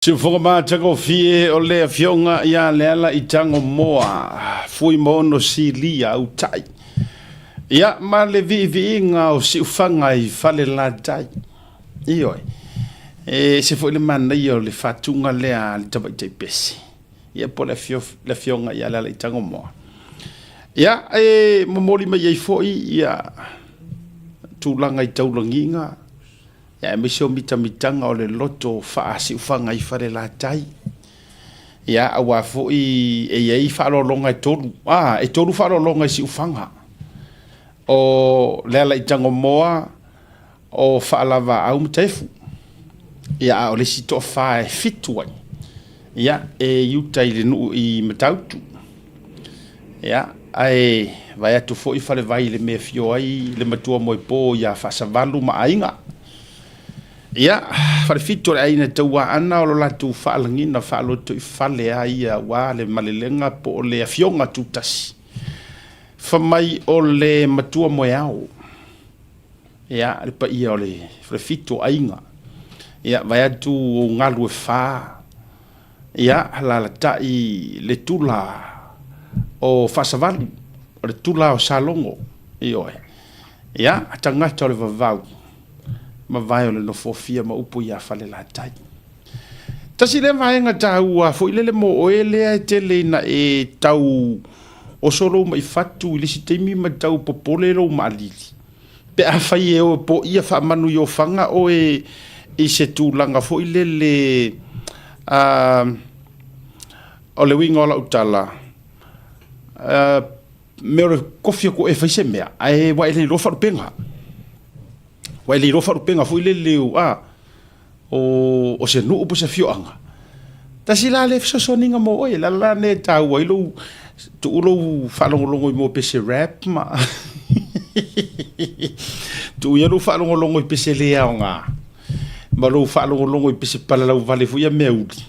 Se fonga ma tango fie o le fionga ia leala I tango moa fui mono si lia au tai. Ia ma le vi inga o si ufanga I fale la tai. Ioi. Se foi le mana ia o le fatunga lea le taba I te pesi. Ia po le fionga ia leala I tango moa. Ia momoli ma iei foi ia tūlanga I taulanginga. Ya misio mitanga o le loto faasi ufanga I fare la tai. Ya awa foi ei falolonga I tolu. E tolu falolonga I si ufanga. O lela I tango moa o faalava au mtefu. Ya o le sito fae fituai. Ya yuta I le nuu I matautu. Ya vai atu foi fale vai le me fio ai le matua moipo ya fasavalu maainga. Ia, farifito le aina taua ana o lo latu whaalangina whaaloto I whale a ia wā le malelenga po o le afionga tūtasi. Whamai o le matua moe au. Ia, ripa ia o le farifito ainga. Ia, vai atu o ngalu e whā. Ia, halala tai le tula o whasavalu. O le tula o salongo. Ioe. Ia, tangata o le vavau. Ma vai o le no fofia ma upo ia fale la tai. Tasi le vaenga taua fo ile le mo o ele te le na tau o solo mai fatu ile si teimi ma tau popole lo malili. Pe a fai o po ia fa manu yo fanga o se tu langa fo ile le o le winga la utala. Me o kofia ko e faise mea. Ai wa ile lo fa penga. Wai le rofa rupenga fu ile leu o se nu upo se fioanga. Ta si la le soninga mo oi la ne tau ai lo tu lo falongolongo mo pese rap ma. Tu ia lo falongolongo pese leanga. Ma lo falongolongo pese pala la vale fu ia meuli.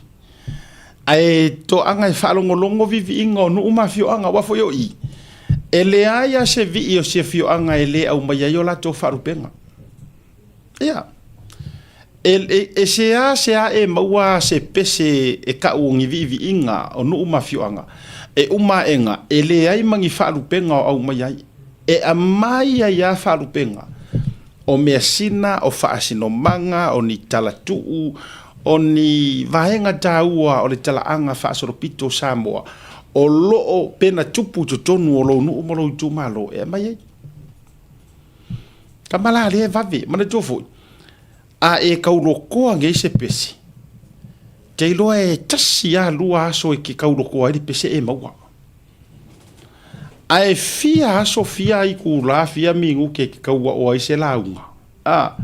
Ai to anga falongolongo vivi inga no uma fioanga wa fo yo I. Ele aya se vi o se fioanga ele au mai yo la to farupenga. Ia. Sea maua se pese ka ungi vivi inga o nu uma fioanga. Uma enga ele ai mangi falupenga au mai ai. Amai ia falupenga. O measina o faasino manga o ni talatu o ni vaenga taua o le talaanga faasoropito Samoa. O loo pena tupu tonu o lo nu umalo tumalo mai ai. Kamala le vave mana tofo kaulokoa nge se pesi te loa tasi a lua aso ki kaulokoa I pese maua fia aso fia I kula fia mingu ke kaua o se launga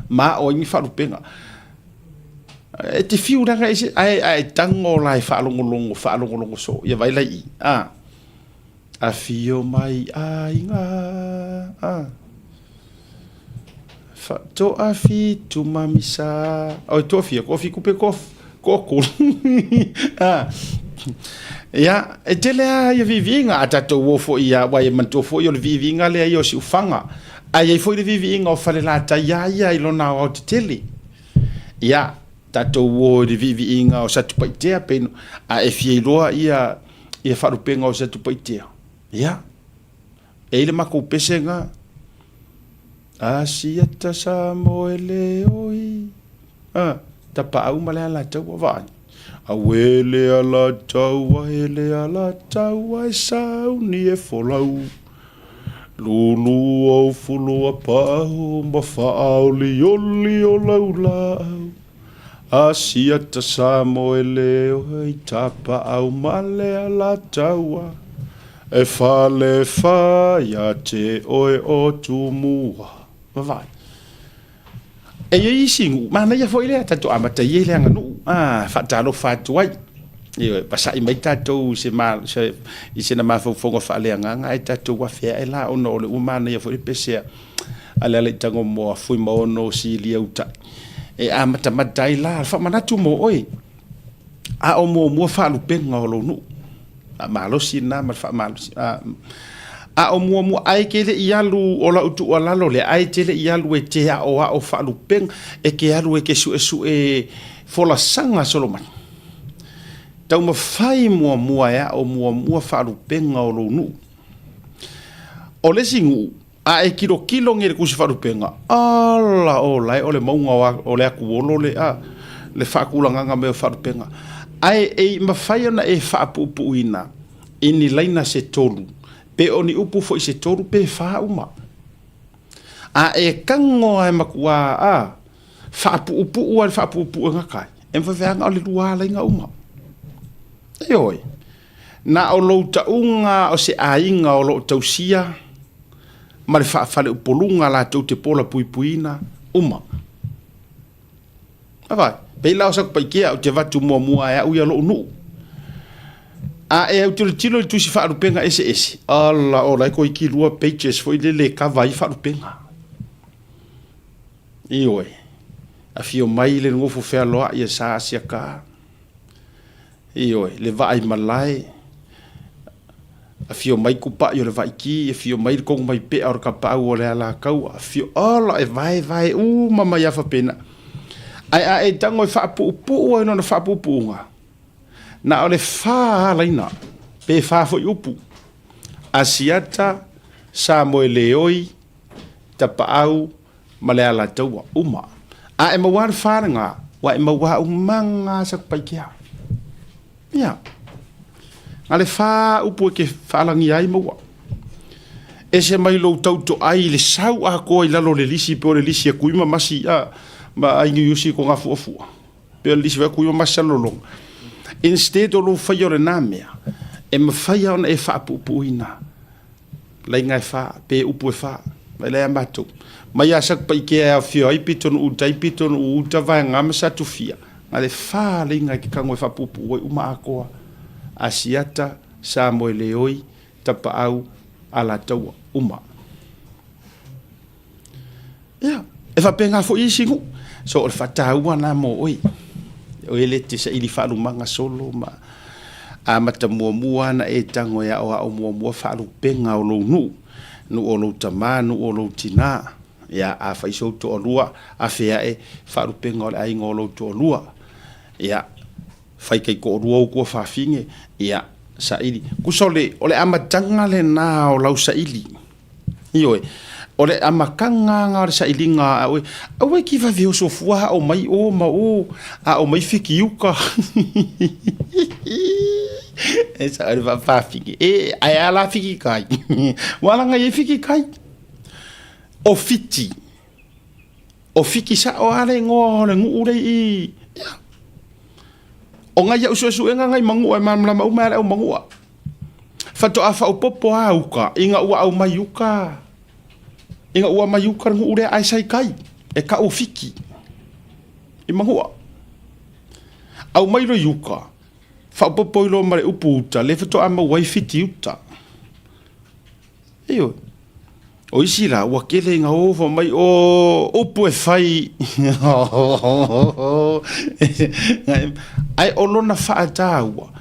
ma o ngi farupenga te fiu ranga ese tango lai falongolongo so ia vai lai a fio mai inga to afi tu mamisa o to fi ko fi kupe ko ya tele ya vivinga atato wo fo ia wa man to fo yo vivinga le yo si ufanga ai fo le vivinga o fale la ta ya ilo na o tele ya tato wo le vivinga o sa tu paitea peno fi loa ia farupenga o sa tu paitea ya ele mako pesenga Asiata sa moele oi. Tapa au male ala tau vai. Awele ala tau, ele ala tau, ai sau ni folau. Lulu au fulu a pau, mawhao li o laulau. Asiata sa moele oi, tapa au male ala tau. E fale ya te oe o tumua. Vai. Ia singu, mana ia foi le tato amata ia le nganu. Fatalo fatu ai. Ia pasa I mai tato se mal se na mafonga fa le nganga ai tato wa fe ela ono le umana ia foi pese. Ala le tango mo foi mo no si lia uta. Amata matai la fa manatu mo oi. O mo fa lu penga o lo nu. Malo sina ma fa malo o mua ai ke le ialu o la utu o lalo le ai te le ialu te o fa lu peng ke alu ke su fola sanga solomon tau mawhai mua ya o mua wharupenga o lo nu. O le singu, a e kilo ngere kusi wharupenga. Ala o lai o le maunga o le aku olo le le whakulanganga me o wharupenga. Ai e mawhai ana e whaapupu ina, ini laina se tolu, pe oni upu fo i se tolu pe whauma. A e kango ai makua whaapupu ua le whaapupu ngakai. E mwhawheanga o le lua la inga uma. E oi. Na o lou taunga o se ainga o lou tausia, ma le whaafale upolunga la tau te pola puipuina, uma. Awai, peila o saku paikea o te vatu mua ea uia lou nuu. A e au tilo le tusi whaarupenga ese. Ala o lai ko iki lua pages foi le kawa i whaarupenga. I oi. A fio mai le ngofu whea loa i a sa asia ka. I oi, le vai malai. A fio mai kupa i o le vai ki, a fio mai kong mai pe aur ka pau o le ala kau. A fio ala e vai, mama ia whapena. Ai a e tango e whaapupu o ino na whaapupu nga. Na o le wha laina, pe wha fo i upu. Asiata, sa moe leoi, tapa au, ma le ala taua, uma. A e mawar whananga, wa e mawar umanga sak paikea. Ia. Nga le wha upu e ke whalangi ai maua. E se mai lo tauto ai le sau a koa i lalo le lisi, pe o le lisi a kuima masi ma aingi yusi ko ngā fuafua. Pe o le lisi wa kuima masi alolonga. Instead o lo whai o le nāmea, e mawhai ona e whaapupu ina. Lai ngai wha, pe upu e wha, mai lea matou. Mai asak pa ike a whio ai pitonu u tai pitonu u tawai ngama sa tu fia. Nga le wha le ngai ki kango e whapupu oi uma akoa. Asiata, sa moe leoi, tapa au, ala taua, uma. Ia, e whapenga fo i singu. So o le whataua na mo oi. O ele te sa ili whalu manga solo ma a mata mua na e tango ya o mua whalu penga o lou nu o lou tama, nu o lou tina ya a whaiso to o lua a whea e whalu penga o le ainga o lou to o lua ya whaikai ko o lua o kua whawhinge ya sa ili kusole o le amatanga le na o lau sa ili ioe o le amakanga ngā re sa ilinga aue ki whawheo so fua o mai o ma o a o mai whiki uka e sa are whawhawhiki e ai ala whiki kai walanga e whiki kai o whiti o whiki sa o ale ngō le ngu urei i o ngai au suesu e ngai mangu e mamlama umare au mangua whato a whao popo a uka inga ua au mai uka inga ua mai uka ngu ure ai sai kai e ka o fiki i mangua au mai ro yuka fa popo ilo mare upu uta le fato ama wai fiti uta eyo o isi la ua kele inga ova mai o upu e fai ai olona faa taua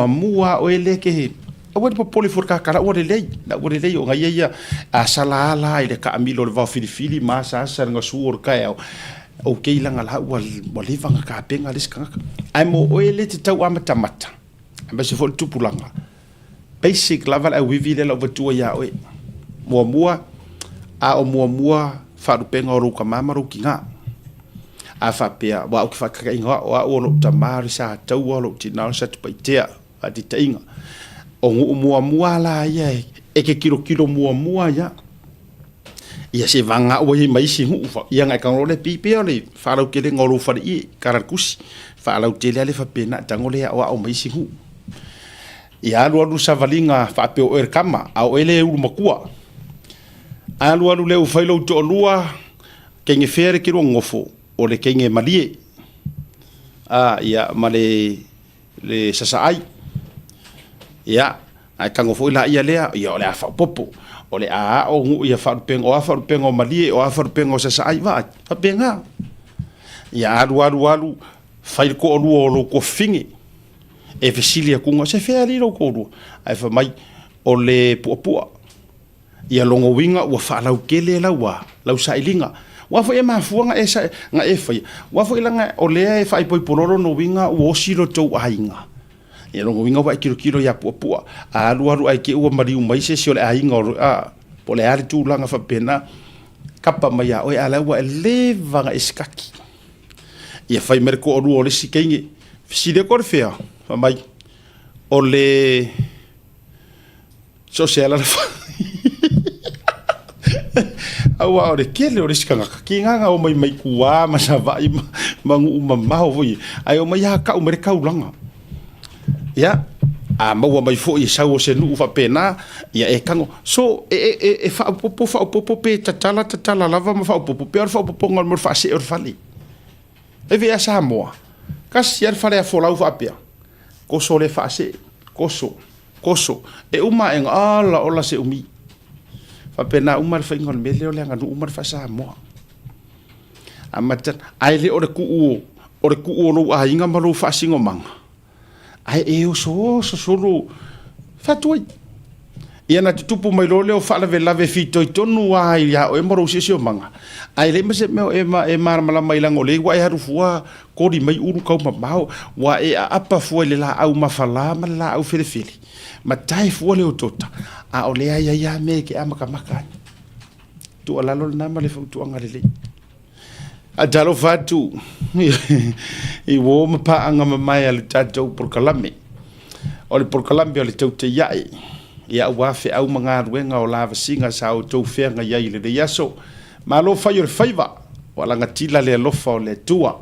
mua o ele ke awa de popoli for ka kara o le lei o ngai ia a sala ala ile ka amilo le va filifili ma sa nga suor ka o ke ilanga la wa le vanga ka penga le ska ai mo o ele te tau amata mata ba se fol tupulanga basic level a wivile la vatua ya o mua mua fa du penga ro ka mama ro kinga a fa pea wa o ka ka inga o lo tamari sa tau o lo tinal sa tupaitea a di tainga o mua la ia e ke kilo mua ia se vanga o i mai si hu ia ngai kan le pipi le falau ke le ngolo fa i karakusi falau te le fa pena tangole o mai si hu ia lu sa valinga fa pe o kama au ele u makua alu le u failo to lua ke nge fere ki ro ngofo o le ke nge malie ia male le sasai ia ai kango foi la ia lea ia le afa popo o le a o ngu ia fa pengo malie o afa pengo sa ai va fa penga ia alu fai ko lo ko fingi e fesilia kunga se fe ali lo ko lu ai fa mai o le puapua ia longo winga wa fa lau kele lau sa ilinga wa fo e mafuanga e sa nga e fai wa fo ilanga o le e fai poi poloro no winga o siro to ainga ia longo winga wa kilo ia pua alu ai ke ua mari mai se sio le ainga po le ali tu langa fa pena kapa mai a oi ala wa leva nga iskaki ia fai merko o le sikenge si de corfea fa mai o le social awa ore kele ore sikanga kinga o mai kuwa masava mangu mamao voi ai o mai ka umere ka ulanga ya a maua mai fo i sau se nu fa pena ya e kango so fa popo pe tatala lava ma fa popo pe fa popo ngol mo fa se or fali e via sa mo kas yer fale a folau fa pe ko so le fa se koso e uma en ala ola se umi fa pena uma fa ngol mele o le ngadu uma fa sa mo amatan ai le ore ku o lo a inga malo fa singo manga ai e o so lo fatoi ia na tupu mai lo le o fa lave fito tonu ai ya o moro se manga ai le mese me e mar mala mai lango le wa haru fua ko di mai uru kau mau wa e apa fua le la au mafala ma la au fili ma tai fua le o tota a o le ai ya me ke amaka maka tu ala lo na male fu tu angale le a dalo fatu i wo ma pa anga mai al tatou por kalame o le por kalame o le tau te yai ia wa fe au manga ruenga o lava singa sa o tou fenga yai le yaso ma lo fai o faiva wala ngatila le lofa o le tua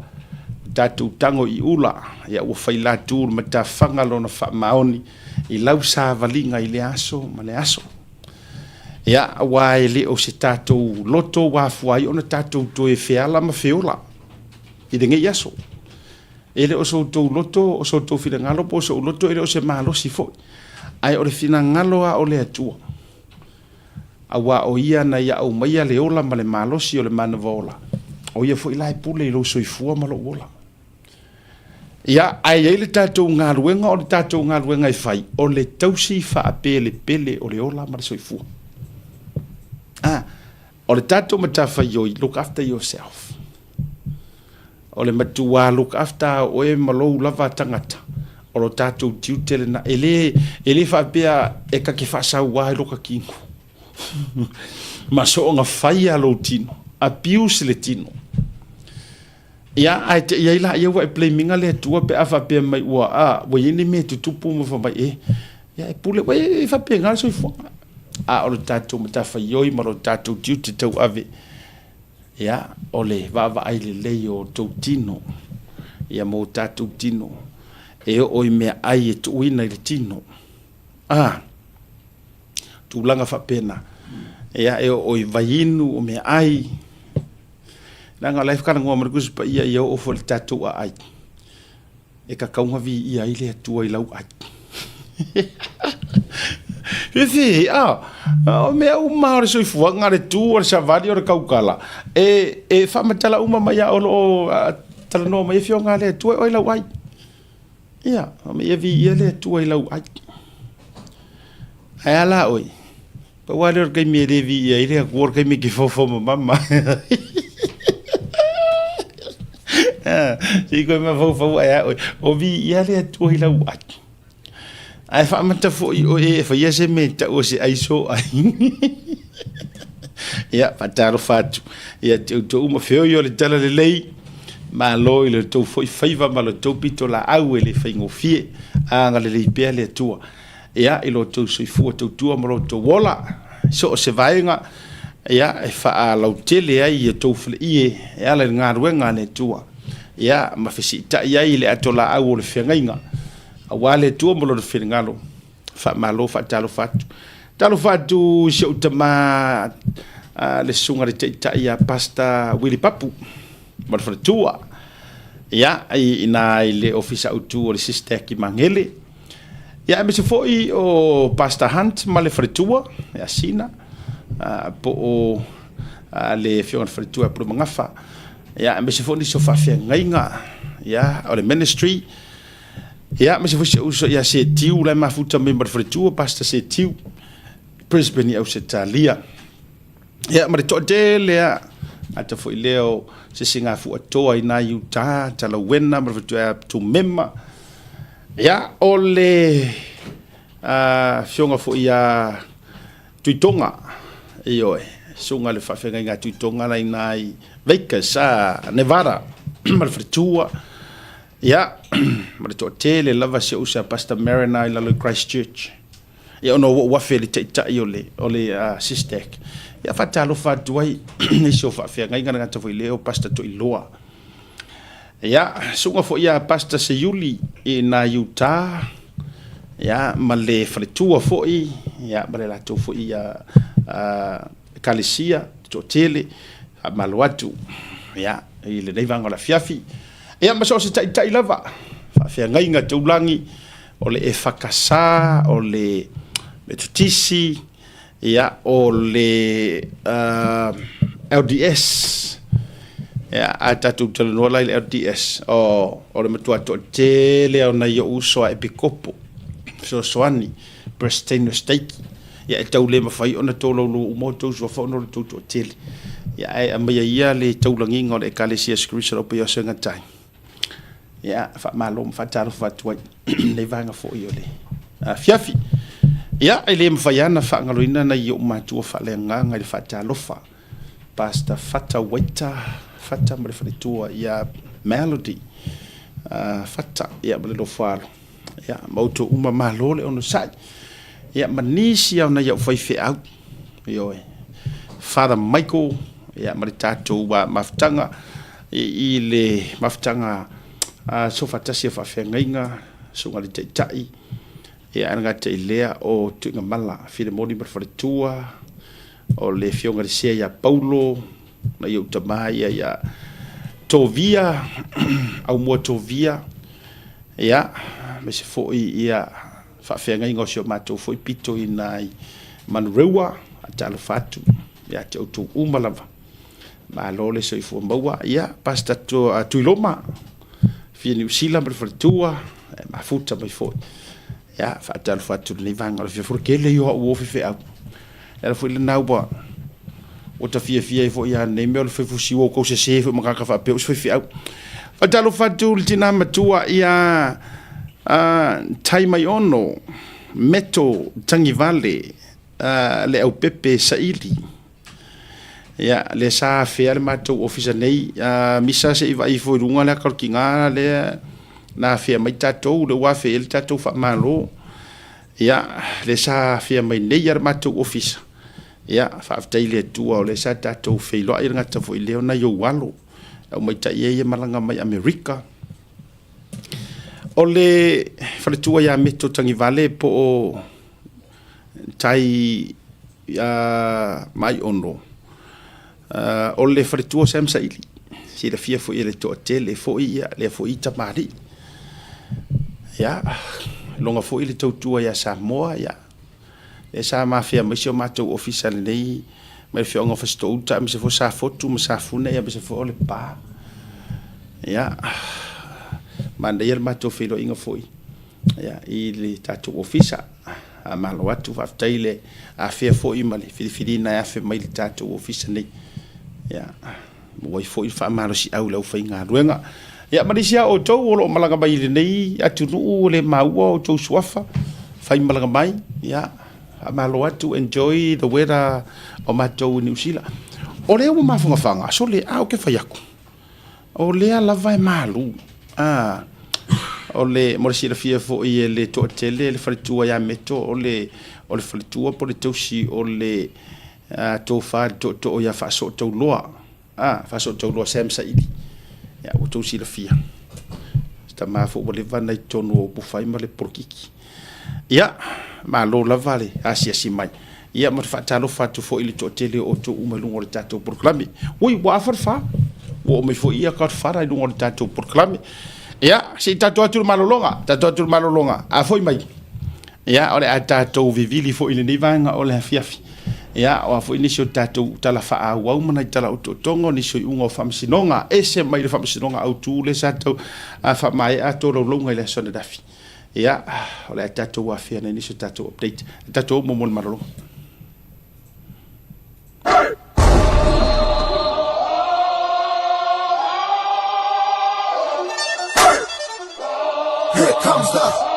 tatou tango i ula ia o fai la tu ma ta fanga lo na fa maoni i lau sa valinga i le aso ma le aso ia wa ele o se tatou loto wa fuai ona tatou to e feala ma feola i de ngai yaso ele o so to loto o so to fina ngalo po so loto ele o se malo si fo ai o le fina ngalo a o le atua awa o ia na ia o mai le ola ma le malo si o le manavola o ia fo ilai pule lo so i fua ma lo ola ia ai ele tatou ngaluenga o le tatou ngaluenga i fai o le tausi fa apele pele o le ola ma le so i fua o le tatou matafa yoi look after yourself o le matua look after o e malo lava tangata o lo tatou tiutele na ele fa pea e ka ke fa sa wa lo ka kingo ma so nga fai lo tino a pius le tino ia ai te ia ila ia wa play minga le tua pe afa pe mai wa wa yini me tupu mo fa mai ia e pule wa e fa pe ngal so i fo a o le tatou matafa yoi ma lo tatou tiute tau ave ia ole va ai le o tau tino ia mo tatou tino e o i mea ai e tuina i le tino tūlanga fa pena ia e o i vainu o mea ai nanga life kana ngua marikusi pa ia o fo le tatou a ai e ka kaunga vi ia i le atua i lau ai Fifi, o mea uma ore soi fuanga re tu ore savali ore kaukala. E whamatala uma mai a olo tala noa mai fionga le tu oi lau ai. Ia, o mea vi ia le tu oi lau ai. Ai ala oi. Pa wale ore kai mea le vi ia ile a kuor kai me ki fofo ma mama. Si koe ma fofo ai a oi. O vi ia le tu oi lau ai. Ai fa mata fo o e fa yese meta o se ai so ai ya pataro fatu ya to uma feo yo le tala le lei ma lo ile to foi faiva ma lo to pito la au ele fa ngofie anga le lei pe le tua ya ilo to so fu to tua ma lo to wola so se vainga ya e fa a lo tele ai e to fle ie ya le ngaruenga le tua ya ma fisita ya ile atola au le fengainga awale tu mo lo fingalo fa malo fa talo fatu se utama le sunga de ta ya pasta Willy Papu mo fa tua ya ina ile ofisa utu o le sister ki mangele ya me se foi o pasta hunt ma le fritua ya sina po o le fiona fritua pro mangafa ya me se foi so fa ngainga ya o le ministry ja, maar ze was ja se tiu la mafuta member for the tour pasta se tiu Brisbane au se talia ja maar to dele ja ata foi leo se singa fu atoa ina yuta tala wena maar for to memma Ia ole fionga fo ia tuitonga ioe sunga le fafenga nga tuitonga lai nai Vegas Nevada mal fritua ia mal to tele lava se usa Pastor Marina i lalo Christchurch ia ono wa feli te ole sistek ia fatalo fatuai ni so fafenga nga ta foi leo pastor to iloa ia sunga fo ia Pastor Seyuli i na Utah ia male fritua fo ia male la to fo ia Kalesia to tele maluatu ya ile dai vanga la fiafi ya maso se tai lava fa fia ngai nga tulangi ole e fakasa ole metutisi ya ole LDS ya atatu telo la LDS ole matua to tele ona yo uso epikopo so swani prestino steak ya tau le mafai ona tolo lu moto so fa no to tele ya ai amaya ia le taulangi ngol e Kalesia Christian o pe senga tai ya fa malom fa taru fa tu le vanga fo yo le fiafi ya ele mfayana fa ngaloina na yo matu fa le nganga le fa talofa Pastor Fata Waita Fata mrefitua ya Melody Fata ya bele falo ya mauto uma malole ono sai ya manisi ya na ya fai out yo Father Michael ya maritato wa maftanga ile maftanga so fatasi fa fengainga so ngali tai ya anga te lea o tunga mala file modi perfectua o le fionga sia ya Paulo na yo tamaya ya Tovia au mo Tovia ya me se foi ya fa fengainga so mato foi pito inai manrewa atalo fatu ya te utu umalava ma lole so ifo mbawa ya pasta to tuiloma fi New Zealand prefectua ma futa mai fo ya fa tal fatu ni vanga fi forkele yo wo fi au era foi le nauba o ta fi fo ya ne me fi fusi wo ko se fo maka fa pe fi au fa tal fatu tina matua ya tai mai ono meto tangi vale le au pepe saili ya le sa fe al mato ofisa nei misa se vai fo runga la kalkinga le na fe mai tato le wa fe el tato fa malo ya le sa fe mai nei ar mato ofisa ya fa taile tu o le sa tato fe lo ai ngata fo ile na yo walo au mai ta ye malanga mai America ole fa tu ya meto tangi vale po tai mai ono ole fritua samsa ili si la fia fo ile to tele fo ia le fo ita mari ya longa fo ile to tua ya Samoa ya e sa mafia misio mato official nei mai fio ngo fasto uta mi se fo sa foto mi sa fune ya mi se fo le pa ya manda yer mato filo inga foi ya ile tato official malo watu fa taile a fia fo i mali filifilina ya fe mai tato official nei ya mo foi fa malo si au lau fai nga ruenga ya marisia o to o malanga bai nei atunu le maua o to swafa fai malanga mai ya malo atu enjoy the weather o mato New Zealand o le o mafunga fanga so le au ke fai aku o le ala vai malu o le marisia fia fo i le to tele le fritua ya meto o le fritua po le tosi o le to fa to ya fa so to loa fa so to loa samsa ili ya o to si la fia sta ma fo le vana to no bu fai ma le porkiki ya ma lo la vale asia si mai ya ma fa talo fa to fo ili to tele o to uma lungo tato proclame ui wa fa wo me fo ia ka fa ra lungo tato proclame ya si tato atu malolonga a foi mai ya ole tato vivili fo ili ni vanga ole fiafi ya o fo inisio tato tala fa au mana tala utotongo ni so ungo famsinonga ese mai le famsinonga au tu le sato fa mai ato lo longa le sona dafi ya ole tato wa fia ni so tato update tato mo mol marlo Here comes the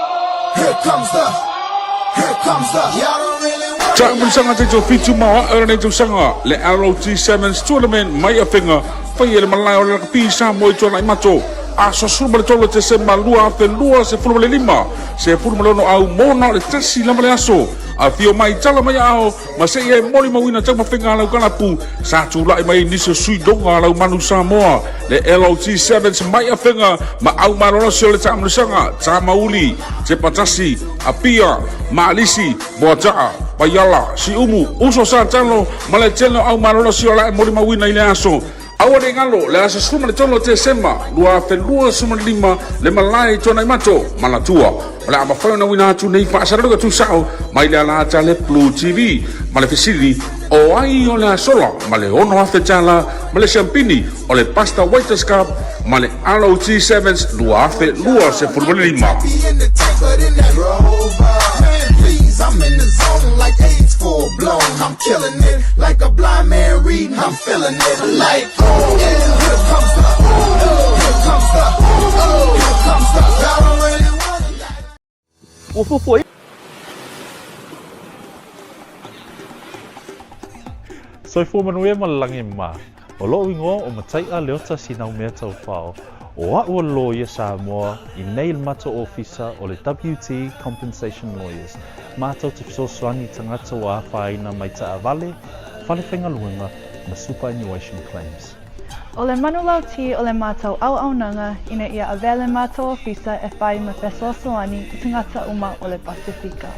Trang mun sanga te fitu mawa ere te sanga le LOT Sevens tournament mai afenga fa ele malai o le pisa mo i tona i mato a so suma le tolo te se malua te lua se fulu le lima se fulu no au mona le tasi la male aso a fio mai tala mai ao ma se e moli mawina tau mawhenga lau kanapu sa tu lai mai nisa sui donga lau manu Samoa le LOT Sevens mai afenga ma au marona se le tamu sanga ta mauli te patasi a pia ma alisi boataa Payala si umu uso sa tano male teno au marona si ola moli mawina ile aso awale ngalo le asa suma le tono te sema lua fe lua suma lima le malai tona i mato malatua ole ama fauna wina atu nei pa asara tu sao mai le ala tale Blue TV male fesiri o ai ole sola male ono afe tala male champini ole pasta Waiters Cup male LOT Sevens lua afe lua se furbo lima. I'm in the zone like AIDS full blown. I'm killing it like a blind man reading. I'm feeling it like oh yeah. Here comes the here comes the here comes the. I don't really want it. Soi fu manuia malangi ma. O lo ingo o matai a leota sinau mea tau whao. O a ua lawyer Samoa I nei mato officer o le WT Compensation Lawyers. Mātou te fisosoani tangata o a whaina mai ta avale, whale whenga luenga na superannuation claims. O le manulau ti o le mātou au nanga ina ia avele mātou officer e whai ma fisosoani I tangata uma o le Pasifika.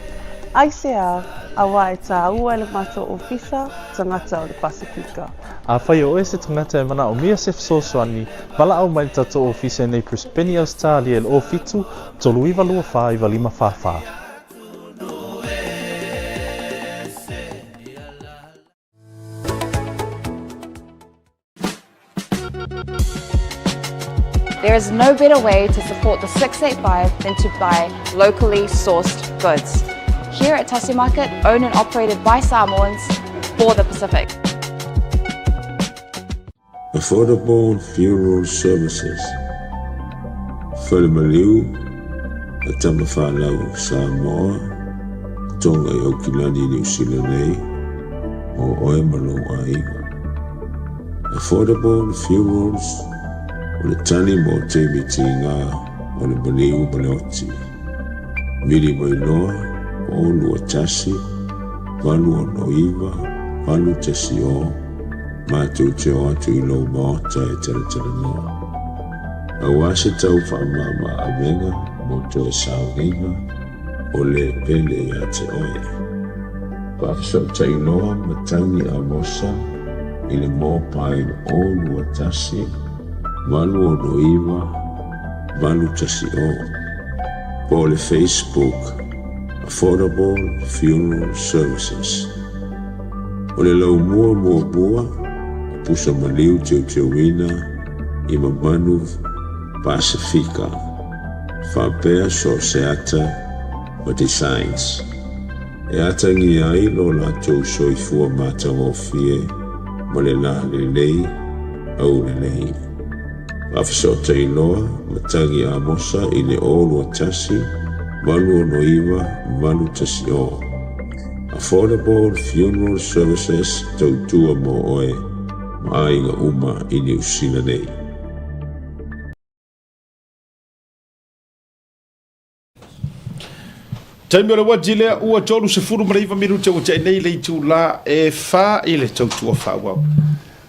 ICR awa e tā ua le mātou ofisa tangata o le Pasifika. A whai o ese tangata e mana o mia se fisosoani, wala au mai tato ofisa nei Prispeni Australia le o fitu, tolu iwa lua whai wa lima whawha. There is no better way to support the 685 than to buy locally sourced goods. Here at Tassie Market, owned and operated by Samoans for the Pacific. Affordable Funeral Services. Whalemaliu, a tamawhanau Samoa, tonga I Okilani New Zealand nei, o oe malo aiga. Affordable Funerals o le tani mo te miti ngā o le maliu maleoti. Miri mai loa, o lua tasi, walu o noiva, walu tasi o, mātou te o atu I lau maota e tala noa. Au ase tau whaamama a venga, mo to e saunga, o le pele I a te oe. Whafisau tai noa, matangi a mosa, I le mō pai o lua tasi, walu o noiva, walu tasi o. Po le Facebook, Affordable Funeral Services. O le lau mua, pusa maliu teu wina, I mamanu Pasifika. Whapea so se ata o designs. E ata ngi ai lo la tau soifua mātang o fie, mo le la le lei, au le lei. Whafisau tei loa, matangi a mosa I le olu a tasi, walu o noiva, walu tasi o. Affordable Funeral Services tautua mo oe, maainga uma I New Zealand nei. Taimi o le wati lea ua tolu se furu maraiva miru te wate nei le tu la e wha I le tautua whawau.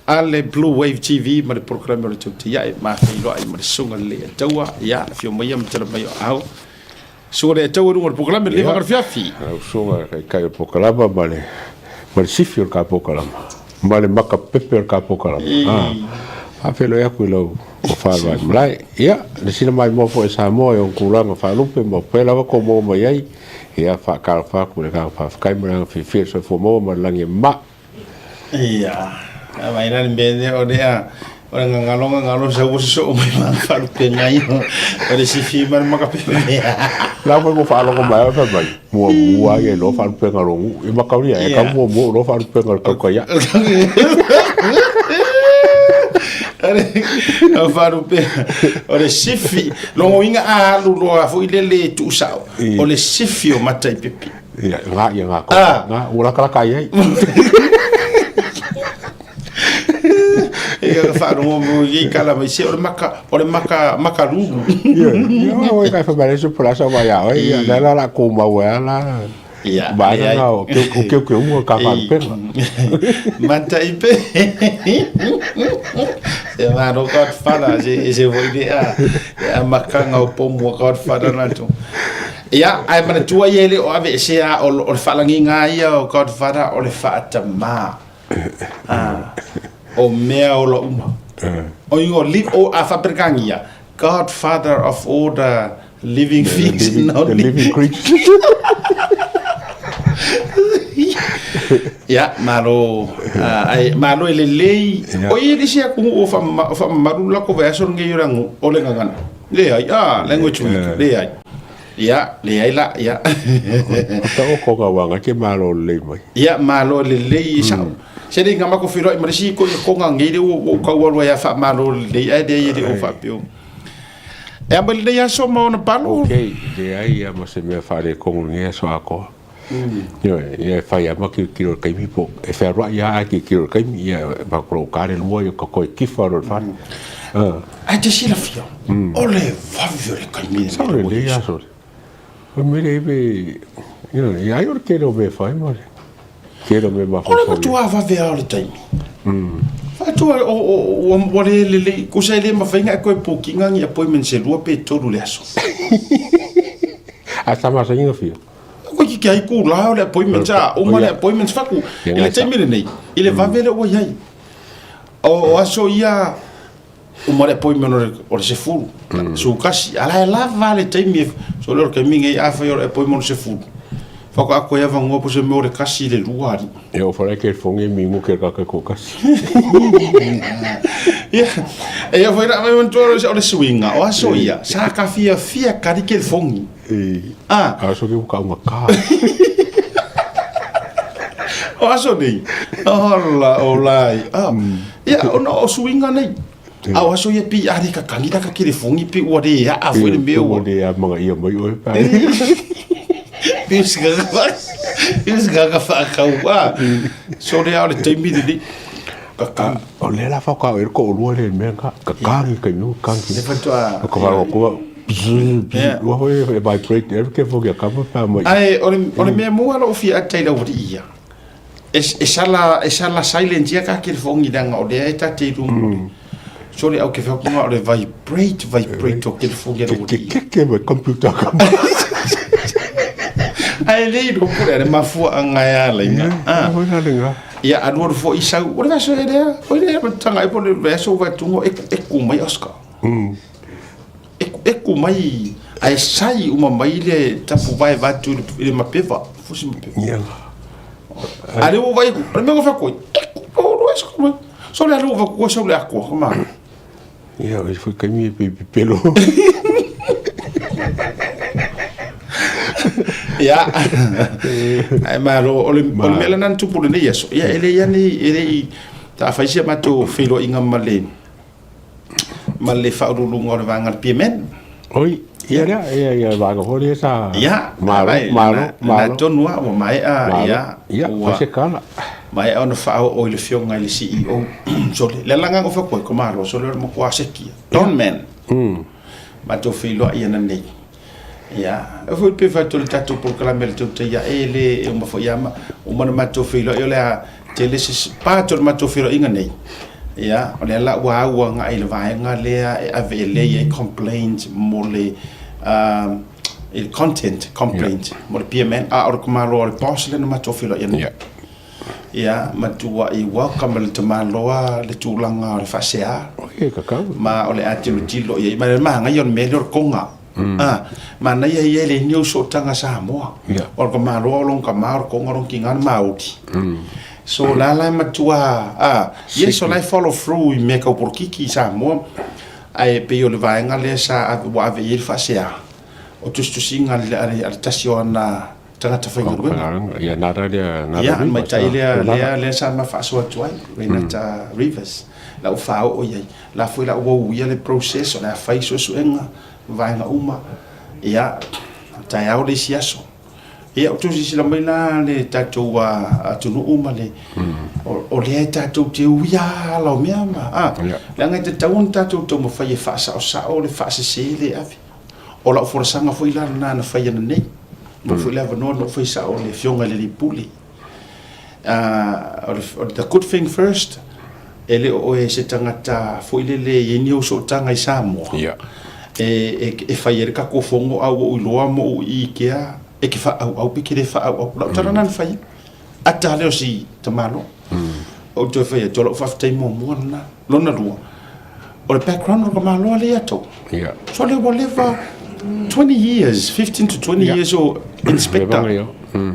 A le Blue Wave TV ma le programe o le tauti ia e mawhi loa I ma le sunga le e taua ia fio mai am tala mai o au. Sunga le e taua runga le programe le wakar fiafi. Sunga kai o pokalama ma le sifi o ka pokalama. Ma le maka pepe o ka pokalama. Hafelo ya kui lau o whaalwai mlai. Ia, le sina mai mofo e Samoa e on kulanga whaalupe mo pela wako mo mai ai. Ia whaakara whaku le kanga whaakai maranga whiwhia so fo mo ma langi ma. Ia. Mai rani mene o lea o le ngalo sa uso so mai ma whaalupe ngai o le sifi ma maka pepe. Lau mai mo whaalongo mai o whamai. Mua e lo whaalupe ngarongu. I makauria e ka mua lo whaalupe ngarongu kaukaya. faru pe o le sifi lo inga alu lo fo ile le tu sao o le sifi o matai pepi ia nga ko nga ula kala kai ai ia faru mo i kala mai se o le maka rugu ia o kai fa bare so pra sa vai ai ia la ko ma wa la ia ba nga o ke mo ka fa pe matai pe se maro Godfather se voi a makanga o pomo Godfather na tu ia ai mana tua ele o ave se a o falangi nga ia o Godfather o le fata ma o mea o la uma o ingo li o a fabrikangia Godfather of all the living things the living creatures ya malo ai malo ele lei o ele sia ku o fa maru la ko verso nge yorangu o le ngana le ai language le ai ya le ai la ya ta o ko ga wanga ke malo le mai ya malo le lei sa se le ngama ko firo i marisi ko nga nge o ka wa ya fa malo le ai de ye o fa pio e abel le ya so mo na palo okay de ai ya mo se me fa le ko nge so ako ia fai ama ki kiro kaimi po e fa ro ia ki kiro kaimi ia ba ko kare lo yo ko ki fa ro fa ai te sila fio ole va vivere kaimi sa le ia so o me le be ia io che lo be fai mo che lo me ba fa ole tu va ve all time fa tu o le ko sai le ma fainga ko po kinga ni appointment se lo pe todo le aso hasta más año fio ko ki kai ku la le appointment ja o ma le appointment fa ku ile time nei ile va vele o yai o aso ia o ma le appointment o se fu su kasi ala la vale time so lo ke mingi a fa yo appointment se fu fa ko ia va ngo se mo le kasi le luari e o fora ke fonge mi mo ke ka ko kasi ia e ia foi na me toro o le swinga o aso ia sa ka fia kari ke fongi so que ka uma ka o aso nei ola olai ia o swinga nei a aso ia pi ari ka kangira ka kire fongi pi o de a foi le meu o de a manga ia mai o pa Isga ka fa ka wa so le ale tembi de o le la fa ka ko lo le me ka ka no ka ne fa to ko va ko o hoe vibrate ke fo ke ka pa mai ai ole me mo ala ofi atai la ia esa la silent ia ka ke fongi danga o de ta te rum so le au ke fa ko ole vibrate to ke fongi ke computer ka ai le do pure ma fu anga ya lenga na lenga ia anu fo isa o le so ide o le tanga i po le verso va tungo e ku mai oscar e ku mai ai sai uma mai le tapu vai va tu le mapeva fusi ia ale o vai me go fa ko o lo es como so le lo va ko so le ako ma ia o foi caminho pelo ya ai malo ole mele nan tu pule ni eso ya ele yani ta faisia mato filo inga male fa ulu ngor vangar piemen oi ia va go hore sa ya malo tonua o mai ia o se kala mai on fa o le fionga le CEO so le langa go fa ko malo so le mo kwa seki don men mato filo ia na nei ya e foi pe fatto il tatto por clamel tutto ya ele e uma foi ama uma mato filo yo le tele se pato mato filo inga nei ya ole la wa nga ile va nga le a vele e complaint mole il content complaint mole piemen a or kuma lo boss le mato filo ya ya matua I welcome le tamaloa le tulanga le fasea okay kaka ma ole atilu tilo ya ma nga yon melor konga mana ia le new so tanga Samoa or ko malo long ka mar ko ngorong kingan mauti so la matua ye so lai follow through I make up por kiki Samoa ai pe yo le vaenga le sa wa ve il fasea o tu singa le al tasiona tangata whaingaruenga. Ia nara lea Ia, mai tai lea sa mawhaasoa tuai, Renata Rivers. La u whao o iei. La fui la uau ia le process o la whai suenga, vaenga uma. Ia, tai au le siaso. Ia, o tusi sila mai la le tatou a tunu uma le. O lea tatou te uia lau mea ma. Le ngai te taun tatou tau ma whai e whaasa o sao le whaasa se le afi. O la uforasanga fui la na whai ana nei. No fui la vanoa no fui sao le fionga le li puli. The good thing first, ele o e se tangata fui le yeni o so tanga i Samoa. E whai ere kako fongo au o iloa mo i kea, e ki wha au piki re wha au lau taranan whai. Ata leo si tamalo. O te whai e tola uwhaftai mua mua na, lona rua. O le background o ka maloa le ato. So le whatever, 20 years, 15 to 20 years o inspector.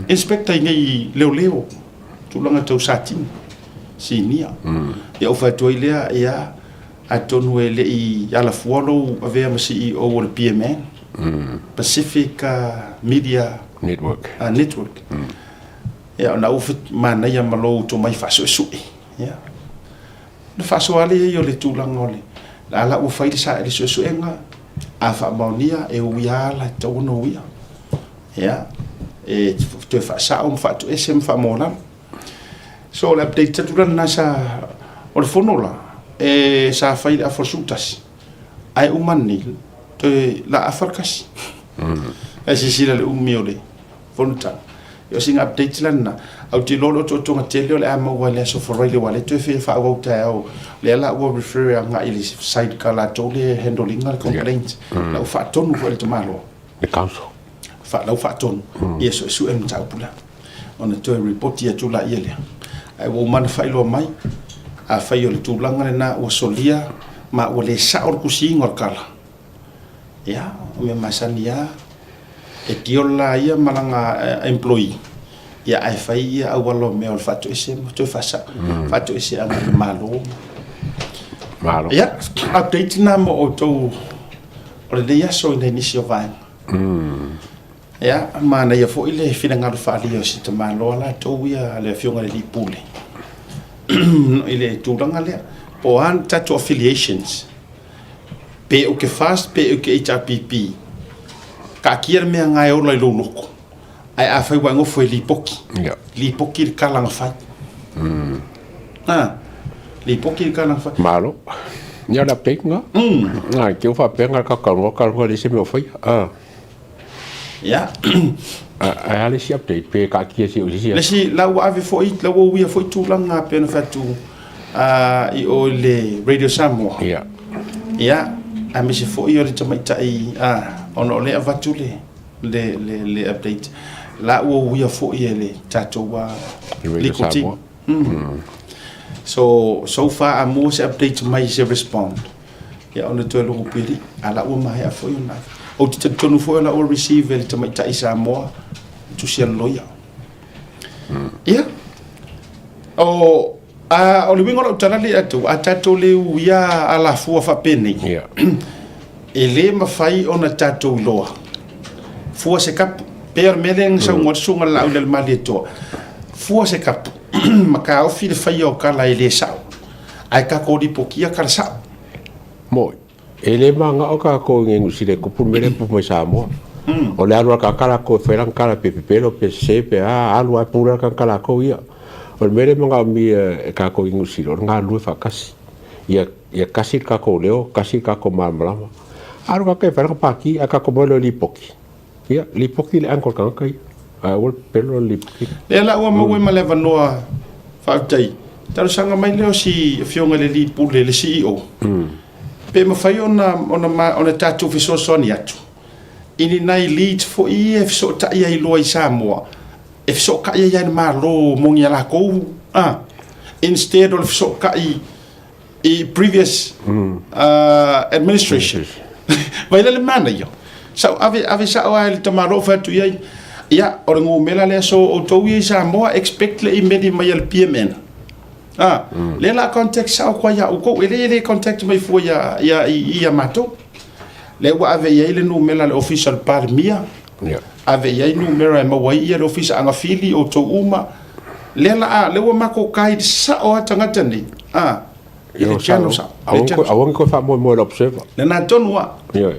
Inspector ingai leo. Tulanga tau satin. Sinia. E o whaitua lea ea atonu e le i ala fualo avea ma CEO o le PMN. Pacific Media Network. Network. Ia na ufit mana ia malo to mai faso sui. Ia. Na faso ale yo le tulanga ole. La ala u faile sa le suenga a fa monia e uia la tono uia. Ia. E te fa sa fa to SM fa mola. So le update tatu na sa o le fonola e sa faile a forsutas. Ai umani te la afarkas. E si sila le umiole. Fonta. Yo sing update lana au ti lolo to tonga tele le ama wale so for really wale to fe fa au ta au le la wo refer nga ili side kala to le handling al complaint la fa tonu ko el tomalo le council fa la fa tonu yeso su em ta pula on to report ya to la yele ai wo man fa lo mai a fa yo le tu langa na o solia ma o le sa or kusinga kala ya me masania e tiola ia malanga employee ia ai fai ia awalo me o fatu ese to fasa fatu ese ana malo ia update na mo o to o le ia so in inicio van ia mana ia fo ile fina ngalo fali o sita malo la to ia le fionga le pule ile tu langa le po an tato affiliations pe o ke fast pe o ke HRPP ka kier me ngai o lai loloko ai a fai wango foi lipoki le kalanga fai lipoki le kalanga fai malo nya la penga ke o fa penga ka ka le se me foi ya a le si update pe ka ki si o si le si la wa ave foi la wo wi foi tu langa pe no fatu i o le Radio Samoa ya a me se foi o le tamaitai ono le avatule le update la wo wi fo ele tato wa likoti so far a mo se update mai se respond ya ono to lo pili ala o mai fo yo na o te tonu fo la o receive le tamaitai Samoa tu sia loya ya o le wingo lo tanali atu atato le uia ala fu fa peni ele mafai ona tatou loa fua se kap per meleng sa ngot sunga la ul malito fua se kap maka o fil fai o kala ele sa ai ka ko di pokia kala sa mo ele manga o ka ko ngengu sile ko pu mele pu mo sa mo o le alu ka kala ko feran kala pepelo pe se pe alu a pura ka kala ko ia o mele manga mi ka ko ngengu sile nga lu fa kasi ia kasi ka ko leo kasi ka ko mamlama aru ka ke fera paki aka ko bolo lipoki ia lipoki le ankol ka kai wol pelo lipoki le la wa mo ma le vanoa fa tai taro sanga mai leo si fionga le lipu le CEO pe ma fai ona tatu fiso soni atu ini nai lead for if so ta ia i loi Samoa if so ka ia ma lo mongia la ko instead of so ka i previous administration vai le mana yo so ave sa o le tamaro fa tu ia o ngo mela le so o to i Samoa expect le imedi mai le PMN le la context sa ko ya ko le contact mai fu ia mato le wa ave ia le no mela le official par mia ave yai numera e mawai ia le ofisa anga fili o to uma le la le wa mako kai sa o tangata ni Yo sa awon ko fa mo observer le na tonua yo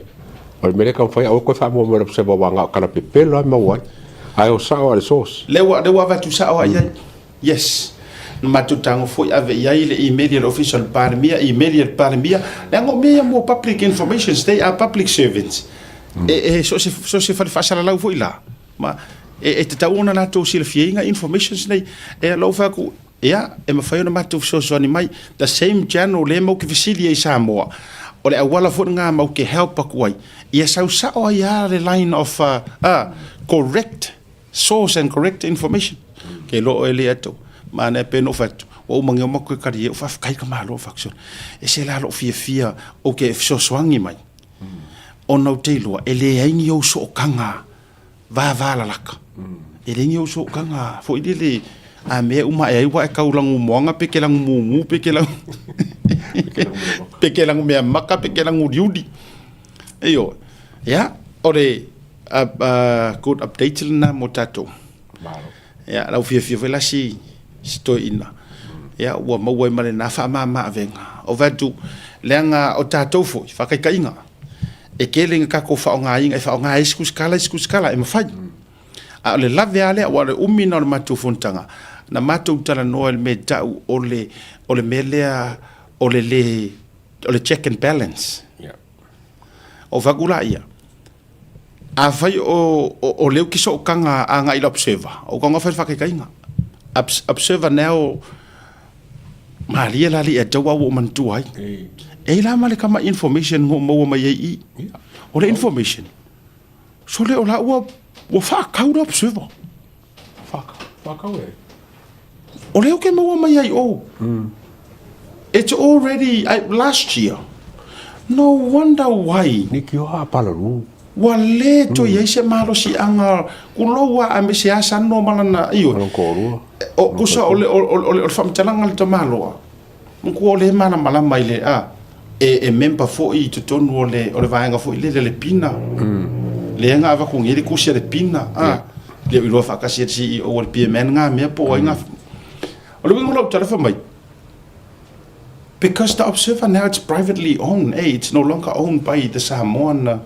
o me le ka fa awon ko fa mo observer wa nga kana pepelo ma wa ai o sa o le source le wa va tu sa o ia yes matutango foi ave yai le email official parmia email parmia le ngo me mo public information they are public servants so se fa sala la foi la ma te tauna na to sil fienga information nei lo fa ku ya e ma fa ma to so ni mai the same channel le mo ke visili e Samoa o le awala fo nga mo ke help ku ai ia sa o ya the line of correct source and correct information ke lo ele ato mana pe no fatu o mangi o mako kari o fa kai ka malo faction e se la lo fia o ke so swangi mai o no te lo ele ai ni o so kanga va la laka ele ni o so kanga fo ile a me uma e wa ka ulang monga pe ke lang mumu pe ke lang me maka pe ke lang uriudi eyo ya ore good update na motato ya la fia la si sto ina ya wa mo male na fa ma venga o vatu lenga o tatou fo fa kai kainga e kelinga ka ko fa nga inga fa nga isku skala e mafai a le lave ale wa le umina o matu fontanga na matu tala noel me tau o le melea o le check and balance o vagula ia a fai o leu ki so kanga anga ila observer o kanga fa kai kainga observer now malia la li atawa wo man tu ai e la male kama information mo mai i o le information so le o la wo fa ka u observer fa ka o le o ke mo mai ai it's already last year no wonder why ni ki o ha palaru wale to yese malo si anga kulowa ame se asa no malana iyo o kusa o famtalanga to malo ko le mana mala maile e member fo I to tonu ole vaanga fo le pina le nga va ko ngiri kusia le pina le ilo fa kasi si o le PMN nga me po nga o le ngolo tala mai because the observer now it's privately owned it's no longer owned by the Samoan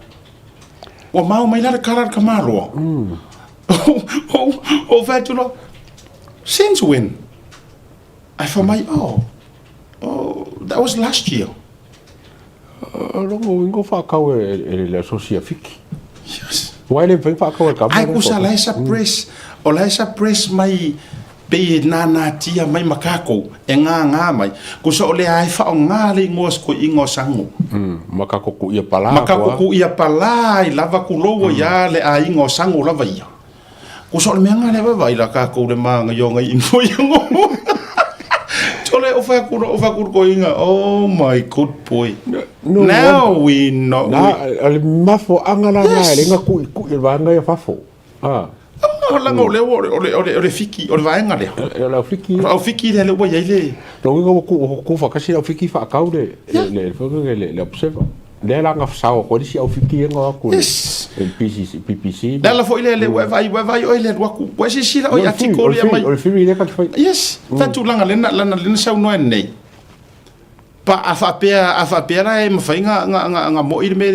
o mau mai la karar kamaro o vetulo since when I for my that was last year longo wingo fa ka le socia fiki yes why le fa ka ka ai ku sa press o la press mai pe na tia mai makako e nga mai ku so le ai fa nga le ngos ko ingo sangu makako ku ia pala makako ku ia pala I lava ku lowo ya le ai ngo sangu lava ia ku so le menga le vai la ka ko le manga yo nga info yo tole o fa ku ko inga oh my good boy now we know al mafo angala na le nga ku va nga ya fafo la ngo le fiki o le vaenga le la fiki o fiki le wa ya le lo ngo ku fa kasi la fiki fa ka le le observer le la nga fa ko si o fiki ngo ku PPC la fo ile le wa vai o ile wa ku wa si la o ya tiko le mai o firi le ka fa yes fa tu langa le na sa no nei pa afa pe la e mfainga nga mo ile me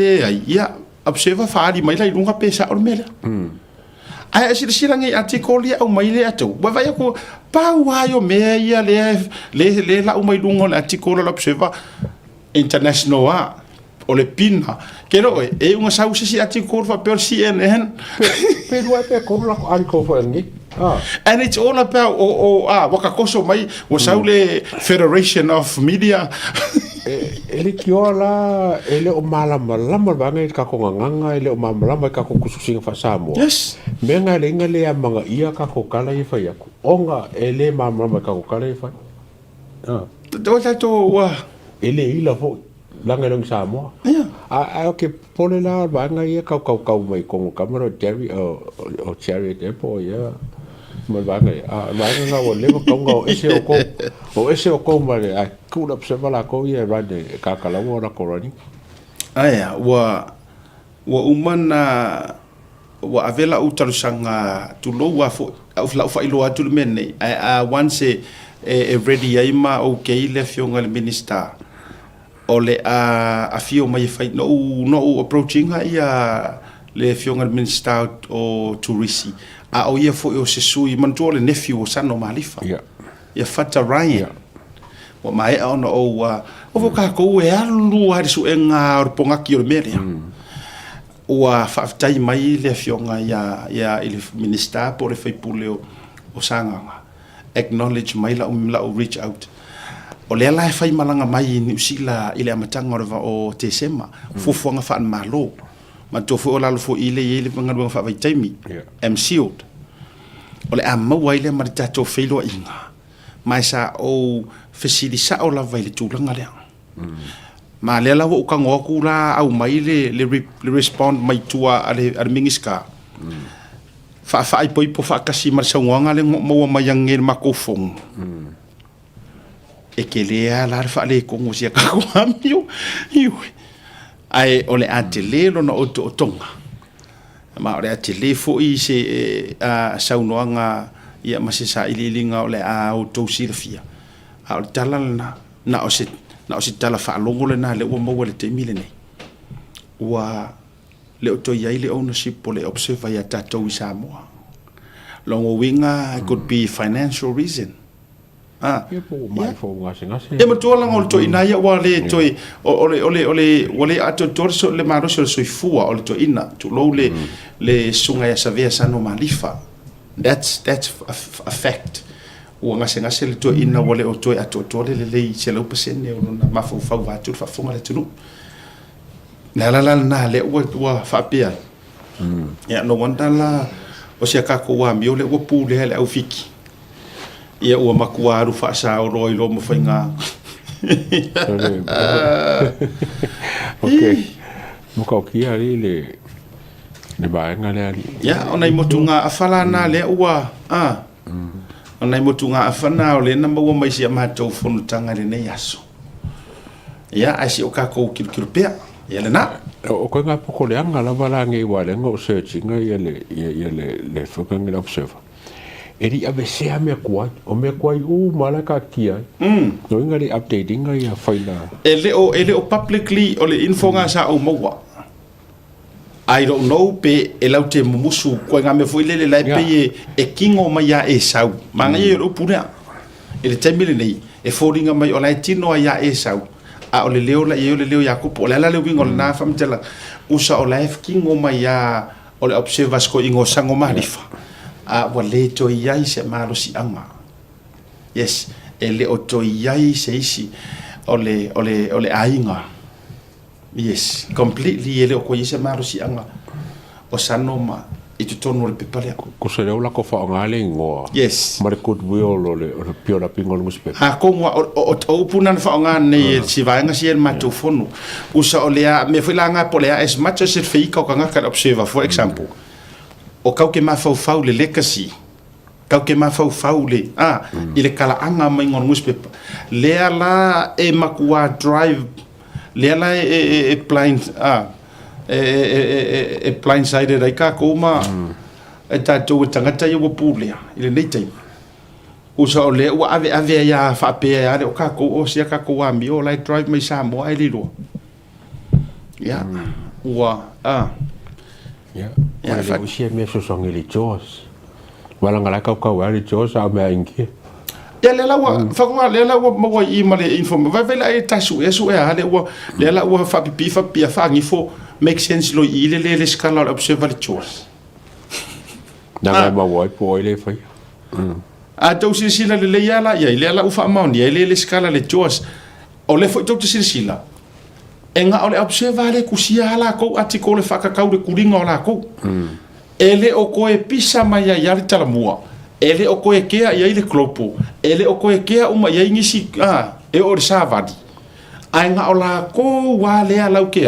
ya observer fa di mai la lunga pe sa o me ai sila ngai article au mai le atu wa vai ko pa wa yo me ia le la o mai lungo le article la observer international o le pina ke no e unha sau si article fa per CNN pe wa pe ko la article fa ni and it's all about waka koso mai wa sau le Federation of Media ele kiola ele o malama banga ka ko nganga ele o malama ka ko kususinga fa Samoa yes menga le ngale ya manga ia ka ko kala i fa yaku onga ele malama ka ko kala i fa to wa ele ila fo langa long Samoa okay pole la banga ia ka mai ko kamera Jerry o Jerry depo ya mal banga nga wo le ko ngo ese o ko mare ai ku la observa la ko ia rande ka kala wo ra ko rani aya wa umana wa avela u talusanga tu lo wa fo la fa ilo atu mene once ready aima okay le fionga le minister ole a fio mai fai no approaching ia le fionga le minister o tourisi o ia fo o se sui manto le nephew o sano malifa ia fata Ryan wa mai ona o ka ko e alu hari su enga ponga ki o meria wa faaftai mai le fionga ya il minister por fai puleo o sanga acknowledge mai la reach out o le la fai malanga mai ni usila ile amatanga o te sema fufuanga fa malo ma to fo la fo ile panga fa vai taimi MCO o le amma wa ile marita to felo inga mai sa o fesili sa o la vai le tulanga le ma le la o ka ngoku la au mai le respond mai tua ale mingiska fa ai poi po fa kasi mar sangwanga le mo mai yang ngel makofong e ke le ala fa le ko mo sia ka ko amio ai ole atele lo no o tonga ma ole atele fo i se saunoanga ia masisa ililinga ole o to silfia a talana na o se tala fa longo le na le o mo le te mile nei wa le o to ia ile ownership le observe ya tato i Samoa longo winga could be financial reason mai fo ngase e mo tola ngol to ina ya wa le to ole ato torso le maro so fua ole to ina to lo le sunga ya savea sano malifa that's a fact o ngase le to ina wole o to ato to le se lo pesene o na ma fo va tu fa funga le tu la na le wa fa pia ya no wanda la o se ka ko wa mi ole o pu le au fiki ia ua makuaru fa sa o roi lo mo fainga okay mo ka kia le baenga le ali ya ona i motunga afala na le ua ona i motunga afana o le na mo mai sia ma to fonu tanga le nei aso ya asi o ka ko kilpea ya le na o ko nga poko le anga la bala nge wa le ngo searching ia le fucking observer eri ave se me kwa o me kwa u malaka kia no ngari updating ia faina ele o publicly o le info nga sa o mowa I don't know pe elaute musu ko nga me foi le lai pe e kingo mai ya e sau manga ye ro puna ele temile nei e foringa mai o lai tino ya e sau a o le leo ya ko la le wingo na famtela usa o lai kingo mai ya o le observers ko ingo sango malifa a wale to yai se malo si anga yes ele o to yai se isi ole ainga yes completely ele o ko se malo si anga o sanoma e tu tono le pepale ko se le ola ko fa ngale ngo yes mare ko o le piola pingo le muspe ha ko o punan fa ngane si vaenga si el mato fono usa ole a me foi langa pole as much as it fei ka nga observer for example o kau ke mafau le legacy kau ke mafau le ile kala anga mai ngon newspaper le ala e makua drive le ala e blind e blindsided ai ka koma e tatou tangata yo pulea ile nei tai usa o le wa ave ya fa pe ya o ka ko o sia ka ko wa mi o lai drive mai sa mo ai lilo ya wa ya fa o sia me so song ile jos wala ngala ka ka wa ile jos a me inki ya le la wa fa ko le la wa mo i ma le inform va vela e tasu e so e ale wa le la wa fa pi fa ngi fo make sense lo ile le scala observe le jos na ma wa po ile fa a tau silsila le yala ya ile la ufa mauni ile scala le jos o le fo tok silsila enga ole observe le kusia la ko article fa ka le kuringa la ko ele o ko e pisa mai ya ri tala mua ele o ko e kea ya ile klopo ele o ko e kea uma ya ngisi e o savadi ainga ola ko wa le ala ke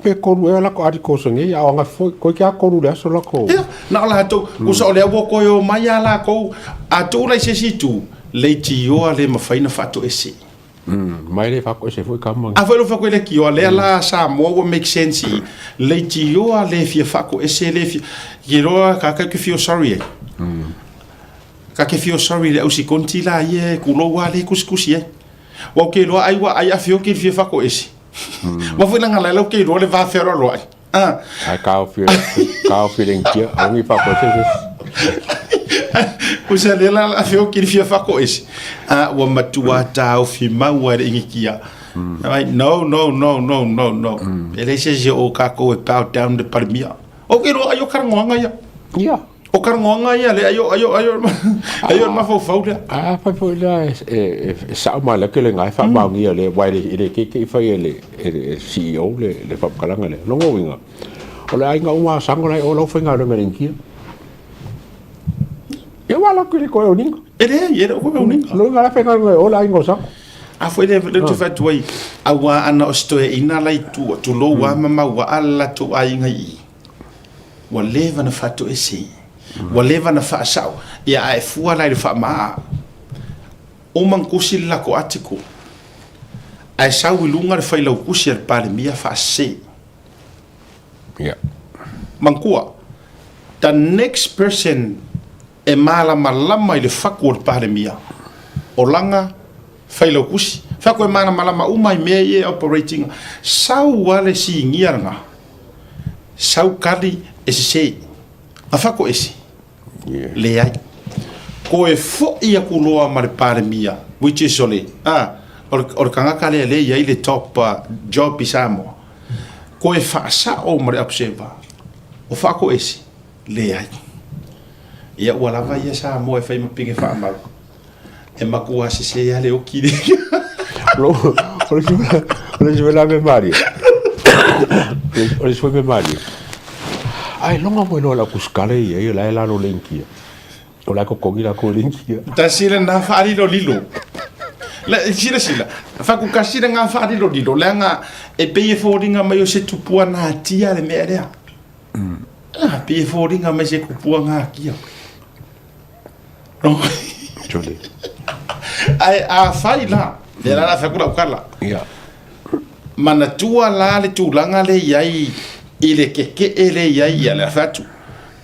pe ko la ko article songe ya nga fo ko kia ko le so la ko na la to ku so le wo ko yo mai ala ko a to la se situ le ti yo ale mafaina fato ese mai le fa ko se foi kam a foi lo fa ko le ki o le la sa mo make sense le ti yo a le fi fa ko ese le fi yero ka ka feel sorry ka ke feel sorry le usi konti la ye ku lo wa le kuskusi e wa ke lo ai wa ai a fi o ki fi fa ko ese ma foi na ngala lo ke lo le va fero lo ai ai ka feeling kia a mi fa ko se Usa le la fio ki fi fa ko isi wa matua ta o fi maua de ngikia no ele se o ka ko e pa down de parmia o ke ro ayo karangonga ya o karangonga ya le ayo ma fo fa la sa ma la ke le ngai fa ma ngi le wa le ke fa le CEO le fa kalanga le no winga o le ai nga uma sangora o lo fa nga le ngia eu wala que ko eu ningo ele ko eu ningo lo ngala fe ngala o la ingo sa a foi le tu fa tu ai a wa ana osto e ina lai tu lo wa mama wa alla tu ai ngai wa leva na fatu esi wa leva na fa sao ia ai fu ala le fa ma o man kusi la ko atiko ai sau lunga le fai lo kusi al pale mia fa se mankua the next person e malama i le faku o le palemia o langa failo kusi faku e malama uma i mea i operating sau wale si ngiaranga sau kali e se a faku esi le ai ko e fo i a kuloa ma le palemia which is ole o le kangaka le i le top job i Samoa ko e faasa o ma le observer o faku esi le ai ia wala vai esa mo e fai mapinge fa mal e maku asi se ya le okide lo se vela me Mario o se me Mario ai longa mo la kuskale ia la no lenkia o la ko kongira ko lenkia ta sile na fari lo lilo la sila fa ku kasira nga fari lo lilo la nga e peye fodinga mai o se tupua na tia le mere peye fodinga mai se kupua nga kia Jolly. A fai la, de la fa kula kala. Yeah. Mana tua la le tu langa le yai ile ke ele yai ya la fatu.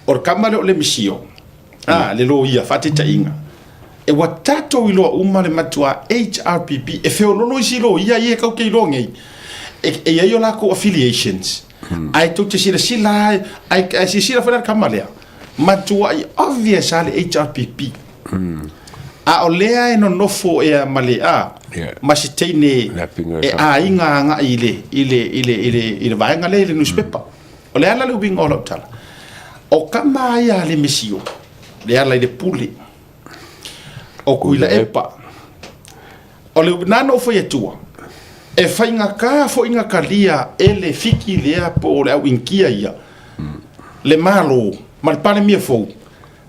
Or kamale le misio. Le lo ia fati tainga. E watato ilo uma le matua HRPP e fe lo si lo ia ye ka ke lo ngai. E ia yo la ko affiliations. Ai to te sila ai sila fa kamale. Matua obvious ale HRPP. A o lea e no nofo e a male a masiteine e a inga nga ile vaenga le newspaper o lea la le ubinga o tala o kama ia le misio lea la le puli o kuila epa o le nano fo tua e fainga ka fo inga kalia ele fiki lea po le au inkia ia le malo mal pane mia fo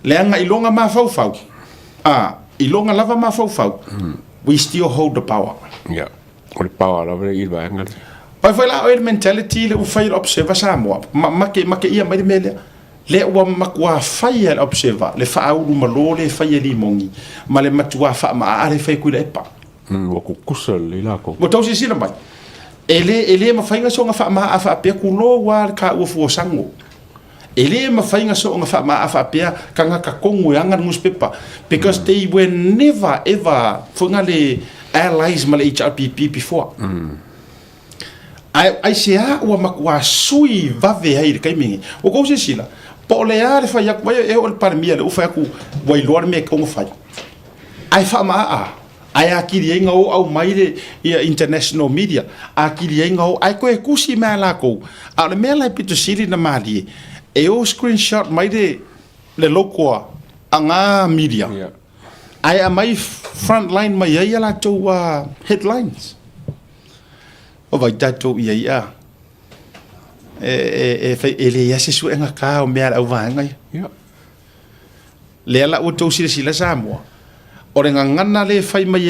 le anga ilonga ma fau ilonga lava ma fau we still hold the power o le power lava i va ngal pa foi la o mentality le u fai observa Samoa ma ke ia mai mele le wa makwa fai el observa le fa au malo le fai li mongi ma le matua fa ma ale fai ku le pa o ku kusel le la ko mo tau si sila mai ele ma fai nga so nga fa ma afa pe ku lo wa ka u fu sango ele ma fai nga so nga fa ma afa pe ka nga ka kongu yanga newspaper because they were never ever funga le allies ma le HRPP before ai se a o makwa sui va ve ai kai mingi o ko se sila po le a le fa ya ko e o par mia le o fa ku wai lor me ko fa ai fa ma ai akiri nga o au mai le international media akiri nga o ai ko e kusi ma la ko a le me la pito sili na mali e o screenshot mai le lokoa anga media ai a mai frontline mai ai la to headlines o vai tato ia ele ia se su nga ka o mea au vanga le ala o to sila Samoa o nga ngana le fai mai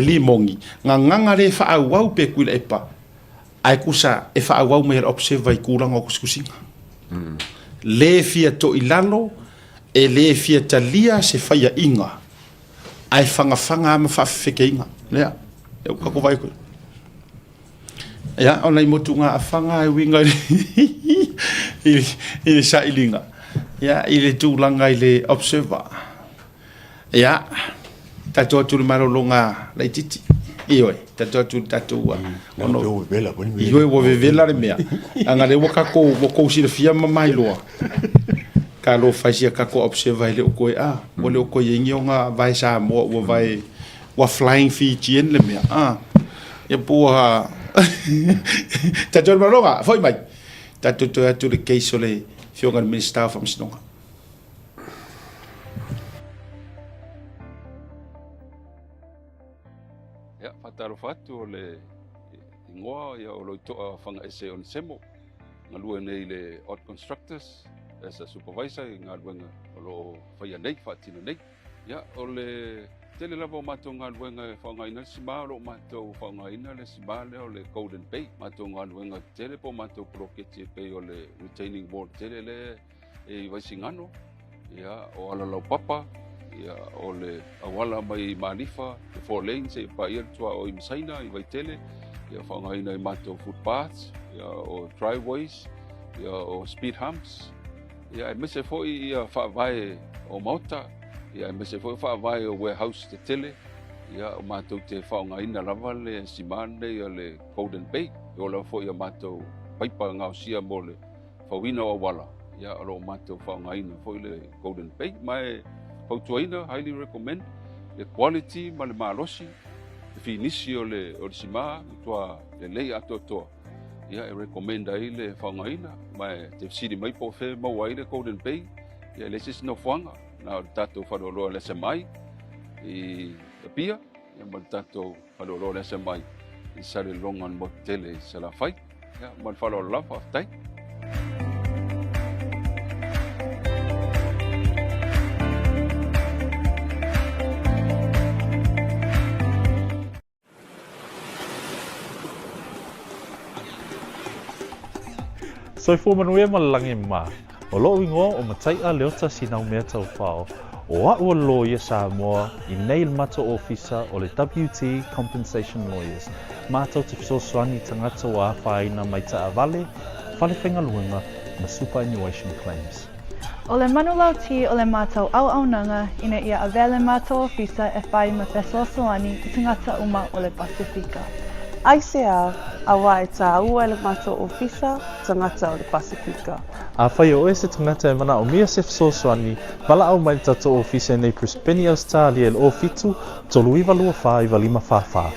limongi nga le fa au pe kuila epa ai kusa e fa au mai observe i kula ngo kuskusinga le fia to ilalo e le fia talia se fai inga ai fanga ma whawhekeinga. Lea, e uka ko vai koe. Ia, ona I motunga a whanga e winga I le sailinga. Ia, I le tūlanga I le observer. Ia, tatua tūle marolonga lai titi. Ioi, tatua tūle tatua. Ioi, wa vevela le mea. Anga le wako si le fia mamai loa. Ka lo faisia kako observer le okoe a. O le okoe ingi o ngā vai sa moa ua vai wa flying Fijian le mea. Ia pua tatua marolonga, foi mai. Tatua tu le keiso le fionga le minister from Sinonga. Ya, fataro fatu o le ingoa ia o loitoa whanga ese o semo. Ngā lua nei le Odd Constructors as a supervisor I ngā luenga o lo whaia nei, whaatino nei. Ya, o le tele lava o mātou ngā luenga whaungaina le sima o lo mātou whaungaina le sima le o le Golden Bay. Mātou ngā luenga tele po mātou proketi e pei o le retaining wall tele le e waisingano. Ya, o alalau papa. Ia o le awala mai Manifa, the 4 lanes e pa ia tua o Imsaina I Waitele, ia whangaina I mātou footpaths, ia o driveways, ia o speed humps, ia e mese foi ia whaavae o Mauta, ia e mese foi whaavae o warehouse te tele, ia o mātou te whangaina lava le simane ia le Golden Bay, ia o la foi ia mātou paipa ngau sia mo le whawina o wala, ia o lo mātou whangaina foi le Golden Bay, mai Pautuaina, highly recommend. Le quality ma le malosi. Le finisi o le sima, tua le lei ato toa. Ia e recommend ai le whangaina. Mai te siri mai po fe mau ai le Golden Bay. Ia le sis no whanga. Na tato whanoroa le se mai. I le pia. Ia ma tato whanoroa le se mai. I sare longan mo tele se la whai. Ia ma whanoroa la whaftai. Soi fu manuia malangi ma. O lo ingoa o matai a leota sinau mea tau whao. O a ua lo ia Samoa I nei il mato ofisa o le WT Compensation Lawyers. Mātou te fisosoani tangata o a whaina mai ta avale, whale whenga luenga ma superannuation claims. O le manulau ti o le mātou au nanga ina ia avele mātou ofisa e whai ma fesosoani I tangata uma o le Pasifika. ICR, a wae tā ua le mātou ofisa, tangata o le Pasifika. A whai o ese tangata e mana o mia se fisosoani, wala au mai tato ofisa nei Prispeni Australia le o fitu, tolu iwa lua wha iwa lima wha.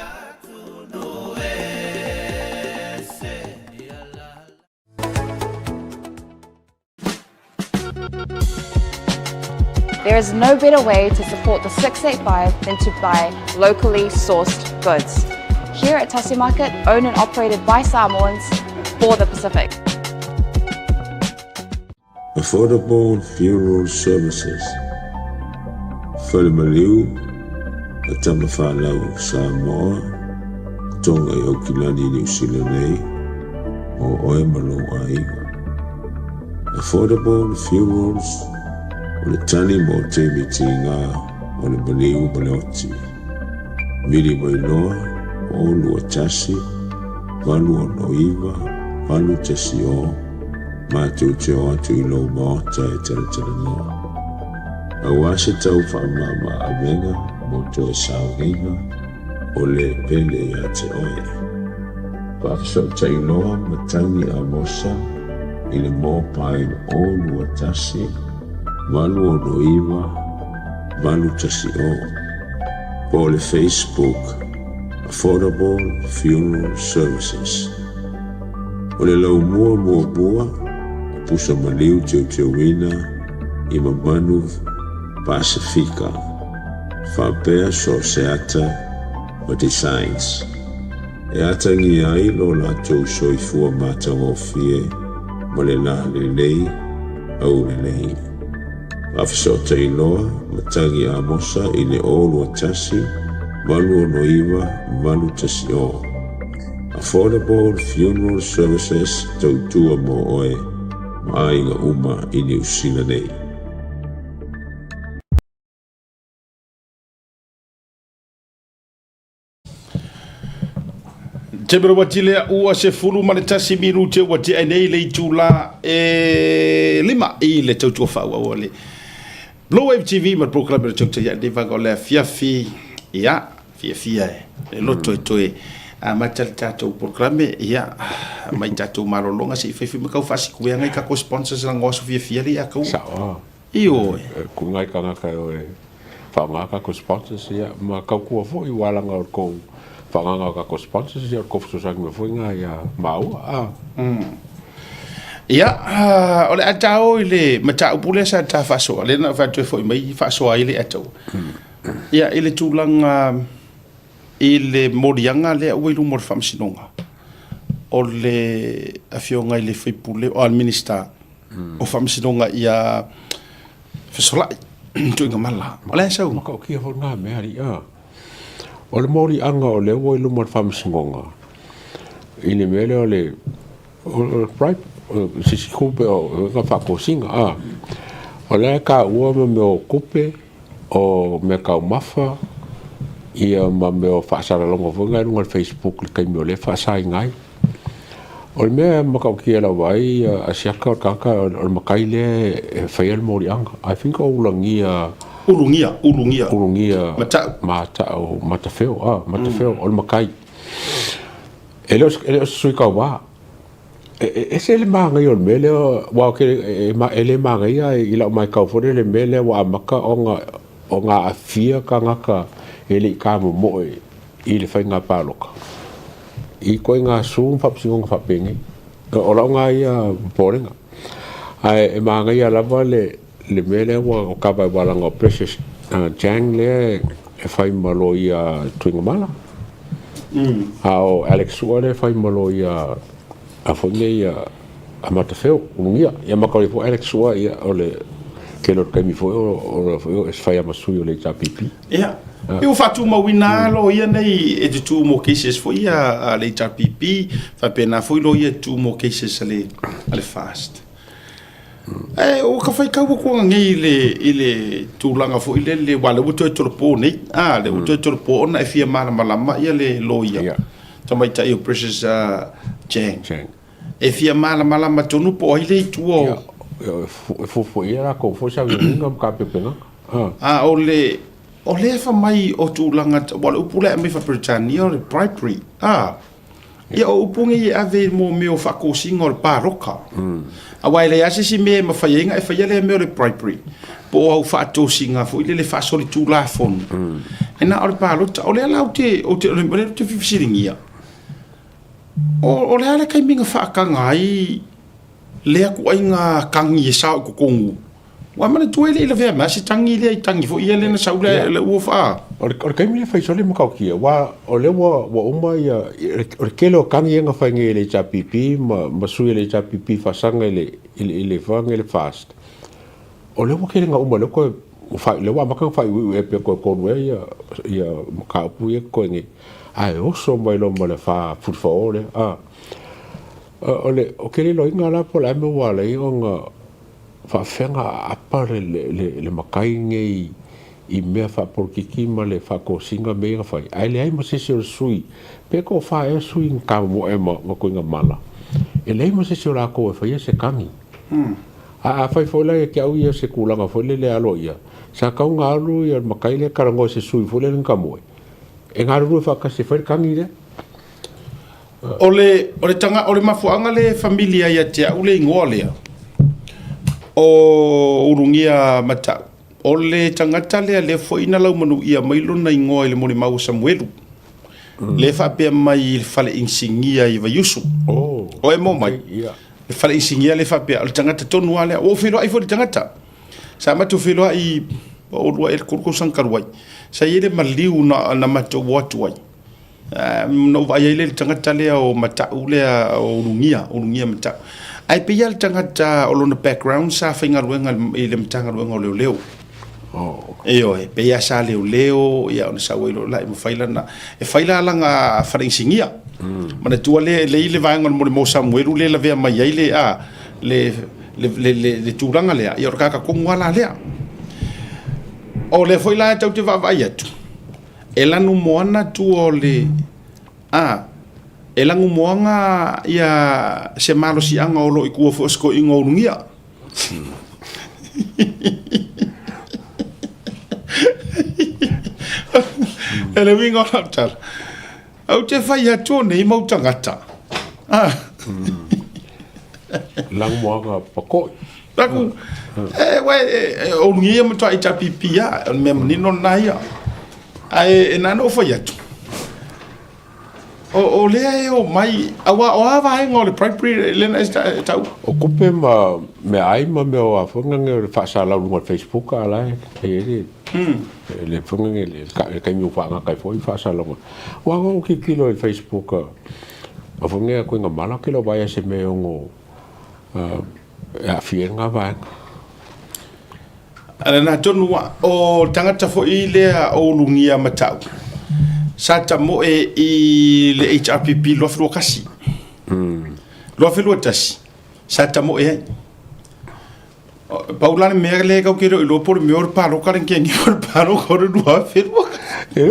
There is no better way to support the 685 than to buy locally sourced goods. Here at Tassie Market, owned and operated by Samoans for the Pacific. Affordable Funeral Services. Whalemaliu, a tamawhanau Samoa, tonga I Okilani New Zealand nei, o oe malo aiga. Affordable Funerals, o le tani mo te mitinga, o le maliu maleoti. Mili mai noa, o lua tasi, walu o noiva, walu tasi o, mātou te o atu I lau maota e tera noa. A wase tau whaamama a venga, mo to e saunga, o le pele a te oe. Whakasau tai noa matangi a mosa, I le mō pain o lua tasi, walu o noiva, walu tasi o. Po le Facebook, Affordable Funeral Services. O le lau mua, o pusa maliu teu wina, I mamanu Pasifika. Whapea so se ata o designs. E ata ngi ai lo la tau soifua mātau o fie, mo le la le lei, au le lei. Whafisota I loa, matangi a mosa I le olu a tasi, walu o noiva, walu tasi o. Affordable Funeral Services tautua mo oe, ma ainga uma I New Zealand nei. Te bero wati lea ua se fulu ma le tasi minuti wati ai nei le itula lima i le tautua whaua o le Blue Wave TV ma program le tautua ia le vaga o le fiafi ia fiafia e loto e toe a matali tātou programe ia mai tātou marolonga si whaiwhi me kau whasi kue ngai ka ko sponsors la ngosu fiafia li a kau Sawa. Io Ku ngai ka ngaka o e whaangaka ko sponsors ia ma kau kua fo i walanga o kou whaangaka ko sponsors ia o kou fsusangi me fo inga ia maua Ia, ole atao i le matau pule sa ta whasoa, le na whatue fo i mai whasoa i le atau. Ia, i le tūlanga, i le morianga le au ilu mor whamsinonga. O le awhionga i le whaipule, o al minister, o whamsinonga ia whasolai, tuinga mala. O le asau? Maka o kia fo ngā meari, o le morianga o le au ilu mor whamsinonga. I le mele o le bribe, sisi kupe o ka whakosinga o le ka ua me o kupe o me ka mafa ia ma me o whaasara longa whunga runga Facebook le kai me o le whaasai ngai o le mea maka o kia la wai a siaka o kaka o le makai le whaiel morianga I think o ulangia matao matawheo matawheo o le makai e leo sui kau waa e se le manga yo mele wa ke ele manga ia i la mai ka fore le mele wa maka o nga afia ka ngaka ele ka mo i le fainga paloka i ko nga sum fa psinga fa pengi o la nga ia porenga ai e manga ia la vale le mele wa o ka ba wala nga precious jang le e fai malo ia twinga mala ao Alex Suare fai malo ia a fonge ia a matafeo ungia ia makau fo Alex Sua ia ole ke lo kai mi fo o es fai amasu o le JPP ia eu fatu mawina lo ia nei e tu mo cases fo ia le JPP fa pena fo lo ia tu mo cases ale fast o ka fai ka ko ngai ile tu langa fo ile wala o to po nei le o to po na fia mala ia le lo ia tamai ta eu precious Jang. E fia mala matonu po ile tuo. Fo era ko fo sa vinga ka pepenga. Ole fa mai o tūlanga wala upule me fa Britannia o bribery. Ia o upunge ia ave mo me o whakosinga o paroka. A waile ase si me ma whaienga e whaiele me o bribery. Po au whaatosinga fo ile le whaasori tūlafon. E na o le parota, ole alau te whiwisiringia. O le ala kai minga whaakanga ai lea ku ai ngā kangi e sao kukongu. Wa mana tuele ila vea masi tangi lea I tangi fo ia lena sau le ua wha. O le kai minga whaisole makau kia. O le wa uma ia o le kele o kangi e ngā whainga le JPP ma sui le JPP whasanga le whanga le fast. O le wa kele ngā uma le koe le wa maka whai ui e pe koe konwe ia makaupu ia koe ngi. Ai oso mai lo male fa futfole ole o kele lo inga la pola me wala I nga fa fenga apare le makai ngai I me fa porkiki male fa ko singa me nga fai ai le ai mo se sui pe ko fa e sui ka mo e ma ko inga mala e le mo se la ko fa se kangi a fai fola e ke au ia se kulanga fole le alo ia sa ka nga alu ia makai le karango se sui fole nga mo e ngā ruru whakase whaere kangi re? Ole tanga, ole mafuanga le familia ia te ule ingoa lea. O urungia matau. Ole tangata lea le fo ina lau manu ia mailona ingoa I le moni mau Samuelu. Le whapea mai le whale insingia I Vayusu. O e mo mai. Le whale insingia le whapea. Ole tangata tonua lea. O whiloa I fo le tangata. Sa matu whiloa I o rua e kurko sankaruai. Sa ele maliu na mato watu ai no vai ele tangata le o matau le o urungia matau ai pe ele tangata o lona background sa finga ruenga ele mtanga ruenga o leo eo e pe ya sa leo ya ona sa welo lai mo faila na e faila langa farinsingia mana tua le ile vanga mo Samuelu le la vea mai ile le turanga le ya ka ko ngwala le o le foi la tau te vavai atu e lanu moana tu o le e langu moanga ia se malo si anga o lo i kua fosko i ngorungia. Ele winga o laptar. Au te whai atua nei mau tangata. Langu moanga pakoi. Laku, o ngia matua i tapipia, me manino nai a. Ai, e nana o whai atu. O lea e o mai, awa o awa hai ngā le primary lena e tau. O kupe ma me ai ma me o a whangange o le whaasala runga Facebook a lai. Le whangange le kai miu whaanga kai fwoi whaasala runga. Wanga o ki kilo e Facebook a whangange a koe ngā mala kilo vai a se me o ngō a whienga vanga. Ana nā tonu o tangata fwoi lea o lungia matau. Sa tamo i le HRPP loa whilua kasi. Loa whilua tasi. Sa tamo e hai. Paulane mea le kau kero i loa pori mea ora paro karen kia ngi ora paro kore loa whilua. Ne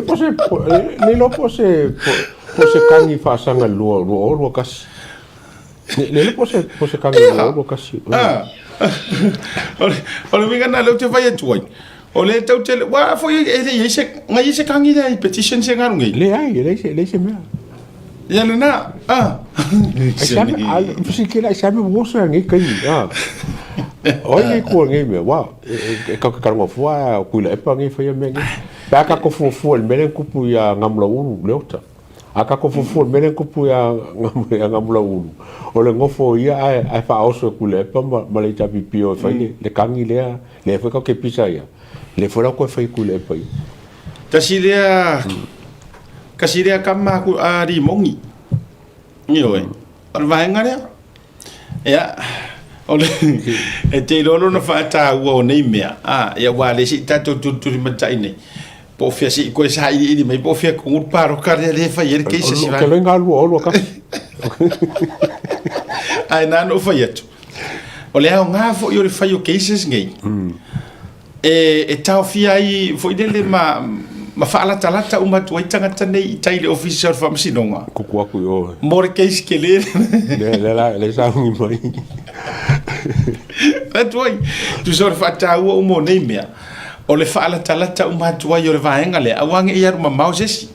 lo po se kangi whaasanga loa kasi. Ne lo po se kangi loa kasi. Ole minga na leo te whai atuai. O le tau tele, wa fo ele yese nga yese kangi le petition se ngaru ngai. Le ai, le se mea. Ya le na, Same al fisikela same wosa ngai kai. Oi ngai ko ngai mea, wa. E ka karanga fua ku le pa ngai fa me ngai. Ba ka ko fu le melen kupu ya ngamla unu leota. Aka ko fu le melen kupu ya ngamla unu. O le ngofo ia ai fa oso ku le pa ma le tapi pio fa le kangi le fa ka ke pisa ia. Le fora ko fai ku le pai. Kasilia kama ku ari mongi. Yo e. Al vai ngare. Ya. Ole e te lolo no fa ta wo nei mea. Ya wale si tato tu matai nei. Po fia si ko sa i mai po fia ku paro kare le fa yer ke si va. Ke lenga lu ka. Ai na no fa yetu. Ole au nga fo yo le fa yo cases ngai. E tau fia ai foi dele ma faala talata uma tu itanga tane tai le official fa msinonga kuku aku yo more case ke le le sa ngi mai atoi tu sor fa tau o mo nei mea o le faala talata uma tu yo le vaenga le awange ia ma mauses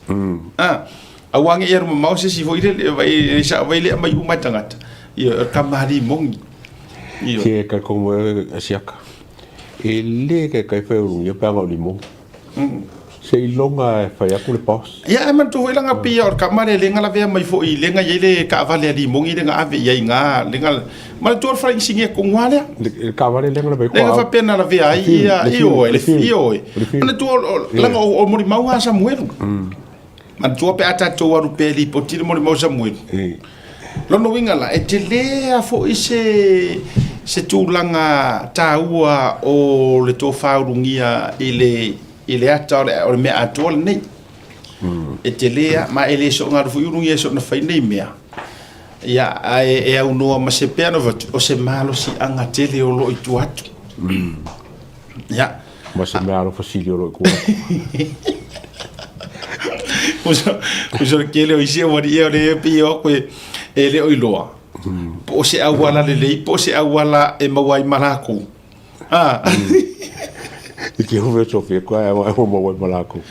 awange ia ma mauses foi dele vai sa vai le mai uma tangata yo kamari mongi yo ke ka como asiaka ele que kai fa uru yo pa limo se ilonga fa ya ku le pos ya man tu ilanga pia or kamare lenga la vea mai fo i lenga yele ka vale ali mongi lenga ave ya inga lenga mal tu fra singe ko ngale ka vale lenga la ko lenga fa pena la vea ia io ele fio man tu langa o mori mau ha samuel man tu pe ata to waru pe li potile mori mau samuel lono winga la e te lea fo i se tūlanga tāua o le tō whaurungia i le ata o le mea atua le nei. E te lea, ma e le so ngā rufu urungia so na whai nei mea. Ia, e au noa ma se peano vatu, o se malo si anga tele o lo i tu atu. Ia. Ma se malo fasili o lo i kua. Uso kele o isi o wari e o le e pi o koe e le o i loa. Po se awala le lei, po se awala e mawai malako. Ke hove sofia ko e mawai malako.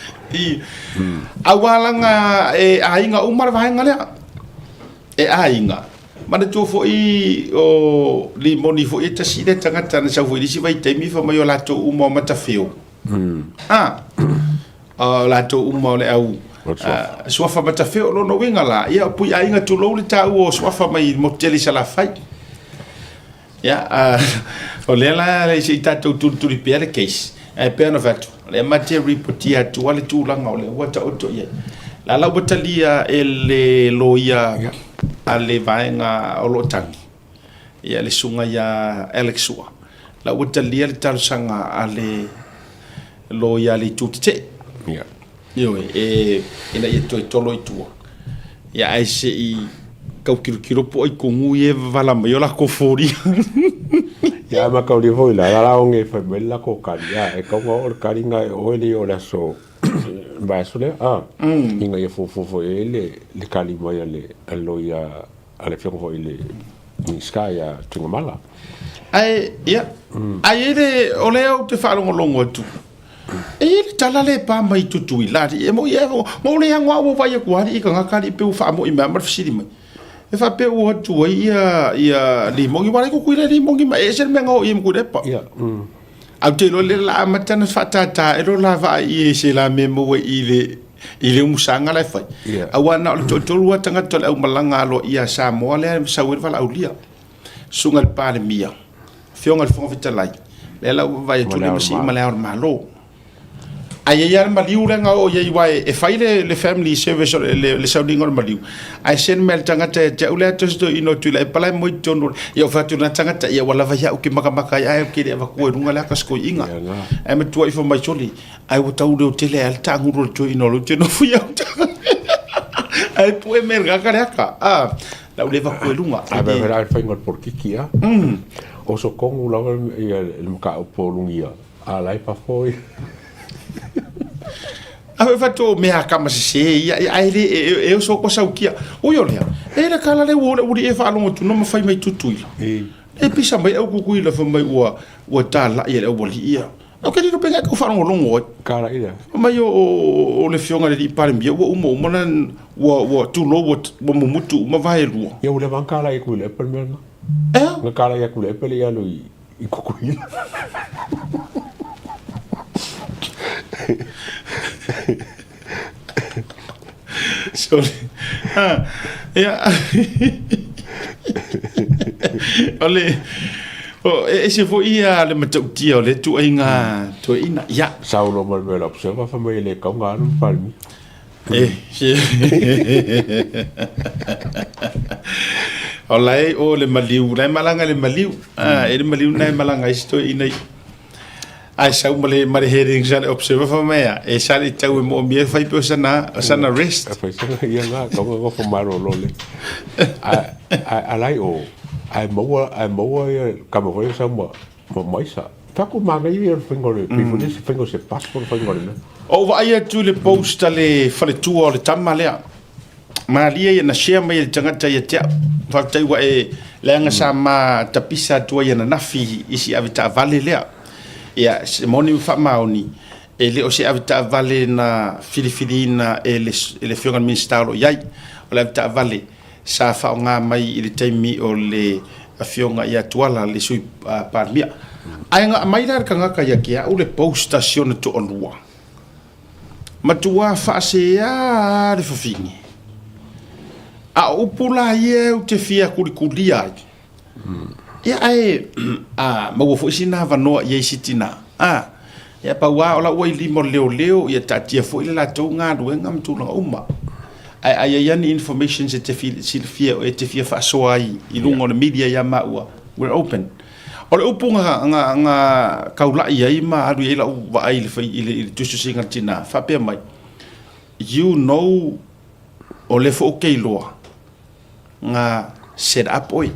Awala nga e ainga umar vaenga lea. E ainga. Mana tu fo i o li moni fo i tasi le tangata na sa fo i si vai taimi fa mai o lato uma mata feo. Lato uma le au. Swafa mata feo no winga la ia pui ainga tu lo le tau o swafa mai moteli sala fai ya o le la le si tato tu ri pele case e pena fatu le mate reportia tu ale tu langa o le wata auto ia la botalia ele loia ale vaenga o lo tangi ia le sunga ya Alexua la botalia le talsanga ale loia le tutite ia yo ina yeto tolo itu ya ai se i kau kilo po ai kongu e vala mai ola ko fori ya ma kau li foi la onge fa bella ko kali ya e kau o kali nga o le o la so vai sole inga ia fo le kali mai le loia ale fiongo ile ni sky ya tungamala ai ia ai ele o le au te whaalongolongo atu e le tala le pa mai tutui lari e mo ia mo le hangwa o vai kuari i ka ngakari pe u wha mo i mea marfisiri mai e wha pe u atu ia li mongi wale ko kuira li mongi mai e ser me ngau i mku repa au te lo le la matana whatata e lo la vai i se la me mo i le umusanga lai fai awana o le tolu tangata le au malanga alo ia Samoa le sa wer vala aulia sungal pa le mia fionga le fonga vitalai le la vai tu le masi mala or malo ai ia maliu le nga o ia vai e fai le family service le saudingo maliu ai sen mel tangata te ule to sto ino tu le pala mo tono ia fa tu na tangata ia wala vai au ki maka ai ki le va ko runga la kasko inga ai me tu ai fo mai choli ai o tau de tele al tangu ro tu ino lo tu no fu ia ai tu e merga karaka la ule va ko runga ai va vera fa ngor por kikia o so kongu la ia le maka o polungia alai pa foi Ave fato me a kama se ai le eu so ko saukia o yo le e kala le wo e fa longo tu no ma fai mai tutui e pisa mai au ku la fa mai o tala ia o ia o ke no pega ko fa longo kala ia mai o le fionga le pare mbia o mo mona o tu lo o mo mutu ma vai lu ia o le van kala e ku le per me na kala ia ku le per ia lo i ku sorry ya ole ese fo ia le matautia le tu inga tu ina ya saulo mal vela observa fa mai le kaunga no palmi olai o le maliu le malanga le maliu e le maliu nai malanga isto ina ai sau male heading sa observer fa mea e sali tau mo mi fai pe sana rest fa sana ia nga ko fo maro lole ai o ai mo ka mo foi sa mo mai sa ta ko manga i fingore people this fingo se passport fingore ne o vai tu le post le fale tu o le tamalea malia na share mai tangata ia te fa tai wa e le nga sama tapisa tu ia na nafi isi avita vale lea ia moni fa maoni e le o se avita vale na filifilina e le fionga ministero yai o le avita vale sa fa nga mai i le taimi o le fionga ia tuala le sui parmia ai nga mai dar ka nga ya kia o le postation to onua matua fa se ya le fofini a upula ye o te fia kulikulia ia ai ma wo fo sina va no ye sitina ia pa wa ola o limo leo ia tatia fo ile la tonga do ngam tu na uma ai ya ni information se te fia o te fia fa soai i lungo na media ya ma we're open ole upunga nga kaula ia i ma aru ila wa ai le fai ile tu su singa tina fa pe mai you know ole fo okay lo nga set up oi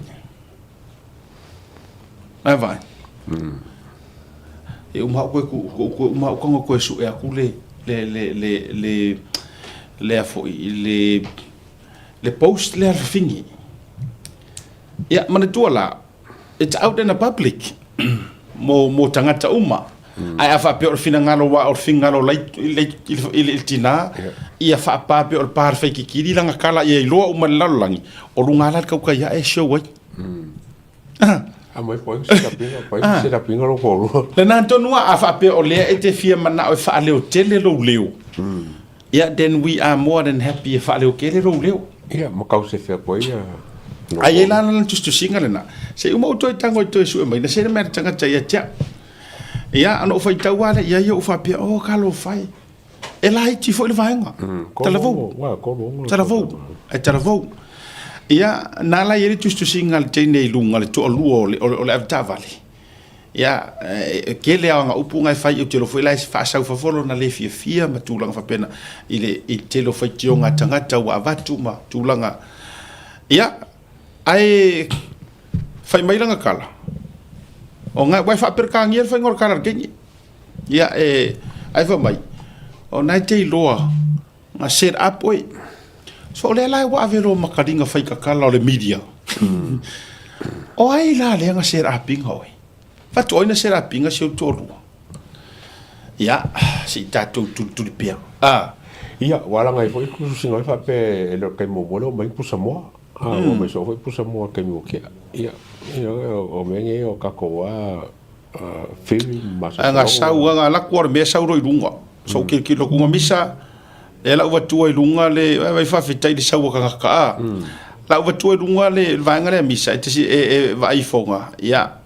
vai e uma ko su e aku le afo le post le fingi ya mana tuala it's out in the public mo tangata uma ai afa pe or fina ngalo wa or fingalo le tina ia fa pa pe or par fe kikiri langa kala ia lo uma lalangi o lunga la ka ya e show wai mai foi se da pinga ro polo le na tonua afa pe o le e te fia mana o fa leo tele lo leo yeah then we are more than happy fa leo kele lo leo yeah mo ka se fe poi ai la na tu singa na se uma to tango to su mai na se na mer tanga tia ya ano fa tau wala ya yo fa pe o ka lo fai e la ti fo le vaenga telefon ia nala yeri tu singa le tene lunga le to luo le avtavali ia kele anga upunga fai o telo foi la fa sa fa folo na le fia ma tulanga fa pena ile i telo fai tionga tangata wa vatuma tulanga ia ai fai mai langa kala o nga vai fa per kangier fai ngor kala kenyi ia ai fa mai o nai te loa nga set up oi so le lai wa velo makaringa fai kakala o le media o ai la le nga set up inga oi fa to ina set up inga se to lu ya si tatu tu pia ia wala ngai foi ku singa fa pe lo ke mo bolo mai ku samo o me so foi ku samo ke mo ke ia o me nge o ka ko wa fili masa nga sau nga la kwar me sau roi lunga so ke lo ku misa e la wa tu lunga le vai fa fitai de sau ka la wa tu lunga le va nga le misa te si e vai fonga ia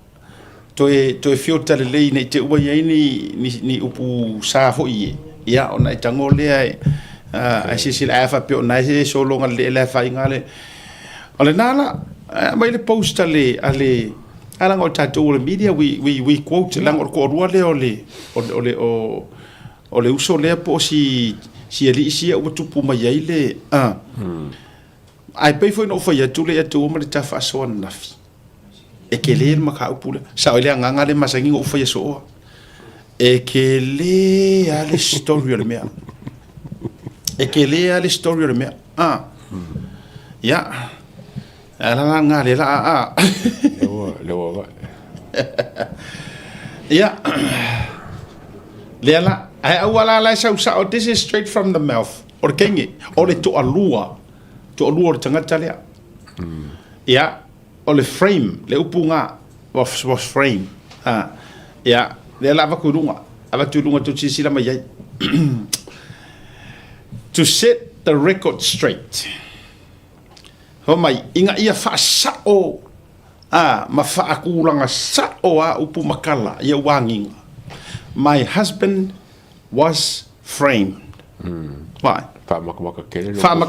to e fiota le nei te wa ye ni upu sa fo ie ia ona tango le ai si la fa pe ona se so longa le fa ingale ole nala mai le post ale ala ngo tatu le media we quote lang ko ro le ole uso le po si ali si o tu mai ile ai pe foi no foi tu le tu mo le ta fa so na fi e ke le ma ka upula sa ile nganga le masangi o foi so e ke le ale story le mea e ke le ale story le mea ya ala nga le la lewa ya le la ai awala la sa this is straight from the mouth or kengi or to alua tanga le ya o le frame le upunga was frame ya le la va kurunga ava tulunga tu sila mai to set the record straight ho mai inga ia fa sa o ma fa akulanga sa o upu makala ia wanginga my husband was framed why fa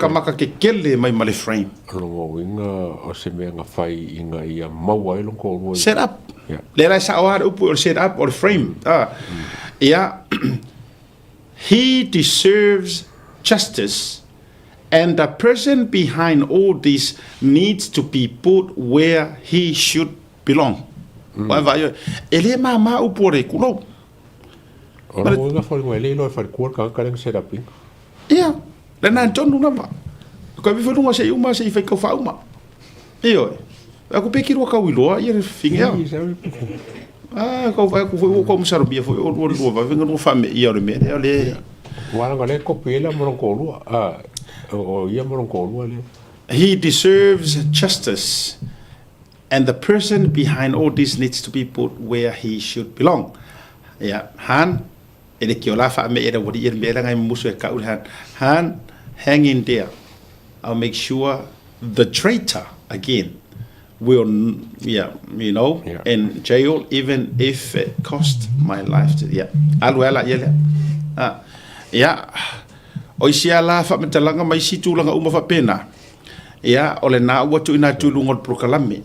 maka ke kele mai male frame lo winga o se me nga fai inga ia mau ai lo ko set up le la sa o upu set up or frame yeah he deserves justice and the person behind all this needs to be put where he should belong ele mama upore kulo ora nga fo ngwe lo fa ko ka set up yeah le na tonu na va ko vi fo lunga se uma se fa ko fa uma io aku pikir wa ka wilo ia finga ko vai ko mo sarobia fo o va venga no fame ia le me le wala ngale ko pela mo ko lu o ia mo ko lu le he deserves justice and the person behind all this needs to be put where he should belong yeah han ele ki ola fa me era wodi ir me ngai musu e ka ul han hang in there I'll make sure the traitor again will in jail even if it cost my life aluela yele o isia la fa metalanga mai situ langa uma fa pena ole na watu ina tulungo prokalame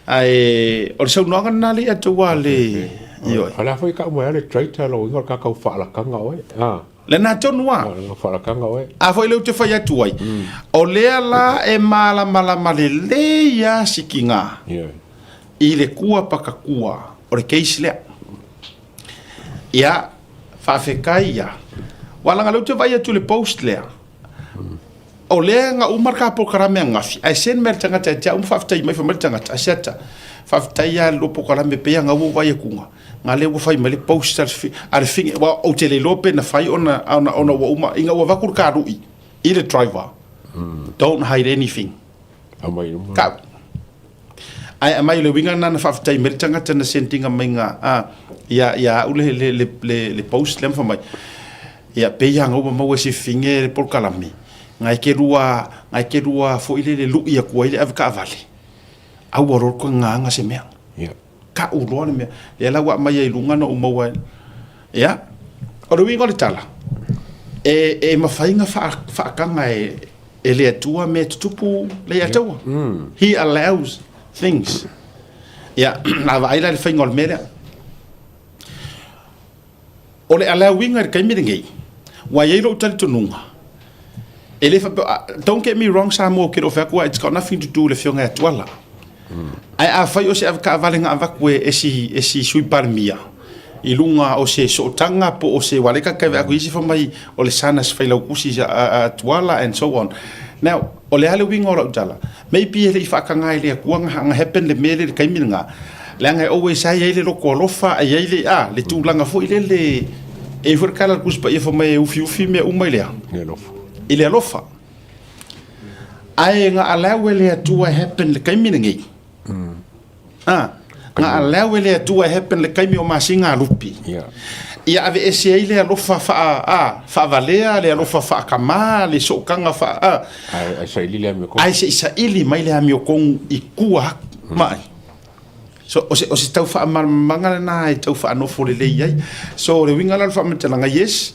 ai o se no ngana le atu wale yo ala foi ka mo ale traitor lo ngor ka fa la kanga oi le na tonua fa la kanga oi foi le te fa ya tuai o le la e mala le ya sikinga ile kua pakakua o le keisle ya fa fekaia wala ngalo te vai tu le post le o le nga umar ka programa ngafi ai sen mertanga ta fa ftai mai fa mertanga ta seta fa ftai ya lo programa pe nga wo vai kunga ngale wo fai mai posters al fin wa o tele lope na fai ona wa uma inga wa vakur ka rui ile driver don't hide anything ka ai mai le winga na fa ftai mertanga ta na sentinga mai nga ya ule le post lem fa mai ya pe yang o mo se finge por kalami ngai ke rua fo ile le lu ia ko ile avka vale au ro ko nga se me ka u ro me ya la wa mai lunga no mo wa ya o ro winga le tala e ma fainga fa kanga ele atua me tupu le atua he allows things ya na vai la fainga le mera o le ala winga kai miringi wa yelo tal tununga ele don't get me wrong Samo kiro fa ko it's got nothing to do le fionga twala ai a fa yo se ka valenga ava ko esi sui parmia I lunga o se sotanga po o se wale ka kai aku isi mai o le sana se fai lau kusi tuala and so on. Now, o le ale winga o lau tala. Maybe ele I whakanga ele a kuanga hanga happen le mele le kaiminga. Le anga always say ele roko alofa a ele le tūlanga fo ile le e furkala kuspa I mai ufi me umai lea. Ile alofa. Ai nga alawe le atua happen le kaiminga. Nga alawe le atua happen le kaimi o masinga lupi. Ia ave ese ile alofa fa valea le alofa fa kama le sokanga fa ai sai ile me ko ai se ili mai le amio kon I kua mai. So o se tau fa manga na e tau fa no fo le ai. So le winga la fa metanga yes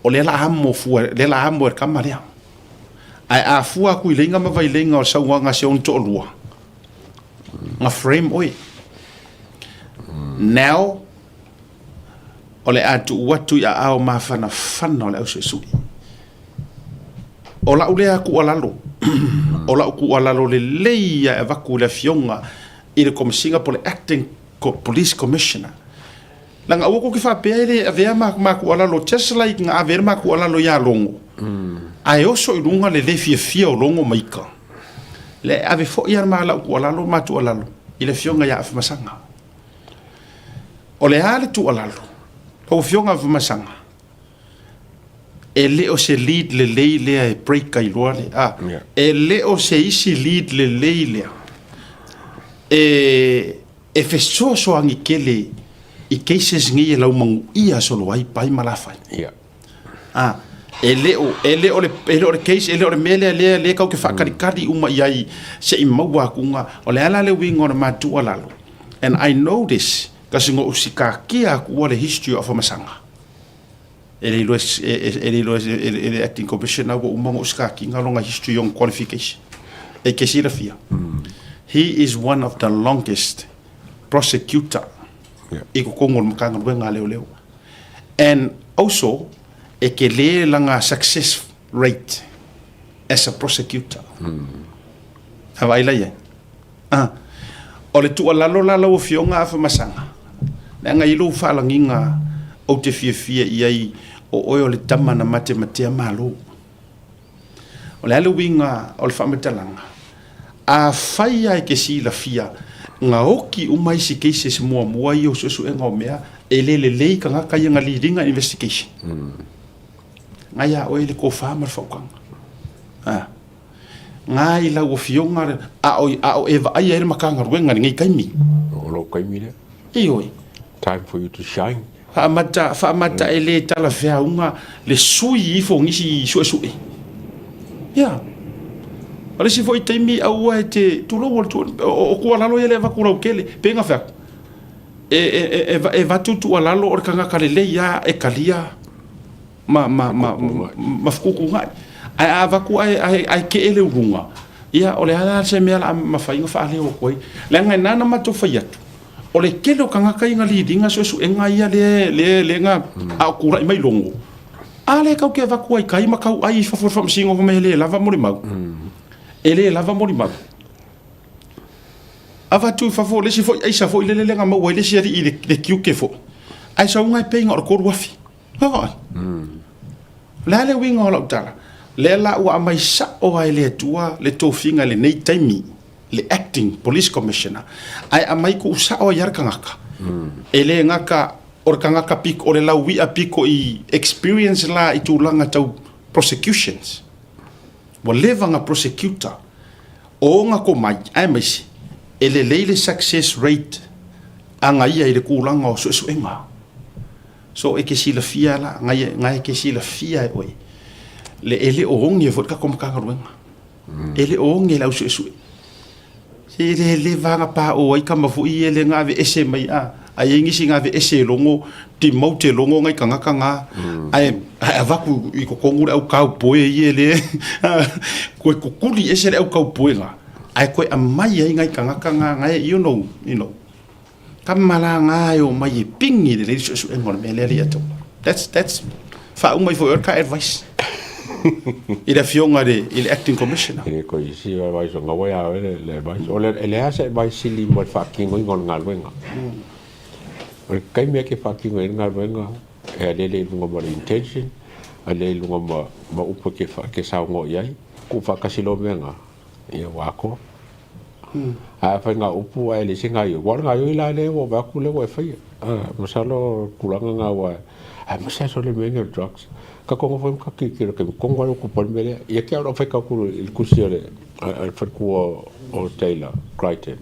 o le la hamo fu le la hamo e kama le. Ai a fu aku ile nga ma vai lenga o sa wanga se on to lua. Nga frame oi. Now o le atu watu ia ao mawhana whana o le au sui. O la ule aku alalo. O la uku alalo le leia e waku le fionga I le komisinga po le acting police commissioner. Langa uoko ki whapea ele a vea maku alalo just like nga a vea maku alalo ia longo. Ai oso I runga le fia o longo maika. Le ave fo ia ma la uku alalo matu alalo. I le fionga ia afimasanga. O le hale tu alalo. O fionga masanga. E le o se lead le leilea e break ai loa le. E le o se isi lead le leilea. E fesoso angi kele I cases ngi e lau mangu ia solo ai pai malafai. E le o le case, e le o le mele le kau ke whakarikari uma iai se I maua kunga. O le ala le wingo na matu alalo. And I know this. Kasi ngo usika kia kuwa le history of a masanga. Ele acting commissioner wa umango usika ki ngalonga history yung qualification. E kesira fia. He is one of the longest prosecutor. Iko kongol makanga wenga leo. And also e ke le langa success rate as a prosecutor. Hawaila ye. O le tu alalo fionga afa masanga. Nga ilu whalanginga o te fia iai o oio le tama na mate malo. O le alu winga o le whametalanga. A whaia e ke si la fia nga oki umai si keise se mua I o susu e ngau mea e lei ka ngaka i nga leadinga investigation. Nga ia oe le ko whamar whaukanga. Nga I lau o fionga a o eva ai ere makanga ruenga ni ngai kaimi. O lo kaimi le. Ioi. Time for you to shine. Whaamata e le tala whea unga le sui I fo ngisi sue. Ia. Ale si fo I teimi au e te tulo o kua lalo e le wakura ukele. Penga whea. E vatutu alalo o kanga kalele ia e kalia ma fukuku ngai. Ai a vaku ai ke ele urunga. Ia o le ala se mea la mawhainga whaale o koi. Le ngai nana mato whaiatu. O le kelo kanga kai nga leadinga so enga ia le nga a kura I mai longo. A le kau ke vaku ai kai makau ai whawhawha msingo ho me le lava mori mau. Ele lava mori mau. Ava tu favo le si fo ai sa fo ile le nga mau le si ari le kiu ke fo. Ai sa unga penga o ko wafi. Ha. La le winga o la utala. Le la ua mai sa o ai le tua le tofinga le nei taimi le acting police commissioner ai amai ku sa o yar kangaka ele ngaka or kangaka pik o le la wi apiko I experience la I tulanga tau prosecutions wa leva nga prosecutor o nga ko mai ai mai si ele leile success rate anga ia I le kulanga o so enga so e ke sila fia la ngai ke sila fia oi le ele o ngi fo ka kom ka ruenga ele o ngi la so le vanga pa o ai kama fu I ele nga ve ese mai ai ngi singa ve ese longo ti moute longo ngai kanga ai avaku I ko kongura au kau poe I ele ko kuli ese au kau poe nga ai ko amai ai ngai kanga ngai you know kamala ngai o mai pingi le so engol mele le ato that's fa umai for your advice Ida fionga de il acting commissioner. Ele ko isi vai so nga wai le vai so ele ase vai sili mo fucking ngol ngal wenga. kai me ke fucking nga venga e le lunga ma intention ale lunga ma upo ke sa ngo yai ku fa kasilo menga ia wako a fa nga upo ai le singa yo wa nga yo ila le wo ba ku le wo fa masalo kulanga nga wa a masa so le menga drugs ka ko fo ka ki ke ko ngwa ko pol mele ia ke ora fa ka ku il kusiole al fa ku o Taylor Crichton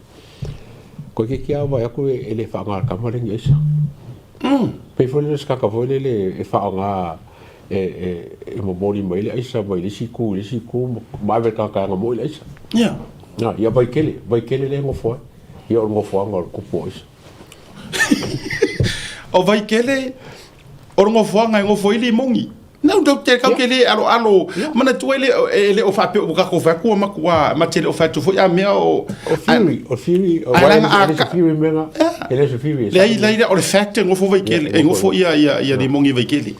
ko ke kia wa ya ku ele fa nga ka mo le ngesa pe fo le ska ka fo le e fa nga e mo mori mai le isa mai le siku ma ve ka nga mo le isa na ia vai kele le ngo fo ia ngo fo nga ku po isa o vai kele o ngo fo nga ngo fo ili mongi não do te ka kele alo mana tuele ele o fa pe o ka ko fa ku ma ku ma tele o fa tu fo ya me o firi o firi menga ele se firi le o le fact ngo fo vai kele ngo fo ia de mongi vai kele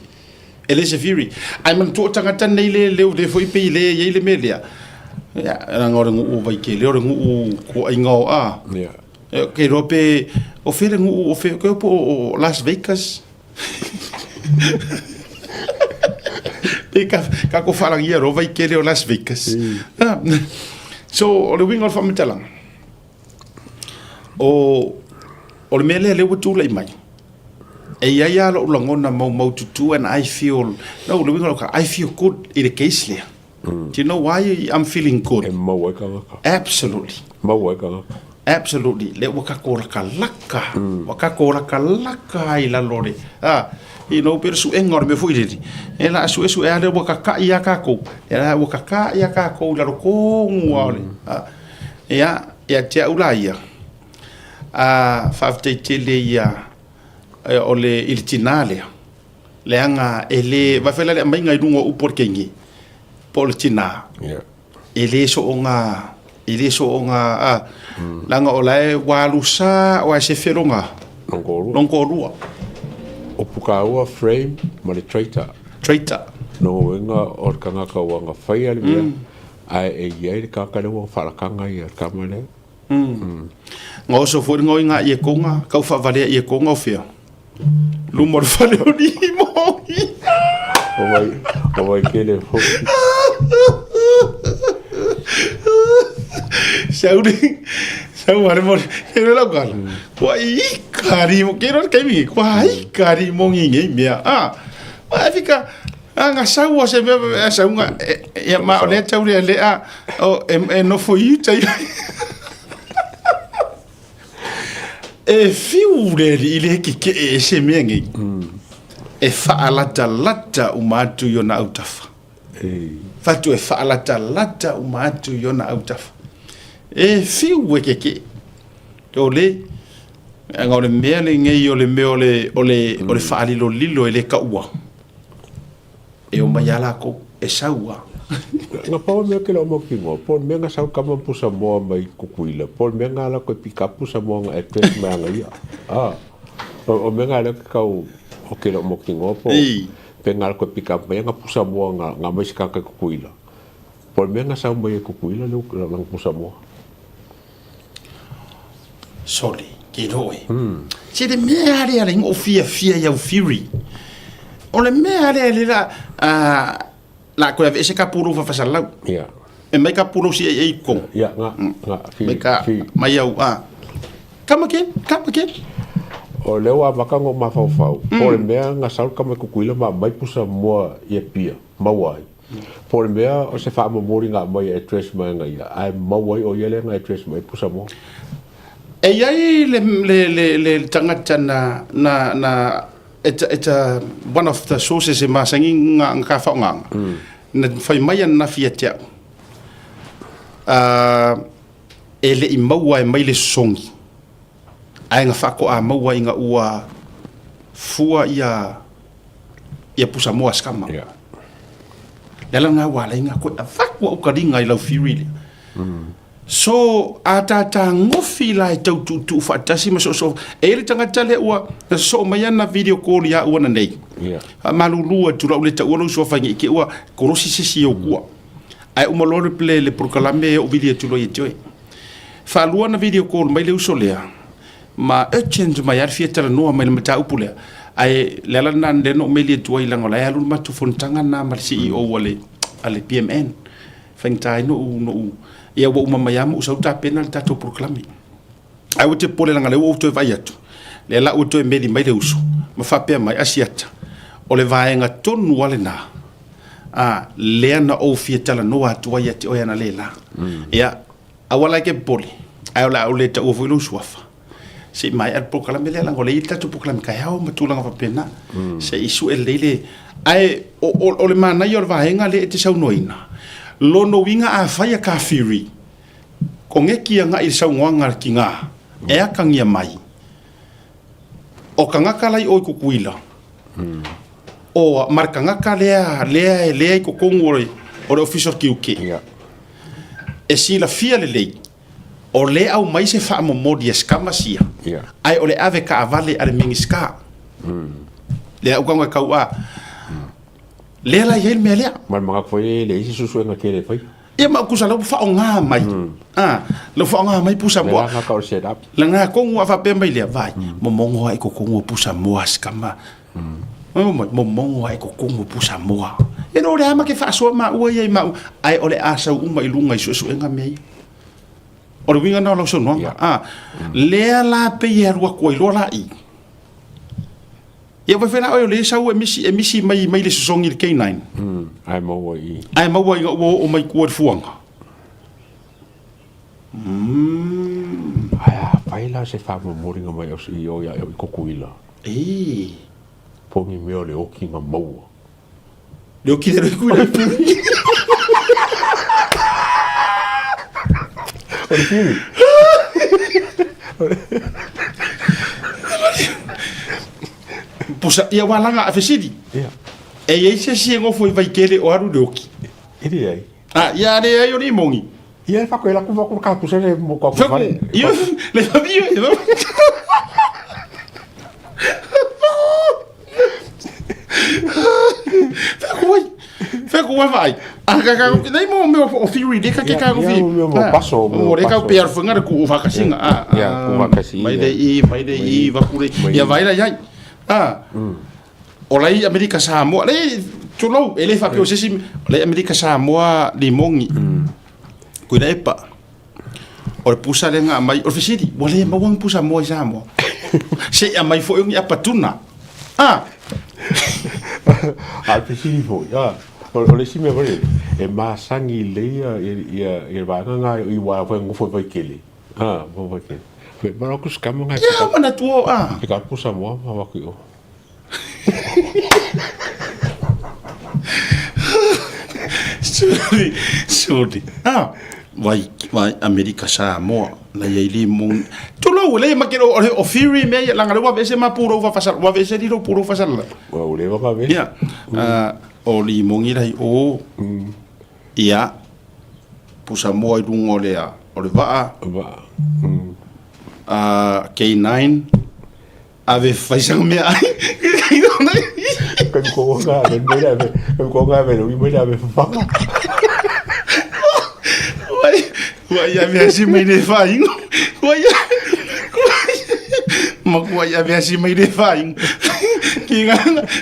ele se firi ai man tu tanga nei le fo pe le ye le melia ya ngore ngu vai kele o ngu ko ai ngau a ke rope o fere ngu o fe ko po Las Vegas ka ko fala ia ro vai kele o Las Vegas so o le wingo fa metalang o le mele le wutu le mai e ia lo ngona mau tutu and I feel no le wingo I feel good in the case there. Do you know why I'm feeling good? Absolutely. Absolutely. Le wakakora kalaka I la lore. You know, pero su engor me foi dele. Ela su e ale wakaka ia kako. Ela wakaka ia kako la ko ngwale. Ya tia ulaia. Fafte tele ia ole il tinale. Le anga ele va fela le mai ngai dungo upor kengi. Politina. Ele so onga langa olai walusa wa se feronga. Nongorua. O pukaua frame ma le traitor. No wenga o kanga ka wanga fai ale mea. Ai e ia ka ka le wa falakanga ia kamale. Ngo so fo ngo nga ie konga ka fa vale ie konga o fia. Lumor fale o ni mo. O vai kele fo. Sauri mo kero la kal. Wai kari mo kero kai mi wai kari mo ngi mea. Vai fica nga saua se me saunga ya ma ole tauri le o no foi tai. E fiure ile ki e se mengi. E fa lata umatu yo na utafa. Fatu e fa lata umatu yo na utafa. E fiu ke ole ngore mele ngai ole me ole fa alilo lilo ele ka ua e o mayala ko e saua nga pa me ke lo mo kingo por me nga sa ka mo pusa mo mai kukuila por me nga la ko pick up pusa mo nga etres me nga ia o me nga la ka o ke lo mo kingo po pe nga ko pick up me nga pusa mo nga mai ska ka kukuila por me nga sa mai kukuila lo nga pusa mo Sorry, ke roi. Se de mea ale ngo fia ya fury. O le mea ale la ko ave se kapuru fa fasalau. Ya. E mai kapuru si e ko. Ya nga fi. Mai au Kama ke? O le wa makango mafau. Por mea nga sal kama kukuila ma mai pusa mo ia pia. Mawai. Por mea o se fa mo mori nga mai address mai nga ia. Ai mawai o yele nga address mai pusa mo. E iai le tangata na it's one of the sources e masangi nga ka whaonga. Na whai mai ana fia tea. E le I maua e mai le songi. Ai nga whako a maua I nga ua fua ia pusa moa skama. Lala nga wala inga koe a whako au karinga I lau whiri. So atata ngofi la tau tu fatasi ma so e le tanga tale ua so mai na video call ya ua na nei malulu tu la le tau lo so fa ke ua korosi sisi o ua ai o malore play le proclame o video tu lo ye fa lua na video call mai le uso lea ma urgent mai ar fia tala no mai le mata upule ai le ala nan de no meli tu ai langa la alu ma tu fon tanga na ma CEO ale PMN fengtai no ia wo mama ya mo sauta penal tato proclami ai wote pole langa le wo to vai atu le la wote meli mai le uso ma fa pe mai asiata o le vaenga tonu wale na le na o fia tala no atu ai ati o yana lela ia awala ke pole ai la o le ta o foi lo suafa se mai al proclami le langa le ita tu proclami ka ya o matulanga fa pena se isu el lele ai o le mana yo vaenga le te sau noina lono winga a faya kafiri konge kia nga i sau ngoanga ki nga e akangia mai o kanga kalai o kukuila o markanga lea ko kongore o le official kiuke e si la fia le lei o le au mai se fa mo modi skamasia ai o le ave ka avale ale mingiska le au kanga kaua le la yel melia mal manga foi le isi susu nga kele foi e ma ku sala fa nga mai lo fa nga mai pusa mo nga ka set up la nga ko nga fa pe mai le vai mo mongo ai ko ngo pusa mo askama mo mongo ai ko ngo pusa mo e no le ama ke fa so ma o ye ma ai ole asa uma ilunga iso so nga mei o le winga no lo so no le la pe ye ro ko lo la i ia vai fena o le sau emisi mai le songi le K9 ai mau i o mai kuar fuanga ai la se fa mo moringa mai o CEO ya ko kuila pongi meo le oki nga mau le oki le kuila o le firi pusa ia walanga afesidi e ye se ngo foi vai kele o aru doki iri ai ia le ai o ni mongi ia fa ko la ko ka pusa le mo ko fare io le famiglie fa ko vai ka nei mo me o theory de ka ka ko vi mo paso mo re ka per fanga ku va ka singa ku va ka singa mai de i va kure ia vai la ia o lai Amerika Samoa le tulo ele fa pio sesi le Amerika Samoa limongi kuina epa o pusa le nga mai o fisidi wale ma wang pusa mo Samoa se a mai fo ngi apatuna al fisidi fo ya o le sime vale e ma sangi le ia va nga i wa fo ngo fo vai kele vo vai kele ma ko skamo nga ya mana tuo ka pusa mo ma ko sorry vai Amerika Samoa la yeli mong tulo le makero o firi me la ngalo wa vese ma puro va fasal wa vese dilo puro fasal wa le va vese ya o li mongi dai o ia pusa mo i dungo le o le va K9 ave faisang me ai kan ko nga be lo mi be fa Wai ya me asi mai de faing. Wai ya me asi mai de faing. Kinga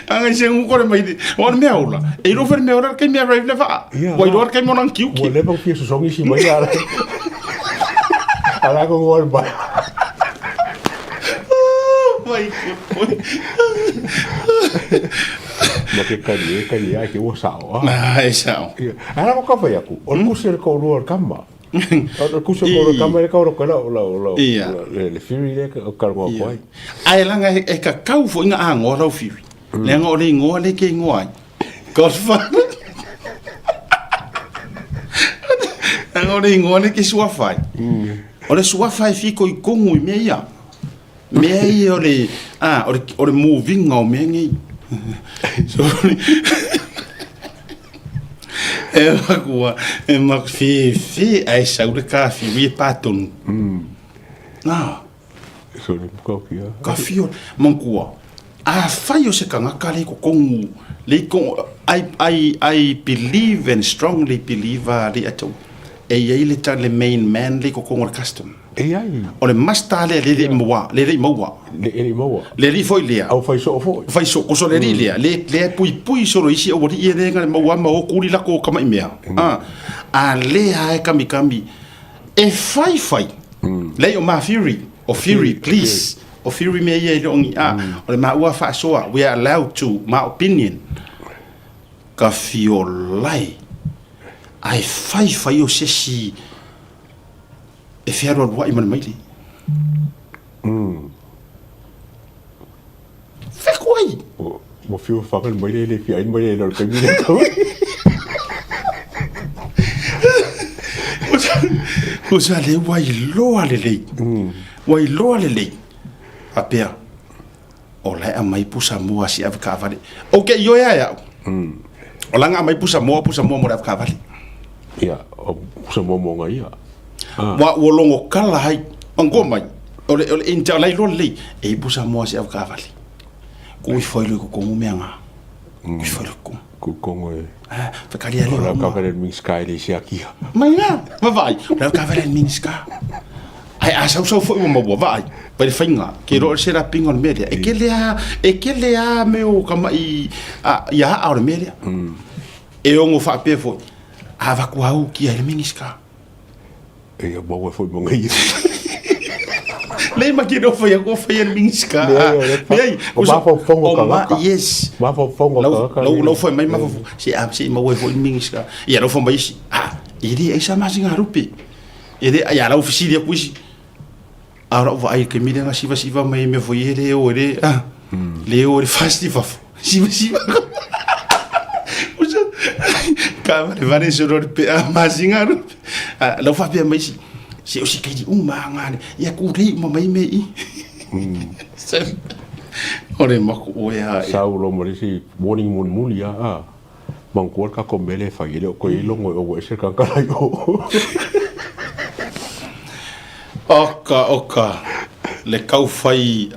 anga sing ko mai de. On me aula. E ro fer me ora ke me arrive leva. Wai do ke mo nan kiu ki. Wale ba fi so songi si mai ala. Ala ko ngor ba. Wai. Ma ke kali ai ke wo sao. Ai sao. Ala ko fa ya ku. On ku ser ko ro kama. O kuso ko kama le ka ro kala le firi le ka ro ko ai. Ai langa e ka kau fo nga ango ro firi. Le nga o le ngo le ke ngo ai. Ko fa. Nga o le ngo le ke sua fai. O le sua fai fi ko i kongu i meia. Mei o le o le moving o me ngi. Sorry. E ma fi ai sau le ka fi wi paton. So le ko ki. Ka fi mon kua. Fai o se kanga kale ko kongu. Le ko I believe and strongly believe le ato. E ye le ta le main man le ko kongu custom. e ai o le masta le moa le moa le moa le foi le au fai so ko so le le pui so isi o ri e nga le moa ma o kuri la ko kama mea a le ai kami e fai le o ma fury please o fury me ye lo ngi o le ma ua fa so we are allowed to my opinion ka fiolai ai fai o sesi e fiaro wa i man mai fe koi mo fio fa kan mai le fi ai mai le ka mi le ko usa le wai loa le apea o le a mai pusa mua si ava kavale okay yo ya o langa mai pusa mua mo ava kavale ya o pusa mo ngai ya wa wolongo kala hai ango mai ole inta lai lo le e pusa mua si ava kavale ko foi lo ko meanga ko foi ko kongo fa kali ale la kavale min sky le si aki mai na vai la kavale min sky ai asa so foi mo vai per fainga ke ro sera pingon media e ke lea me o kama i ya a media e ongo fa pe foi ava ku au ki ele mingiska e bo foi mo ngai le ma ke no foi ko foi el mingiska ei o ba fo fongo ka yes ba fo fongo ka lo foi mai ma fo si ma foi mingiska ya no fo mai si ili e sa ma singa rupi ele ya la oficina kuisi ara vai ke mi nga siva mai me foi ele o ele le o festival siva ka vale so ro pe mazinga ro la fa pe mai si o si ke di ngani ya ku ri mo mai me i ore ma ko ya saulo mo si morning moon mulia mangkor ka kombele fa ile ko ilo ngo o se ka kala yo oka le kau fai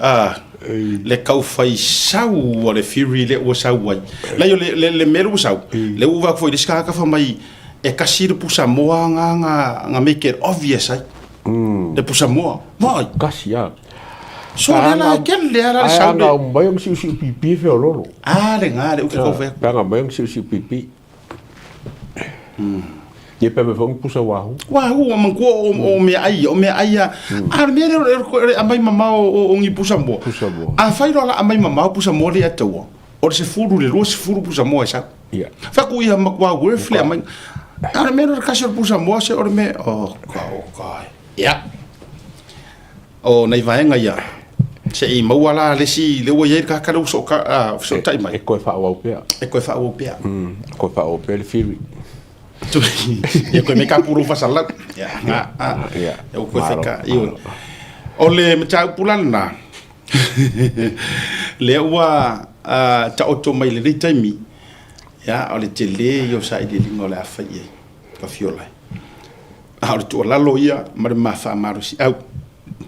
le kau fai sau o le fury le o sau wai la yo le mero sau le uva foi diska ka fa mai e kasir pusa moa nga make it obvious ai le pusa moa vai kasia so la kel le ala sau nga mbayong si pipi fe lolo le ngale o ke ko fe nga mbayong si pipi ye pe me fong pusa wahu o manko o me ai a me a mai mama o ngi pusa mo a fai rola a mai mama pusa mo le atua o se furu le ro se furu pusa mo sa ya fa ku ia makwa worth le mai a me ro ka se pusa mo se o me ka ya o nei vai nga ya se i mo wala le si le wo ye ka ka so ka so tai mai e ko fa o pe ko fa o pe le firi ya ko me ka puru fa salat ya ya o ko fe ka io ole me ta pulana le wa ta auto mai le taimi ya ole tele yo sa ide lingo la fa ye ka fiola a o to la loia ma fa maru si au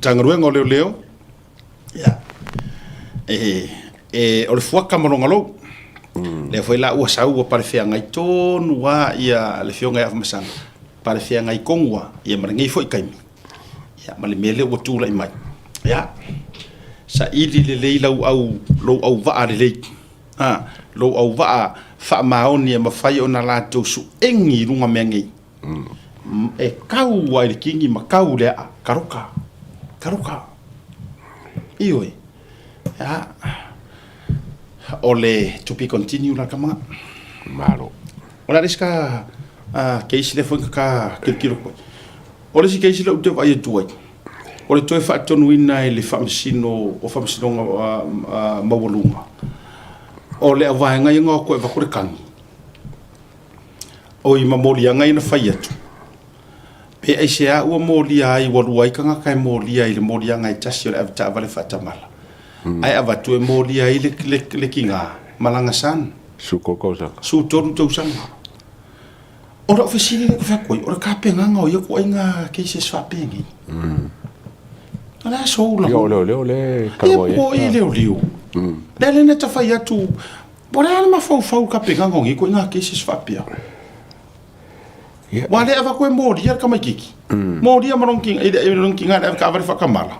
tangruengo leo ya ole fua kamoronga lo le foi la ua sau o pare fea ngai tonu wa ia le fionga ia masanga pare fea ngai kongwa ia marangi foi kaimi ia male mele o tula i mai ia sa ili le lau au va le lo au va fa maoni e mafai ona la to su engi runga mengi e kau wa le kingi makau le karoka ioi ia ole to be continue la kama malo ola riska case le foi ka kilo ole si case le to vai tuai ole to fa tonu ina le famsino o famsino mawolunga ole ava nga ngo ko va kure kan o i mamoli nga ina fai atu pe ai se a o moli ai waluai kanga kai moli ai le moli nga i tasi ole avta vale fatamala ai avatu e moli ai le kinga malanga san su kokosa su toru to san ora ofisini le fa koi ora ka penga ngo yo ko inga ke se swa pengi ala so la le kalmo ye ko ile olio dale na ta fai atu bora ma fau ka penga ngo ko inga ke se swa pia Wale ava koe moria ka mai kiki. Moria marongking ai marongking ai ka ava whakamala.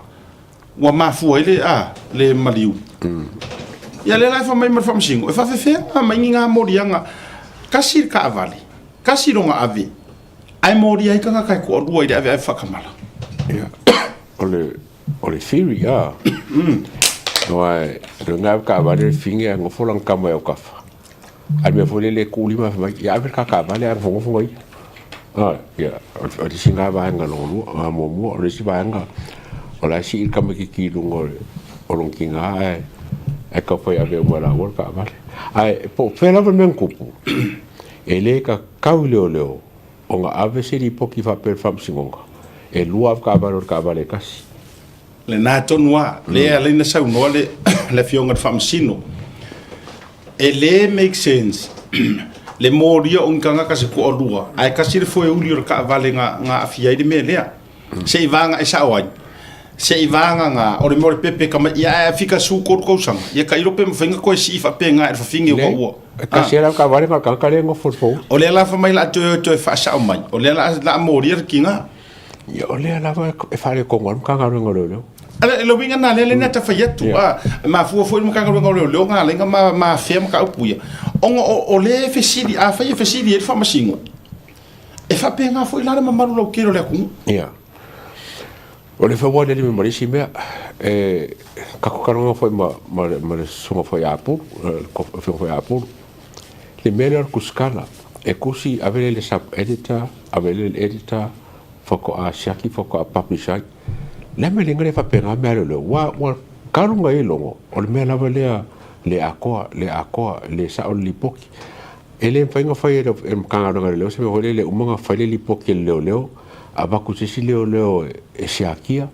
Wa mafua ile le maliu. Ia le lai fa mai mar fa msingo. E fa fe mai nga moria nga kasir ka avali. Kasironga ave. Ai moria ka nga kai ko rua ile ave whakamala. Ia. Ole theory Wai, nga ka avali finge ngo folang kama ya kafa. Ai me fole le kuli ma fa ia ave ka avali ang fongo ai. Ya, o di singa ba nga lolu, mo o di si ba nga. Ola si ka me ki lungo o long kinga ai ka foi ave wala wor ka vale. Ai po fela va men kupu. Ele ka kauleo o nga ave se di poki fa per fam singonga. E lua ka vale kasi. Le na tonwa, le ale na sa no le fionga fam sino. Ele make sense. Le moria on kanga ka se ko lua. Ai kasi le foi uli ka vale nga afia de melea. Se ivanga esa wai. Se ivanga nga ore more pepe kama ia fika su ko sang. Ia ka irope mo finga ko si fa penga e fa finge ko. Ka se ka vale ka ka le ngo fo. O le la fa mai la to fa sa mai. O le la moria kinga. Ya o le la e fa le ko ngam ka ngalo. Ale lo vinga na le neta fa yetu ma fu mo ka ngalo lo nga le ma fem ka upuia. O le fesidi a fa fesidi e fa masingo. E fa penga foi la ma maru lo kero le ku. Ya. O le whaua nere me marisi mea, kakokaronga foi ma sunga foi apur, foi apur. Le mele ar kuskala, e kusi avele le sub-editor, avele le editor, whako a siaki, whako a publishai. Le me le ngare whapenga mea leo, wa karunga e longo, o le mea lava le akoa, le sao lipoki. E le mwhainga whai e mkangaronga leo, se me hore le umanga whaile lipoki leo, abaku se leo e siakia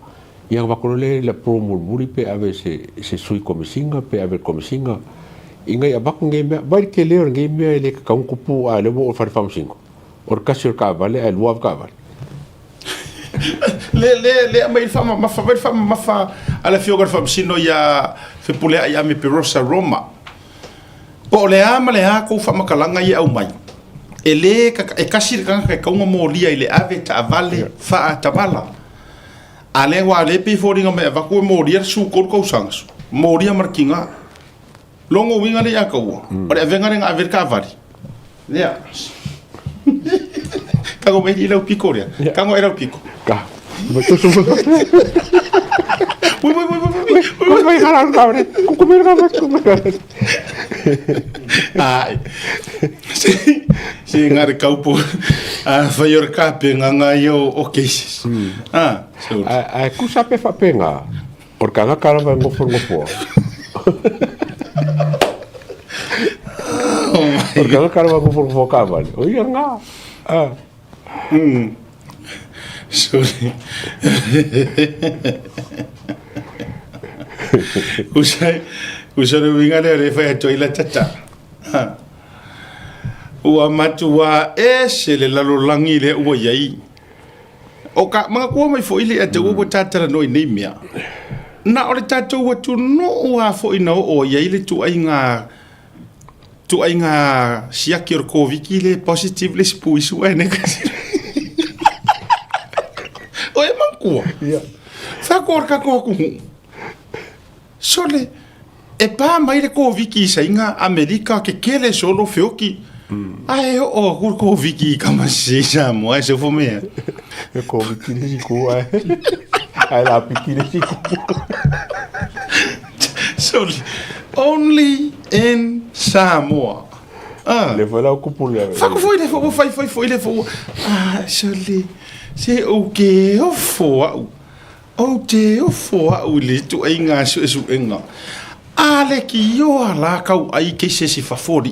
ia bakole la promulmuri pe ave se sui komisinga pe ave komisinga inga abaku ngeme vai ke leo ngeme le ka un kupu a le bo far fam cinco or kasir ka vale el waf ka vale le mai fama ma fa ala fioga fam sino ya fe pule ya me perosa Roma po le ama le ha ko fama kalanga ia au mai ele e kasir ka ka un molia ile ave ta vale fa ta vala ale wa le pe foringa me va ko moria su ko sangs moria markinga longo winga le yakau ore venga nga ver ka vari ya ka go me ile o pico ria ka go era o pico ka Voy a jalar cabre. Comer gamas. Ai. Si ngar kaupo a fayor kape nga yo o cases. So. Ai ku sape fa penga. Por cada cara va ngo fo. Por cada cara va ngo fo ka vale. Oi nga. Sorry. Usai wingale re fa toilet tata. Ua matua se le lalo langi le ua yai. O ka mga kua mai fo ile ate ua tatara noi nei mea. Na ore tatou watu no ua fo ina o yai le tu ai nga siaki or koviki le positive le spuisu e ne kasi. O e mankua. Fa korka koku. Sole e pa mai le koviki sa inga Amerika ke kele solo feoki. Ai o koviki kama sisa mo e se fo me. E koviki le siku ai. Ai la piki le siku. Sole only in Samoa. Le voilà kupule. Fa ko foi le fo. Sole se o ke o fo. O te o foa o le tu ai ngā su enga. Ale ki yo ala kau ai ke se si fafori.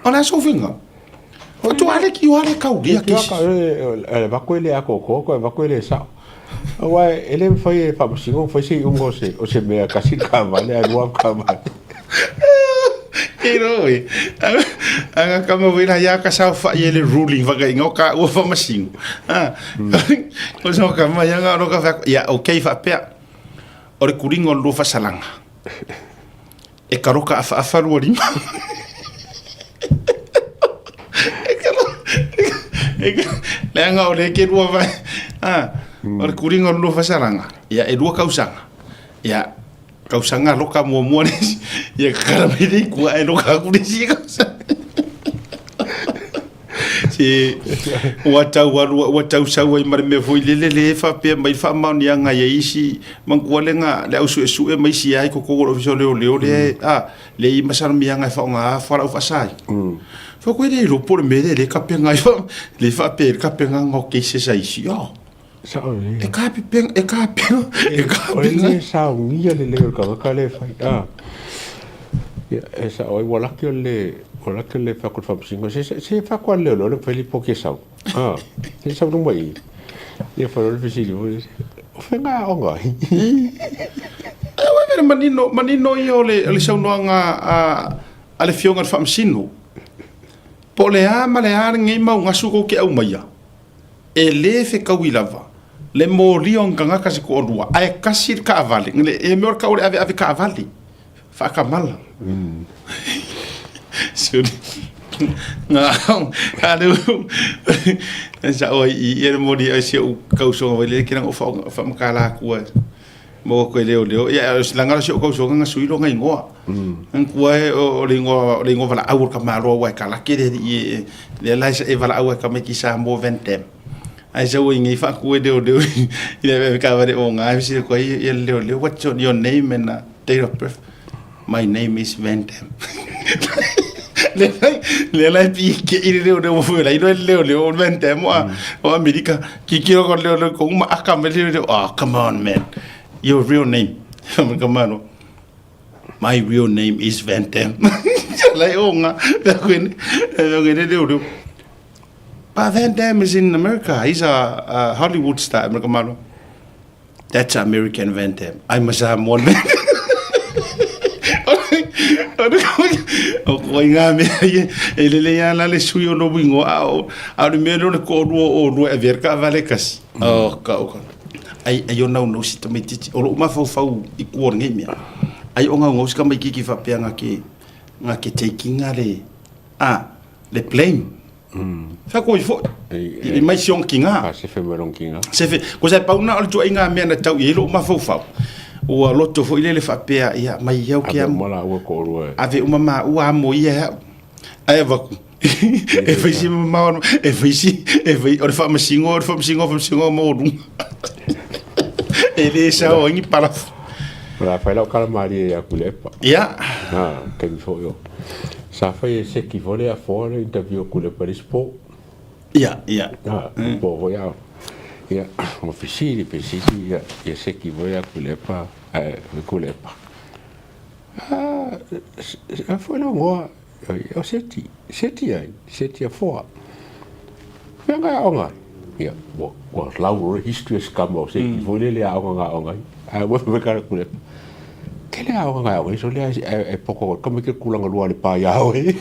Ona so vinga. O tu ale ki yo ale kau dia ke. Va ko ele ako ko va ko ele sa. Wa ele foi fa busingo foi se ungo se o se me kasi ka vale ai wa ka vale. Eroi. Anga kama vina ya ka sa fa ele ruling va ingo ka o fa masingo. O so kama ya nga ro ka ya okay fa pe. O re kuringo lo fa salanga. E karoka afa le anga o le ke rua vai o le kuringa lo fasaranga ia e rua kausanga ia kausanga loka mo ia karamiri ku e loka ku si kausanga si watau sau ai mare me foi le fa pe mai fa ma ni anga ia isi mangkualenga le usu esu e mai si ai ko ko ofisio le le i masar mi anga fa nga fa ra fa sai fa ko le ro por me le kapenga le fa pe kapenga ngo ke se sai si yo sa e kapenga sa ngia le ka le fa e sa oi wala ke le fa ko fa singo se fa ko le lo pe po ke sa se sa no mai e fa lo fisi o fa nga o nga e manino io le sa no nga ale fionga fa sino po le ama le ngi ma nga su ko ke au mai e le fe ka wilava le morion kanga kasi ko rua ai kasi ka avali le e mor ka ave ka avali fa ka mala suri nga kadu sa oi e mori ai se ka so le kira o fa makala ku mo ko leo ya langa se ko so nga suilo nga ingoa ang kuai o lingo vala au ka malo wa ka la kere le la e vala au ka me ki sa mo ventem ai so ngi fa ku de ile ka va de o nga si ko ye le what's your name and date of birth my name is Ventem le pi ke ile de mo fu la ile o Ventem o America ki kiro ko le ko ma aka me le come on man your real name come on my real name is Ventem like oh nga but Ventem is in America. He's a Hollywood star. That's American Ventem. I'm a Samoan Ventem. Koi ngā mea e lele ia lale sui o no wingo au le mea no le kōrua o rua e verka vale kasi ka oka ai o nau no si tamai titi o lo mafau i kuor ngai mea ai o ngā ngos ka mai kiki whapea ngā ke taking le blame fa ko fo i mai siong kinga se fe merong kinga se fe ko sai pauna o tu inga mea na tau i lo mafau o loto fo ile le fa pea ia mai yau ke am mala o ko ro ave uma ma o amo ia ai va e fisi ma e fisi e vai o fa masingo mo ru ele sa o ngi para fa la kala mari ya kulepa ia ke fo yo sa fa se ki vole a fora interview kulepa rispo ia po ya ia mo fisi ia se ki vole a kulepa kulepa foi la moi o seti a fora venga onga ia bo lau history scam se ki vole le onga wo me cara kulepa que le hago ngā eso le e poko como que kulanga lua le pa ya we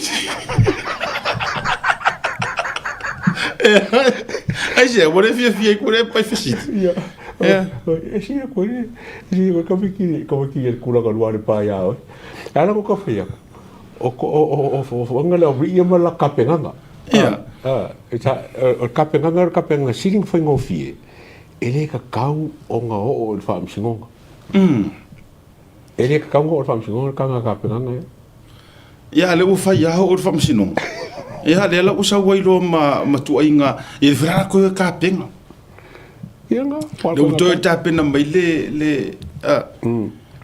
ai se wo le fie ku le pa fisi ya si ko le como que el kulanga lua le pa ya we ala ko fe ya o ngala ri ma la kapenganga ya o kapenganga sitting foi ngo fie ele ka kau o nga o fa msingonga ele ka kau o fa msingonga ka nga kapenganga ya le u fa ya o fa msinonga ya le la usa wailo ma tuainga e fra ko ka penga yenga le to ta pena mai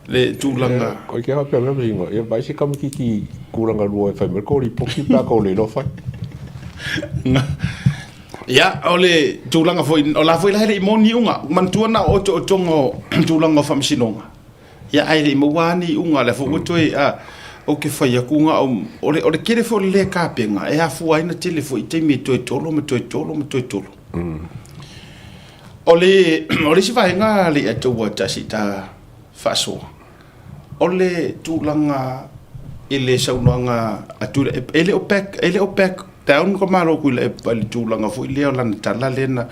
le tulanga ko ke ha pena msingo e vai se kam ki kulanga lua fa mer ko ri poki pa ko le lo fa ya ole tulanga foi o la foi la hele moni unga man tuana o tongo tulanga fa msinonga ya ai le mwani unga la fo toi o ke fai akunga o le kere fo le kapenga e afu ai na telefo te mi to tolo o le si vai nga le to wata sita faso o le tulanga ele saunanga atura ele opek down ko malo ku le tulanga fo le o lan tala lena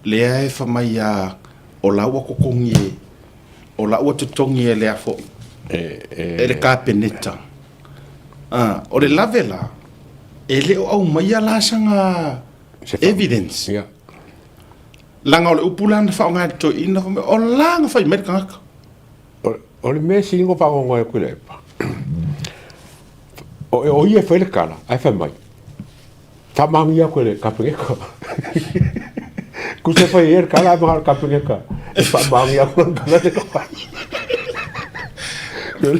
le ai fa mai o la wa ko kongi o la wa tongi le afo ele kapeneta o le lavela ele o au mai ala sanga evidence ya langa o le upulana fa nga to ina o langa fa mer kanga o le me singo fa ngo e kule pa o ia fa le kala ai fa mai fa mang ia kule ka pengeka ku se fa ia kala ba ka pengeka fa mang ia kule kala de ka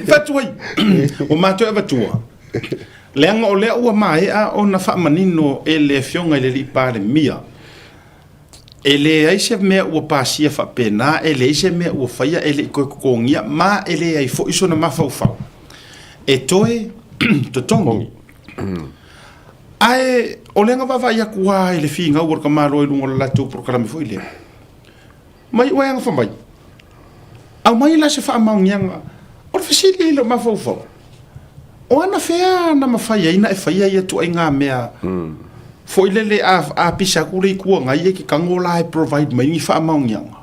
fatuai o mato e batua leanga o lea ua mai a o na fa manino e le fionga le li pare mia e le aise mea ua pasia fa pena e le aise mea ua faia e le kokongia ma e le ai fo iso na mafau fau e toe totongi ai o lenga va vai akua e le finga ua ka malo e lungo la tu programa foi le mai ua nga fa mai au mai la se fa maungianga o le fasili lo mafau fau o ana fea na mafai ina e faia ia tu ai ngā mea foi lele a pisa kule kua ngai e ki kangola e provide mai ni fa maungianga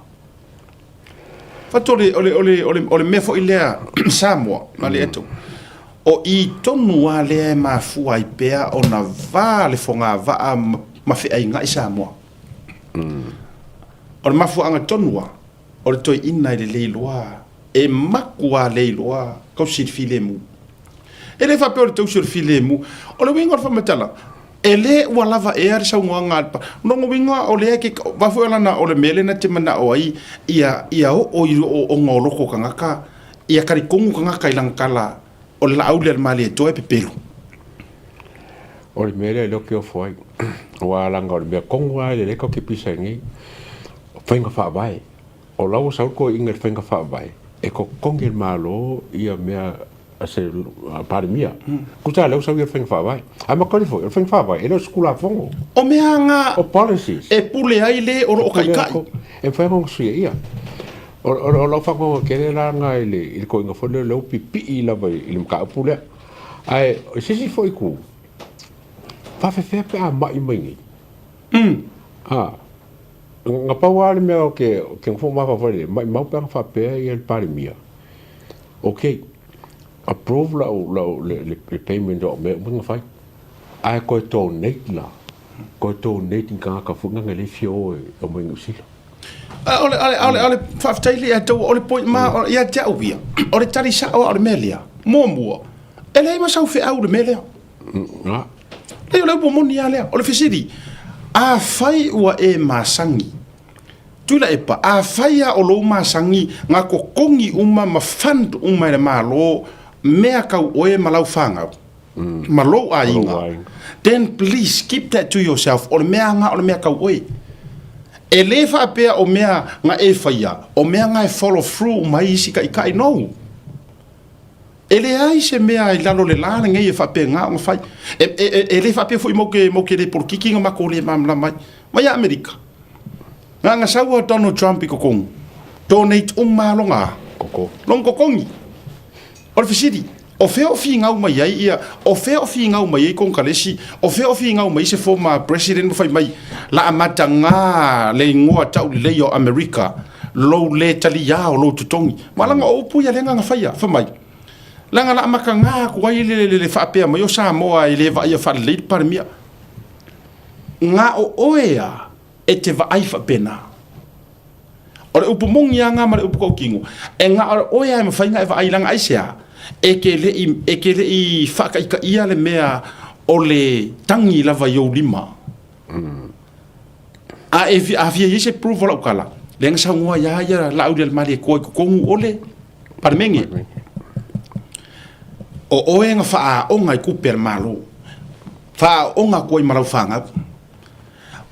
fatole ole me foi lea Samoa male eto o i tonu a le ma fu ai pea ona va le fonga va ma fe ai ngai Samoa o ma fu anga tonua o toi ina le leiloa e makua leiloa ko sit filemu ele fa pe o tau sur filemu o le winga fa metala ele wala va er sa nganga pa no winga o le ke va fo na o le mele na te mana o ai ia o ngolo ko kanga ka ia kari kongu kanga ka ilang kala o la auler mali to e pepelu o le mele lo ke o foi wa langa o le kongu ai le ko ke pisa ngi fainga fa vai o la o sa ko inga fainga fa vai e ko kongel malo ia mea ase pare mia kuta le usa fainga fa vai ama ko fo fainga fa vai e lo skula fongo o meanga o policies e pule ai le o kai kai e fa ngo su ia o lo fa ngo ke la nga ile ko ngo fo le pipi ila vai ile ka pule ai se foi ku fa fe pe a mai mai nga pa wale me o ke fo ma fa fole mai mau pa fa pe e el pare mia okay approve le payment o me nga fai ai ko donate la ko donate ka funga ngale fio o mo ngusila ole fa taili a to ole point ma ia te ubia ole tari sa o ole melia momo ele ma sa fe au le melia le ole bo moni ale ole fisidi a fai ua e masangi tula e pa a fai a o lo masangi nga ko kongi uma mafand uma le malo mea kau oe malau fanga malo a inga then please keep that to yourself o le mea nga o le mea kau oe e le fa pea o mea nga e faia o mea nga e follow through mai isi ka ikai no ele ai se mea i lalo le lana ngai e fa pe nga o fai e le fa pe foi mo ke le por kiki nga ko le mamla mai Amerika nga saua Donald Trump ko kong donate malonga koko long kokongi o fisidi o feo fi nga mai ai ia o feo fi nga mai kon kalesi o feo fi nga mai se former president fai mai la amatanga le ngoa tau le yo America lo le tali ya o lo tutongi malanga o pu ya lenga nga faia fa mai langa la makanga ko ai le fa pe mai o Samoa ile va ia fa le par mia nga o oea e te va ai fa pena o le upu mongi nga ma le upu ko kingo e nga o oea me fa nga va ai langa ai sia e ke le i fa ka ia le mea o le tangi lava yo lima a e vi se prove la kala le nga ngoa ya la audio mali ko ole parmengi o oenga fa o ngai ku per malo fa o nga ko i malo fanga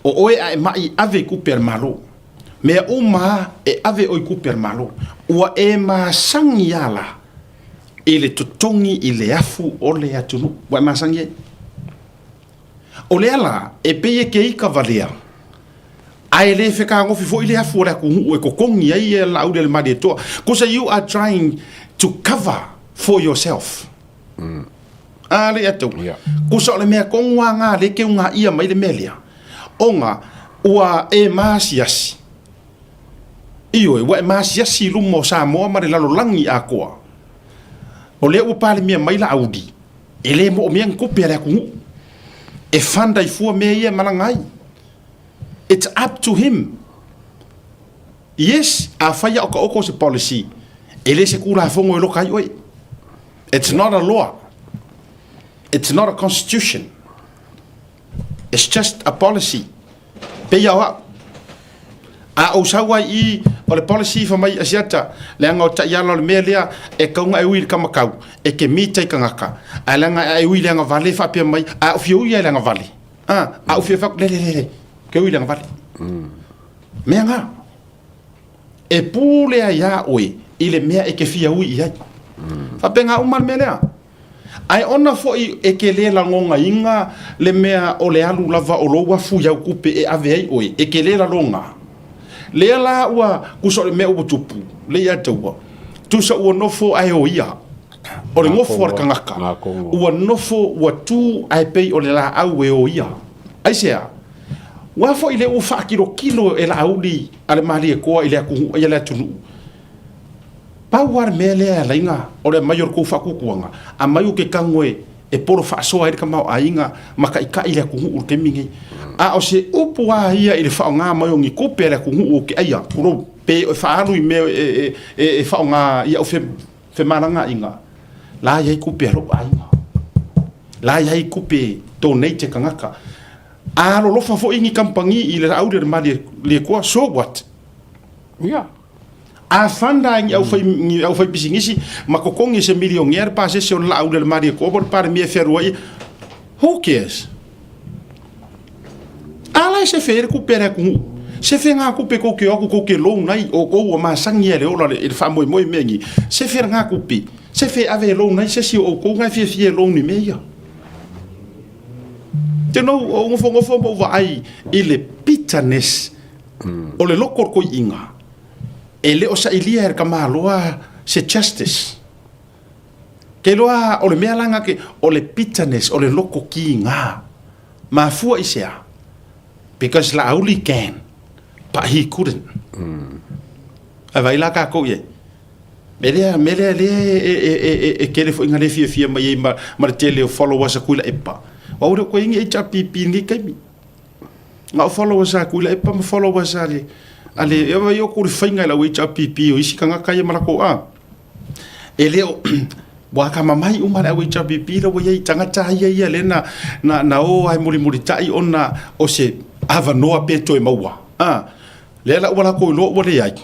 o oe a mai ave ku per malo me uma e ave o ku per malo ua e ma sangiala ele totongi ile afu ole atunu wa ma sangie ole ala e peye ke i cavalier ai le fe ka ngofi fo ile afu ora ku e ko kongi ai la aude le mari to because you are trying to cover for yourself ale atu ku so le me kongwa nga le ke nga ia mai le melia onga ua e masiasi iyo e wa masiasi lu mo sa mo ma le lalo langi akoa o le o pale mia mai la audi ele mo mia ko pele ku e fanda i fu me ia malangai It's up to him. Yes, a faya o se policy. Ele se kula fongo e lokai oi. It's not a law. It's not a constitution. It's just a policy. Peia wa. A o sawa I o le policy fa mai asiata le anga o ta yalo le melia e kaunga e ui kamakau e ke mita I kangaka. A langa e ui le anga vale fa pia mai a o fiu ia le anga vale. A o fiu fa le. Ke ui le anga vale. Mea nga. E pule a ia oi I le mea e ke fia ui ia. Fa penga uman melea. Ai ona foi e ke le la ngonga inga le mea o le alu lava o loa fu ya kupe e ave ai oi e ke le la longa. Le la ua kuso le mea utupu le ia taua. Tu sa ua nofo ai o ia. O le ngofo ar kangaka. Ua nofo ua tu ai pei o le la au e o ia. Ai sea. Wa foi le u fa kilo e la auli ale mali e koa ile aku ia le tunu. Pawar mele a lainga o le mayor ko fa kukuanga a mayu ke kangoe e poro fa so ai ka mau ainga maka ika ile ku u ke mingi a o se upu a ia ile fa nga mayo ngi ko pele ku u ke aia pro pe fa alu me e fa nga ia o fe maranga inga la ia ku pe ro ainga la ia ku pe donate kangaka a lo fa fo ingi kampangi ile au de mali le ko so what a fanda ngi au fai bisingisi makokongi se milionaire pa se on la del mari ko por par mi feroi who cares ala se fer ku pere ku se fe nga ku pe ko ke lo nai o ko ma sangi ele o le fa moi mengi se fer nga ku pe se fe ave lo nai se si o ko nga fi lo ni meia te no o fo vai ile bitterness o le lokor ko inga ele o sa ilia er kamaloa se justice ke loa o le mea langa ke o le bitterness o le loko ki nga ma fua isea because la auli can but he couldn't ava ila ka ko ye mele le ke le fo inga le fia mai ma tele o followers a kuila epa o re ko inga HPP ni kai nga followers a kuila epa ma followers ali ale yo ko fainga la we HPP o isi kanga kai marako a ele o wa ka mamai uma la we HPP lo we tanga ta ia le na o ai muri tai ona o se ava no apeto e maua le la wala ko lo wala ai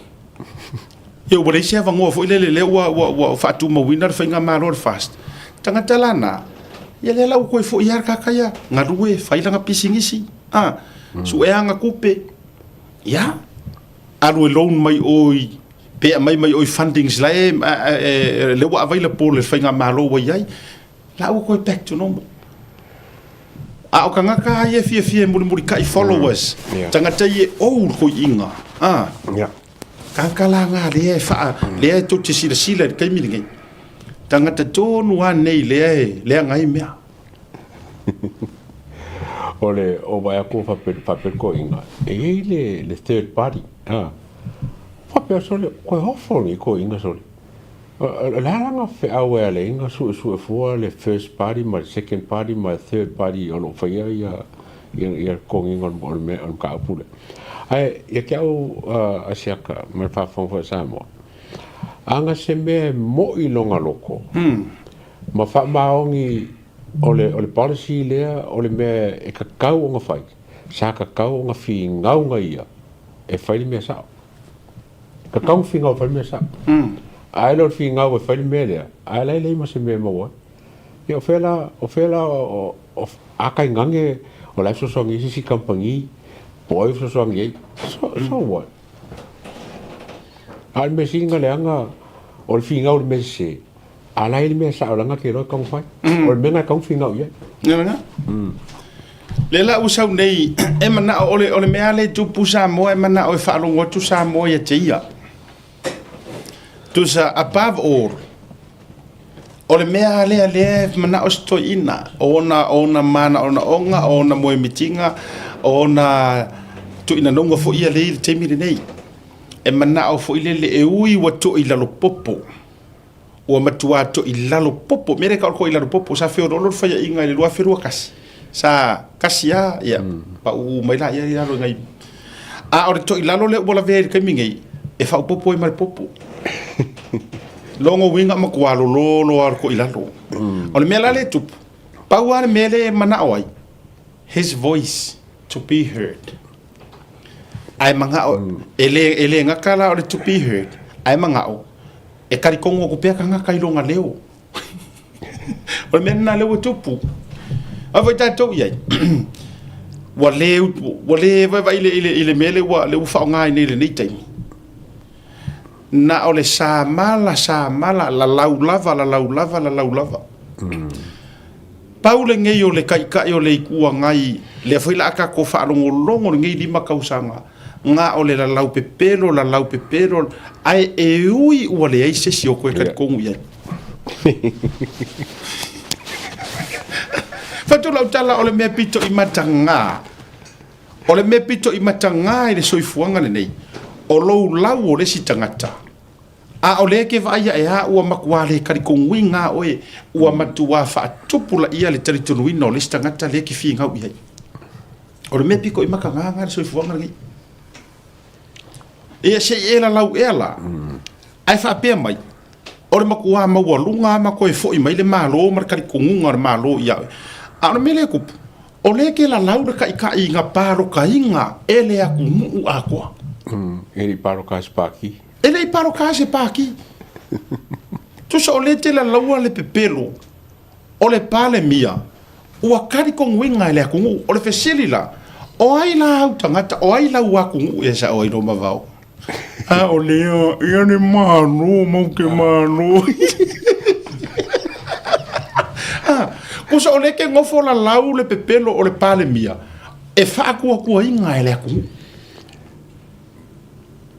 eu wala se ava ngo fo le wa fatu ma winner fainga ma lor fast tanga talana ia le la ko fo ia ka kaya ngarue failanga pisingisi su e anga kupe ya alu loan mai oi pe mai oi fundings la le wa available le fainga malo wa yai la u ko back to normal a o kanga ka ye fie muri kai followers tanga tai o ko inga kanga la nga le fa le to te sila kai mi ngai tanga ta tonu wa nei le ngai mea ole o vai ko fa ko inga le third party fa sole ko hofo ni ko inga sole la langa fe awe le inga su fo le first party ma second party ma third party ono fa ia ko inga on me on ka pule ai ia ke au asiaka ma fa fo samo anga se me mo I longa loko ma fa maongi ole policy lea ole me e kakau o nga fai sa kakau o nga fi ngau nga ia e fai me sa kakau fi ngau fai me sa ai lo fi ngau e fai me lea ai lai ma se me mo ia ofela o aka ngange o la so ngi si kampangi poi so ngi so what ai me singa leanga o fi ngau me se ala ele me sa olanga ke ro kong fai o me na kong finga ye nga le la usau nei e mana ole me ale tu pusa mo e mana o fa longo tu sa mo ye tia tu sa above all ole me ale mana o sto ina ona mana ona mo mitinga ona tu ina longo fo ia le te mi nei e mana o fo ile le e ui wa to ila lo popo o matua to ilalo popo mere ka ko ilalo popo sa feo dolor fa inga le lua ferua kas sa kasia ya pa u mai la ya lo ngai A ore to ilalo le wala ve kai mingi e fa popo e mar popo. Longo winga ma kwalo lo ar ko ilalo. Ole mela le tup. Pauar mele mana oi. His voice to be heard. Ai manga o ele ngakala ore to be heard. Ai manga o e karikongo ko peka nga kailonga leo. Ole mena leo tupu. Ava tatou ia. Wale vai ile mele wa le ufa ngai ni le tai. Na ole sa mala la laulava. Paule ngai o le kai o le kua ngai le foi la ka ko fa longo ngai di makausanga. Nga ole la lau pepero ai e ui o le ai se si o ko ka kongu ia. Fatu lau tala ole me pito I matanga. Ole me pito I matanga I le soifuanga le nei. O lou lau o le si tangata. A ole ke vai e a ua makwale kari konguinga oe ua matua fa tupula ia le territory no le si tangata le ki finga ia. Ole me piko I makanga le soifuanga le. E se ela lau ela. Ai fa pe mai. Ore makua maua lunga ma koe fo I mai le malo mar kari kongunga le malo ia. Ana mele kup. Ole ke la laura ka I nga paro ka inga ele aku mu akwa. Ele paro ka spaki. Ele paro ka se paki. Tu so ole te la laua le pepelo. Ole pale mia. Ua kari kongunga ele aku mu ole fesili la. O ai la au tangata o ai la ua ku e sa o I no mavao. A ole ia ni mano mau ke mano. Kusa ole ke ngofo la lau le pepelo o le pale mia. E wha kua inga ele aku.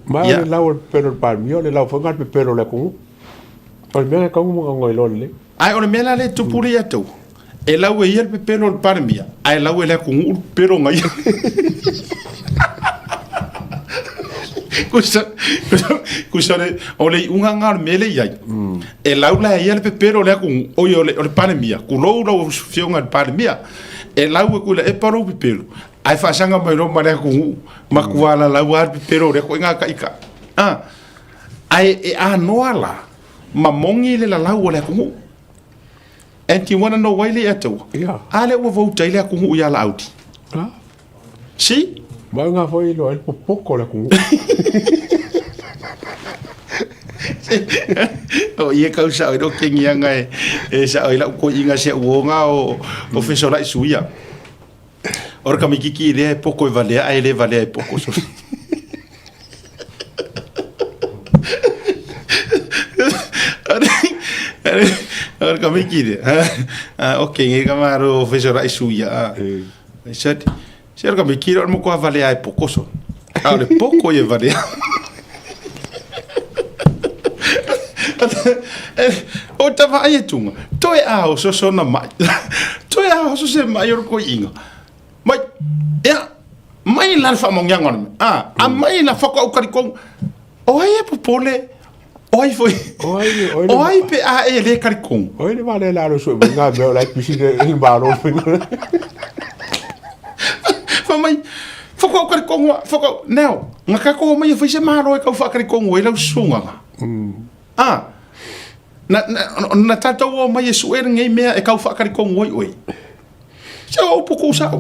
Ma le lau le pepelo le pale mia, le lau whanga le pepelo le aku. Ole mea ka unga ngoi lole le. Ai ole mea le tupuri atou. E lau e ia le pepelo le pale mia. Ai lau e le aku pero ngai. Kusa le ole unga ngar mele iai. E lau la ia le pepero le aku oi ole pale mia. Kulou lau fionga le pale mia. E lau e kula e paro pepero. Ai fa sanga mai no mare aku makuala lau ar pepero le ko nga ka ika. Ai e a noala. Mamongi le la lau le aku. And you wanna know why le ato? Yeah. Ale o vouta ile aku ia la auti. Si? Ma nga foi lo el poco la ku. O ia kau sa o ke ngianga e sa o ila ko inga se o nga o professor la suia. Ora ka mikiki le poco vale ai le vale poco so. Ora ka mikiki. Okay, ngi kamaro professor la suia. Sai Serga me kira mo ko vale ai pocoso. Ale poco e vale. O tava ai tunga. Toi a so na mai. Toi a so se mai ko inga. Mai ya mai la fa mong yangon. A mai la fa ko kari ko. O ai popole. Oi foi. Oi pe a ele kari ko. Oi le vale la lo so nga me la piscina in baro. Mai foko kari kongo foko now ngaka ko mai foi se maro e ka fa kari kongo e lau sunga na tata o mai su er ngai mea e ka fa kari kongo oi se o poko sa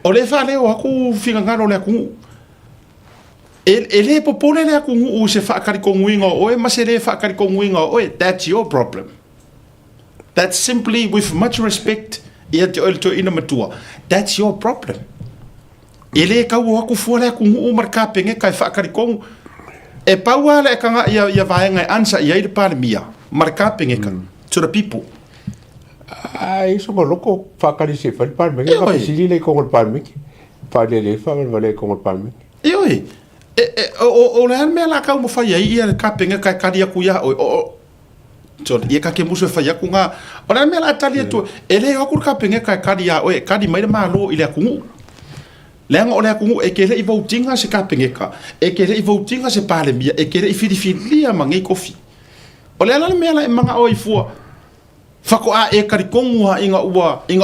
o le fa le o aku finga ngaro le aku ele popole le aku o se fa kari kongo ingo o e masere fa kari kongo ingo o that's your problem. That's simply with much respect. Ia te oil to ina matua. That's your problem. Ele ka wo ku fole ku u marka penge kai fa kari kong. E paua le kanga ia vaenga ansa ia i pale mia. Marka penge ka to the people. Ai so ko loko fa kari se fa pale menge ka sili le kong pale menge. Fa le fa vale kong pale menge. Io o le me la ka mo fa ia ka penge kai kari ku ya o so ia ka ke muso fa ya ku nga o le me la tali to ele o ku ka penge kai kari ya o kari mai malo ile ku lenga ole ku e ke le I votinga se ka penge ka e ke le I votinga se pale mia e ke le I filia mangi kofi o le ala me la manga o I fu fa ko a e kari kongu ha inga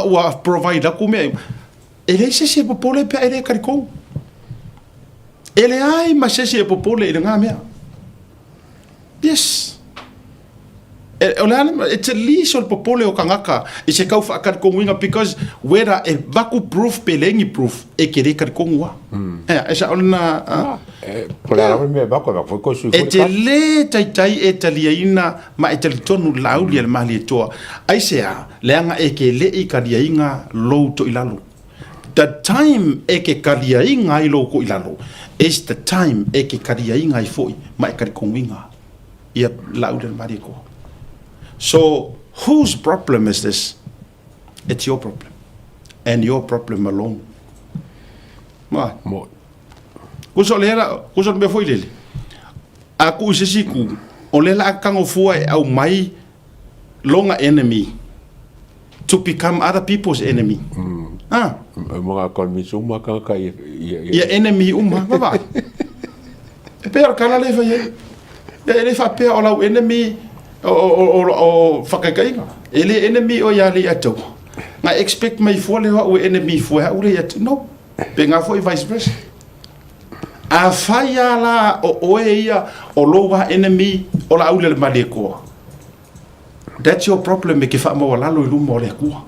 ua provide ku me ele se popole pe ele kari kongu Ele ai masese e popole ile nga mea. Yes. It's at least on popole o kangaka e se kau whaakar konguinga because wera e vaku proof pelengi proof e kere kar kongua. E sa ona... E te le tai e talia ina ma e tali tonu lauli al mahali e toa. Ai sea leanga e ke le i karia inga lou to ilalo. The time e ke karia inga i lou ko ilalo is the time e ke karia inga i foi ma e kari konguinga ia lauli al mahali e koa. So, whose problem is this? It's your problem. And your problem alone. Mai. Kuso me foi lele. Aku sesiku, o lela akango fua e au mai longa enemy to become other people's enemy. Mga kolmisu maka kai ya enemy baba. Pero kala le fa ye. Ele fa pe o lau enemy o whakakainga. Ele enemy o yali ato. Nga expect mai fua le o enemy fua ha ure ato. No. Pe nga fua vice versa. A whaia la o oe ia o loa enemy o la aule le male koa. That's your problem e ke wha mawa lalo i luma o le kua.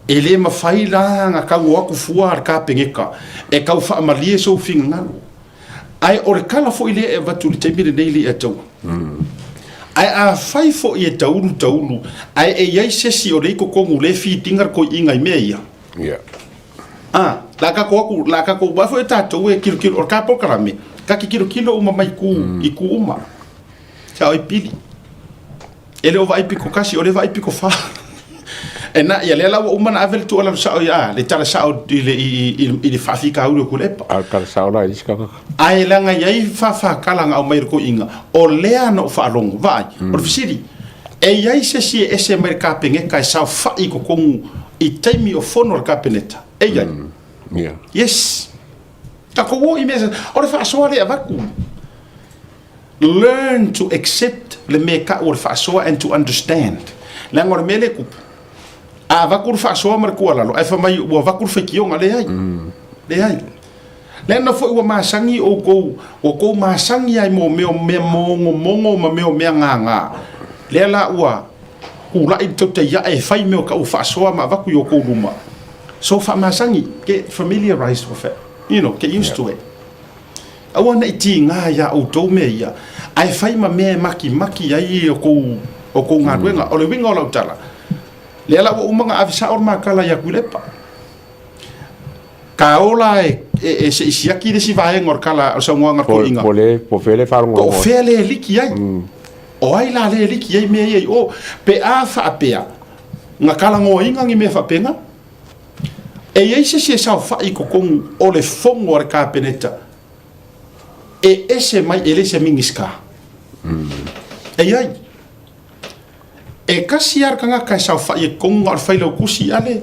E le ma whai la nga kau aku fua ar ka pengeka. E kau wha malie so finga ngalo. Ai o le kala fo i le e watu li teimire nei li ato. Ai a whai fo i e taulu. Ai e iai sesi o reiko kongu le fi tingar ko inga i mea ia. La ka ko ba fo e tatou e kilo o ka pokarame. Ka ki kilo uma mai i ku uma. Sa o i pili. Ele o vai piko kasi o le vai piko fa. E na ia le la uma na avel tu ala sa o ia le tala sa o i le fa fika u ko lepa. Al kala sa o la iska. Ai langa iai fa kala nga o mai ko inga. O lea no fa longo vai. O fisiri. E iai se si ese mai ka penge ka sa fa i ko kongu i taimi o fono ka peneta. E iai. Yeah. Yes. Tako wo i mesa. O le fa soa le avaku. Learn to accept le meka o le fa soa and to understand. Langa o le mele kup. A avaku le fa soa mar kuala lo. E fa mai o avaku fe kionga le ai. Le ai. Le na fo ua masangi o ko masangi ai mo mongo ma meo mea nganga. Le la ua ula i tau te ia e fai meo ka u fa soa ma avaku i o ko luma. So masangi, get familiarized with it. You know, get used to it. I want to nga ya o to me ya. Ai fai ma me maki ai o ko nga wenga o le winga o la utala. Le ala o mga avisa o makala ya kulepa. Ka ola e se isiaki de si vai ngor kala o sa ngwa ko inga. Po fele fa ngor. Po fele liki ai. O ai la le liki ai me ai o pe a fa pea. Nga kala ngo inga ngi me fa pena. E iei se sau whai ko kongu o le fongo ar ka peneta. E ese mai ele se mingiska. E iei. E kasi ar kanga kai sau whai e kongu ar whailau kusi ale.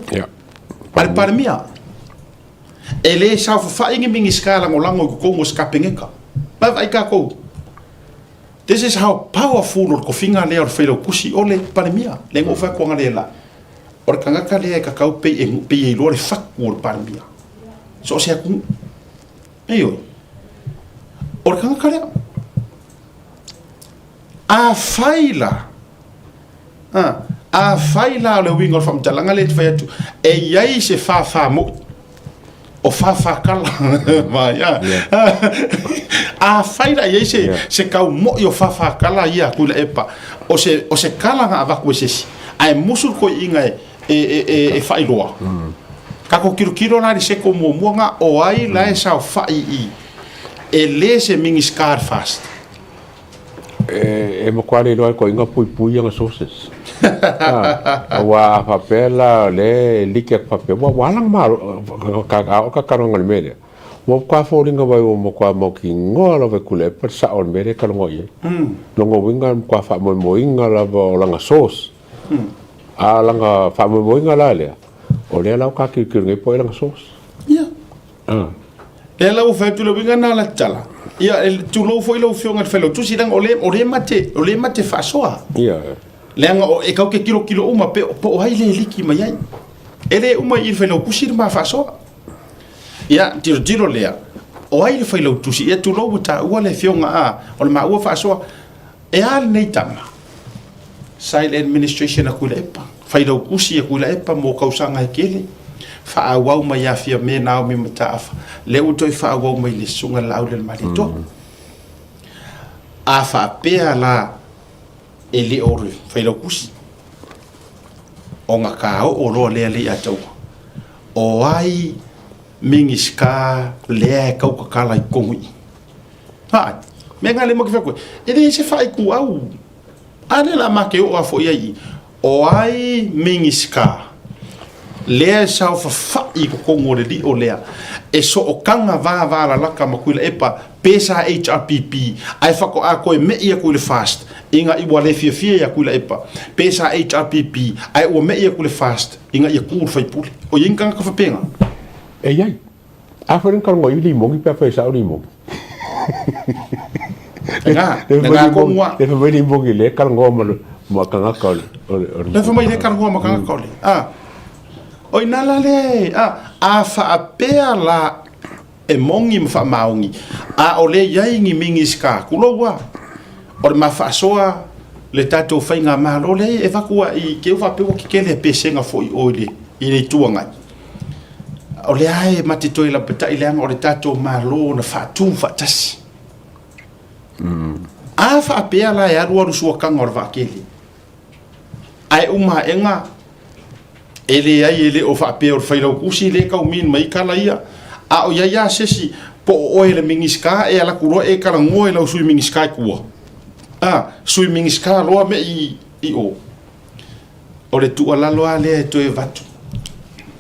Ar parmia. E le sau whai ngi mingiska lango ko kongu ska pengeka. Mai vai ka kou. This is how powerful or ko finga le ar whailau kusi o le parmia. Le ngo wha kuanga le la. Or kanga kale ka kau pe e lore faku or parmia. So se aku. Eyo. Or kanga kale. A faila. A faila le wingor fam talanga le tfai tu. E yai se fa mo. O fa kala. Ma ya. A faila yai se kau mo yo fa kala ia kula epa. O se kala nga avaku sesi. Ai musul ko inga e whairoa. Kako kiro nari se ko muanga o ai la e sao whai i. E le se mingi scar fast. E mo kwale loa ko inga pui anga sauces. Wa papela le like papela. Wa lang maro ka karonga le mele. Mo kwa foringa vai mo kwa mo ki ngola ve kule per sa on mele ka ngo ye. Longo winga kwa fa mo inga la langa sauce. A langa fa mo inga la le. O le la ka ki ngai po langa sauce. Ya. E la o fa tu lo winga na la tala. Ya el tu lo foi lo fionga felo tu si dang o le mate fa soa. Ya. Lenga o e ka ke kilo uma pe po hai le liki mai ai. Ele uma I felo kusir ma fa soa. Ya tiro lea. o ai le fai lau tusi e tu lo ta ua le fionga a o le ma ua fa so e al nei tama sile administration a kula epa fai lau kusi e kula epa mo kausanga e kele fa awau mai afia me na o mi matafa le utoi fa awau mai le sunga lau le malito a fa pea la e le ore fai lau kusi o nga kao o lo le le atau o ai mingiska le kau ka kala I kongi ha me nga le mo ke ko e le se fa ku au ale la ma ke o afo ia o ai mingiska le sa fa ko kongo le di o le e so o kanga va la ka makuila epa pesa HRPP ai fa ko a ko me ia ko le fast inga I wale fia ya kula epa pesa HRPP ai o me ia ko le fast inga ia kur fai puli o inga ka fa penga e ai a fa rin kalongo I limo ki pa fa sa limo nga ko ngwa le fa mai limo ki le kalongo ma kanga ka le fa mai le kalongo ma kanga ka le o inala le a fa apea la e mongi mfa maungi a ole yaingi mingiska kulowa o ma fa soa le tato fainga malo le e vakua I ke va pe ki kele pesenga foi ole I le tuanga o le ai matito ila peta ile ang o le tato malo na fa tu fa tasi a fa apea la ya ruaru suakanga o va kele ai uma enga ele ai ele o fa apea o faila kusi le ka min mai kala ia a o ya sesi po o ele mingiska e ala kuro e kala ngoi la sui mingiska kuo sui mingiska lo me I o le tu ala lo ale to e vatu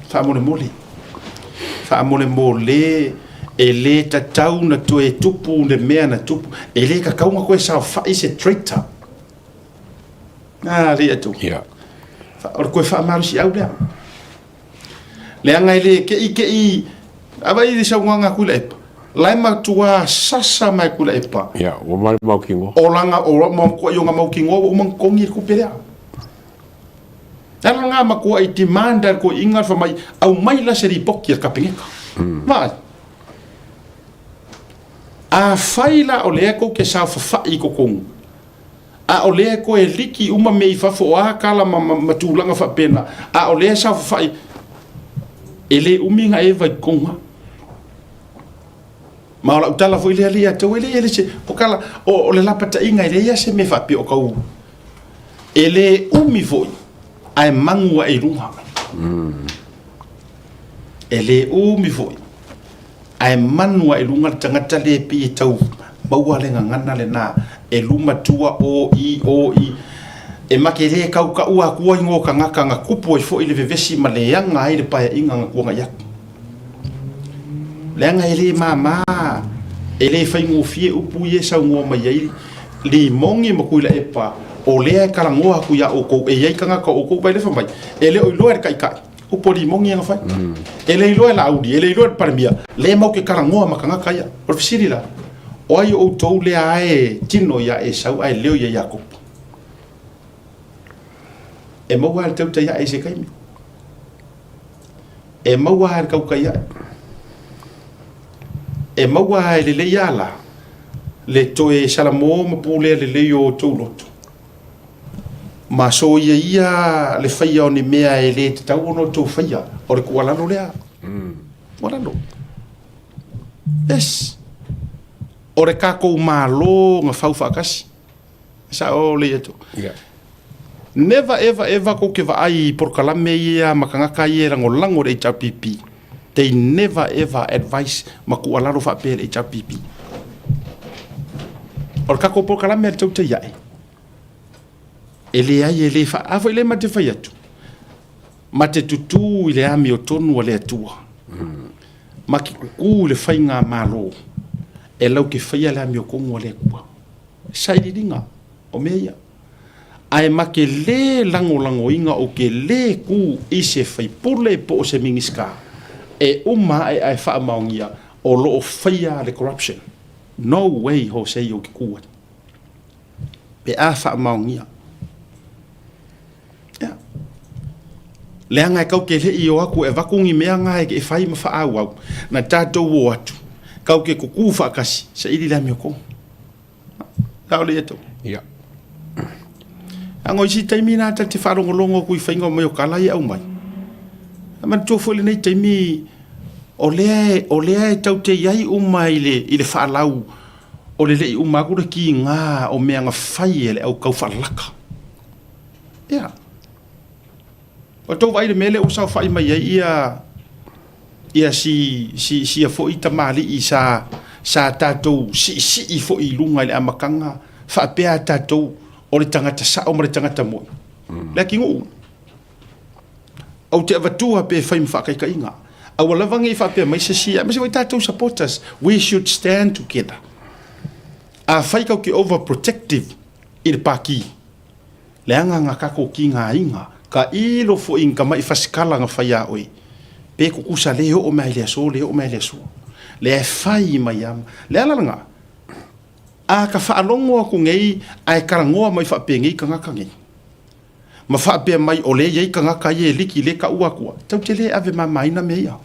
fa mole mole ele tatau na to e tupu le mea na tupu ele ka kaunga ko sa fa is a traitor le tu fa o ko fa maru si au le anga ele ke I aba I sa nganga kula epa lai ma tua sasa mai kula epa o mai mau kingo o langa o mo ko yo nga mau kingo o man kongi ku pelea ala nga ma ko I demanda ko inga fa mai au mai la seri pokki ka pengeka ma a faila o le ko ke sa fa I ko kong a o le ko e liki uma me fa fo a kala ma tulanga fa pena a o le sa fa ele uminga e vai konga ma la utala foi le ali to ele se pokala o le lapata inga ile ia se me fa pe o kau ele umi foi ai mangua e lunga ele umi foi ai manua e lunga tangata le pi tau baua le ngana le na e luma tua o I e makele kau ka ua kua ingo ka ngaka kupo I fo I le vevesi ma le anga ai le paia inga ngakua ngayak le anga ele mama ele fai ngofie upu ye sa ngo mai ai li mongi mo kuila epa o le kala ngoa ku ya o ko e ai kanga ko o ko ba le fa mai ele o loer kai kai upo li mongi nga fai ele lo la audi ele lo parmia le mo ke kala ngoa ma kanga kai o fisiri la o ai o to le ai tino ya e sau ai leo ya yakop e mo wa te ya e se kai e mo wa ka kai e maua le le yala le toe salamo ma pule le yo to loto ma so ia le faia o ni mea e le tau no to faia o le kuala no lea wala no es o le kako malo nga fau fakasi sa o le to never ever ko ke va ai por kalame ia makanga kai era ngolango le HRPP. They never ever advise maku alaro fa pe HRPP. Or kako por kalame tau te ia ele ai ele fa avo ele mate fa yatu mate tutu ile ami o tonu le atua maki ku le fainga malo e lau ke faia le ami o kongo le kua sai dinga o meia ai make le lango inga o ke le ku ise fai pule po se mingiska e uma ai fa maungia o lo faia le corruption no way ho se yo ke ku pe a fa maungia le anga kau ke le i o aku e vakungi mea ngai ke fai ma fa au na tato wo atu kau ke kuku whaakasi sa iri la meo ko tau le eto ia ango isi taimi nā te wharongolongo kui whaingo mai o kalai au mai aman tō fwele nei taimi o lea e tau te iai uma i le whaalau o le lei uma kura ki ngā o mea ngā whai e le au kau whalaka ia o tō vai le mele o sao whai mai ia si a fo i tamali i sa tātou si i fo i lunga i le amakanga whaapea tātou o le tangata sa o ma le tangata moi le ki ngu au te avatua pe whai mwhakai ka inga au alavangi i whaapea mai se si ma se wai tātou supporters we should stand together a whai kau ki overprotective i le pāki le anga ngā kako ki ngā inga ka ilo fo inga mai whasikala ngā whai a oi pe kukusa leo o mai lea so le whai mai am le alanga a ka whaalongo aku ngei ai karangoa mai whaapengei ka ngaka ngei ma whaapea mai o le iei ka ngaka i e liki le ka uakua tau te le ave ma maina mea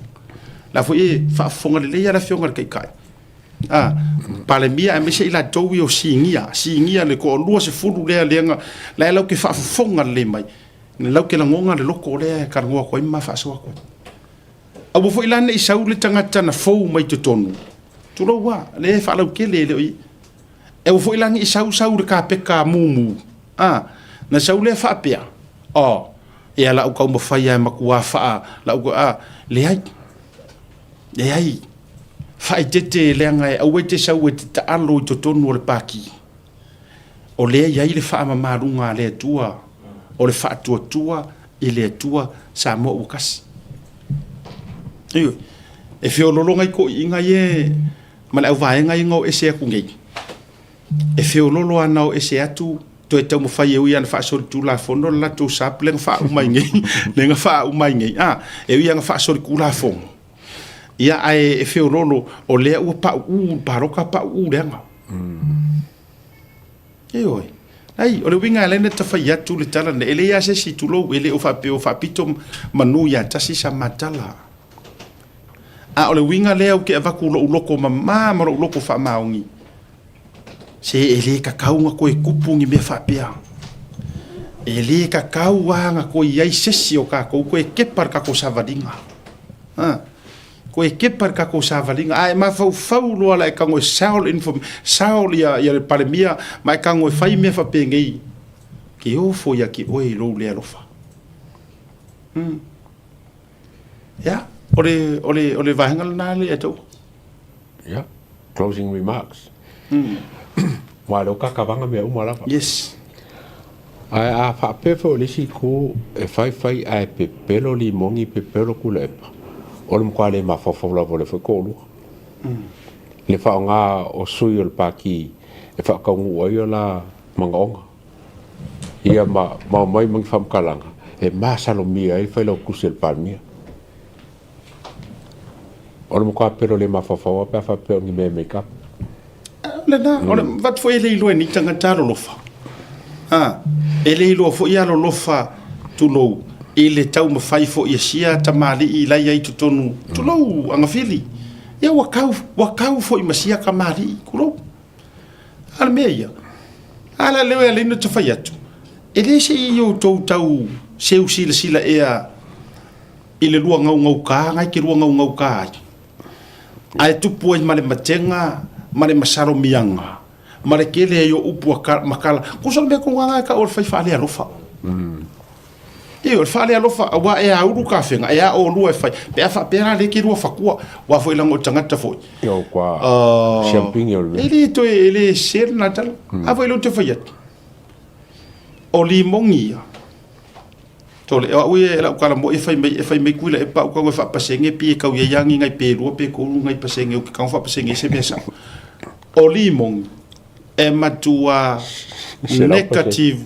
la fo e whaafonga le ia la whionga le kai pale mia e mese ila towi o singia le ko lua se fulu lea leanga la lau ke whaafonga le mai le lau ke langonga le loko lea karangoa koe ma whaasoa koe au fo ilane i sau le tangata na fou mai te tonu tulo wa le whaalau ke le oi e fo ilane i sau le ka peka mumu na sau le whaapea e ala au kau mawhai e makua whaa la au le ai whai tete leanga e au e te sau e te taalo i to tonu o le pāki o le iai le wha mamarunga le tua o le wha tua i le tua sa mo ukasi e whiololonga i ko inga ye ma le au vaenga i ngau ese aku ngei e whiololo anau ese atu to e tau mawhai e ui ana whaasori tū la fono la tō sapu le ngā wha umai ngei le ngā wha umai ngei e ui anga whaasori kū la fono ia ai e whiololo o lea ua pa paroka pa leanga oi ai o le winga lena ta whai atu le tala ne ele ia se si tulou ele o whapito manu ia tasi sa matala o le winga lea o ke avaku loko ma loko wha maongi se ele kakaunga koe kupungi me whapea ele kakauanga koe iai sesi o kako koe kepar kako savadinga koe kepar kako savalinga ai ma fau loa la e kango e saol ia le palemia ma e kango e whai me whapengei ki ofo ia ki oe lou lea lofa ia ole vahenga lana le ato ia closing remarks wa lo kakavanga me umala yes ai a fa pefo le si ko e fai ai pepelo limongi pepelo kulepa o le mkwale ma fofola vole fekolu le fa nga o sui o paki e fa ka ngu o la mangonga ia ma mai mang fam kalanga e ma salomia e fa lo kusel palmia o le mkwale pero le ma fofola pa fa pe ngi me make up le na o le vat fo ele lo ni tanga talo lofa ele lo fo ia lo lofa tulo ile tau mawhai fo ia sia tamali i lai ai tutonu tulou anga fili ia wakau fo i masia ka mali kulo ala meia ala lewe ale no tawhai atu ele se i o tau seu sila ea ile lua ngau ka ngai ki lua ngau ka ai tupu ai male matenga male masaro mianga male kele yo upu makala kusal me ko ngai ka or fai fale alofa o fale alofa wa e auru ka fenga e a o lua fai pe fa pera le ki lua fakua wa foi lango tangata foi yo kwa champagne yo ele ser natal a foi lo te fai o limongia tole o e la kala mo e fai mai kuila e pa ko fa pasenge pi ka ye yangi ngai pe lu pe ko ngai pasenge o ka fa pasenge se mesa o limong e matua negative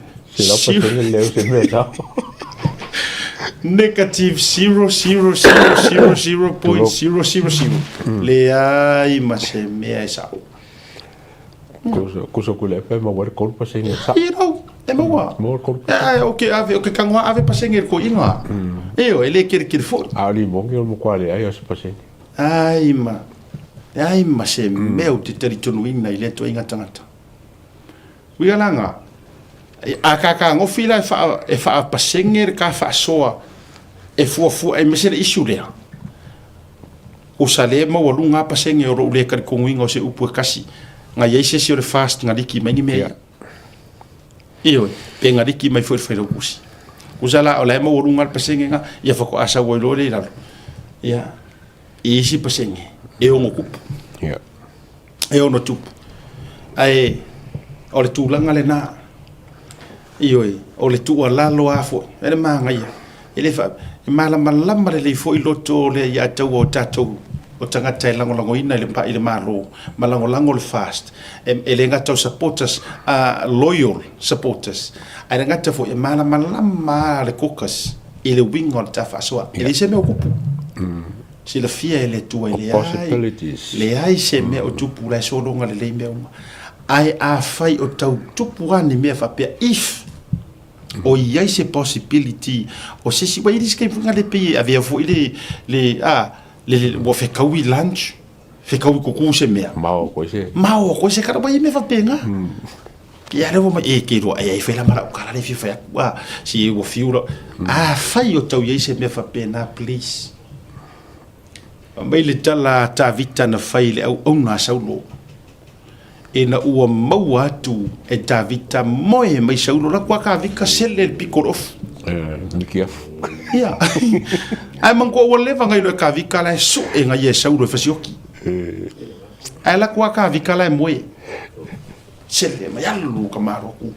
negative 0.000 le ai ma se me sa kuso kule pe ma war kol pasenge sa e mo wa okay ave kangwa ave pasenge ko inga ele kir fo ali mongi o mo kwale ai o pasenge ai ma ai ma se meu te teritonuina i le toinga tangata uia langa a ka ngofila e fa pasenge ka fa soa e fu e mesere isu lea o sale ma walunga pasenge o le ka konguinga o se upu kasi nga yeise se o le fast nga diki mai me io pe nga diki mai foi foi kusi usala o le ma walunga pasenge nga ia fa ko asa wo lo le la ia isi pasenge e o ngokupu e o no tupu ai o le tūlanga le nā ioi o le tua lalo a fo ele manga ia ele fa malama le fo i loto le ia tau o tatou o tangata e lango ina le pa ile malo malango le fast ele ngata supporters loyal supporters ai ngata fo e malama le kokas ile wingo le tafa soa ele se me okupu si la fia ele tua le ai se me o tupu la so longa le me ai a fai o tau tupu ani me fa pe if o ia se possibility o se si wai risque funga le pe avea fo ile le wo fe kawi lunch fe kawi ko se me mao ko se kara wai me fa penga ia le mo e ke ro ai fe la mara kala le fi fa wa si wo fiuro a fai o tau ia se me fa pena please mai le tala ta vita na fai le au na saulo ena ua mau atu e Davita moe mai saulo la kwa ka vika sele el pikorof nikia ia ai mango o leva ngai no ka vika la so e ngai e saulo fasioki ai la kwa ka vika la moe sele mai alu ka maro ku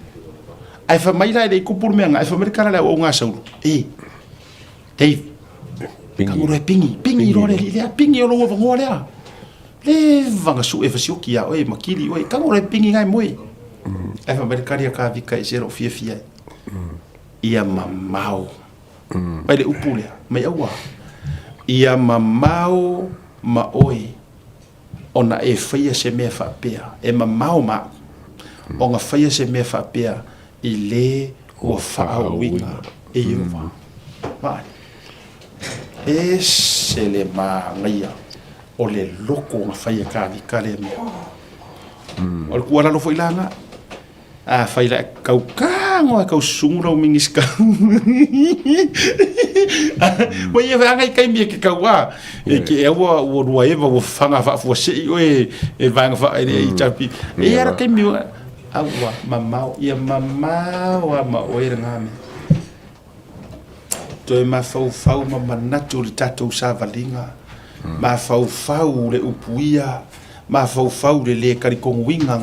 ai fa mai la de ku por me ngai fa merkala la o nga saulo Dave pingi ro le pingi o lo va ngolea le vanga su e fasioki ya oi makili oi ka ora pingi ngai moi e fa merkaria ka vika e zero fia ia mamau mai le upule mai aua ia mamau ma oi ona e faia se me fa pea e mamau ma onga faia se me fa pea i le o fa winga e yuva vai e se le ma ngia o le loko nga fai ka vi kale me o ku ala lo foi langa a fai la kau kango kau sungro mingiska o ye va ngai kai mi ke kawa e ke e wo ro e va fanga fa fo se e va fa e chapi e era kai mi awa mama ia mama wa ma o era ngame to ma fau ma natu le tatou sa valinga ma fau le upuia ma fau le karikonguinga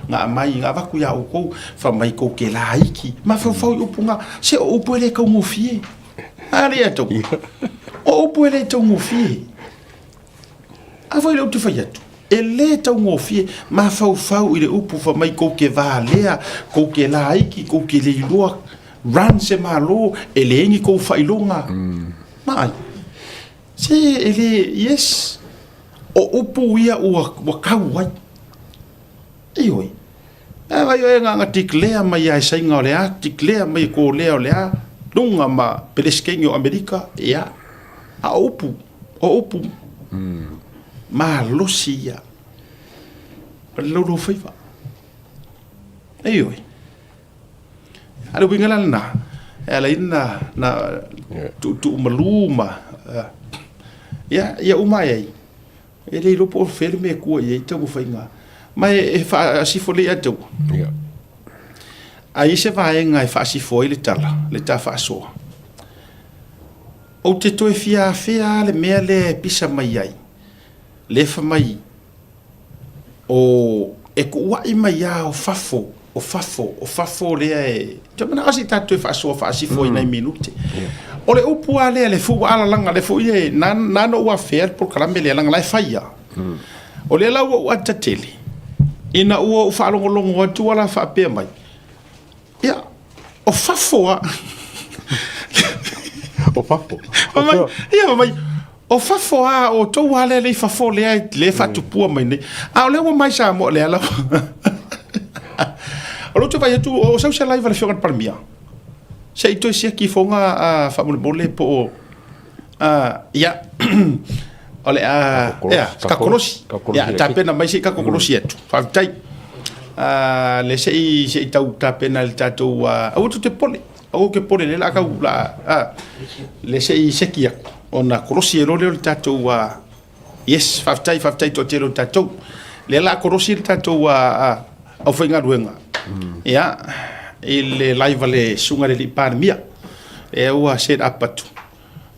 nga mai nga vaku ya uko fa mai ko ke laiki ma fau upunga se o pole ko mofie ali ato o pole to mofie avo le tu fayatu ele to mofie ma fau ile upu fa mai ko ke valea ko ke laiki ko ke le lua ran se malo ele ngi ko fa ilonga mai se ele yes o upu ia o kawai ioi ai ai nga tiklea mai ai sai nga le tiklea mai ko leo le lunga ma peleskenyo amerika ia a upu ma losia lo faiva ioi ala wingala na ala ina na tu maluma ia umai ele lopo ferme ko ia tau fainga mai e fa si fole atu ai se vai nga fa si foi le tala le ta fa so o te toi fia le mele pisa mai ai le fa mai o e ko wa i mai o fafo le e te mana asi ta toi fa si foi na minute o le upu ale le fu ala langa le fu ye na no wa fer por kalambe le langa la faia o le la wa tateli ina ua whaalongolongo atu ala whaapea mai. Ia, o whafoa. O whafo? Ia, mai, o whafoa o tau hale lei whafo lea le whatupua mai nei. A o lewa mai sa mo lea la. O lotu vai atu, o sau se laiva le whiongan paramia. Se i toi sia ki whonga a whamole mole po o ia. ole ka kolosi ya tapena mai se ka kolosi etu fatai le sei tau tapena le tatu au tu te pole au ke pole le la ka le sei sekia ona kolosi ero le tatu yes fatai to tero tatu le la kolosi le tatu au fenga ruenga ya ile live le sunga le parmia e ua set up atu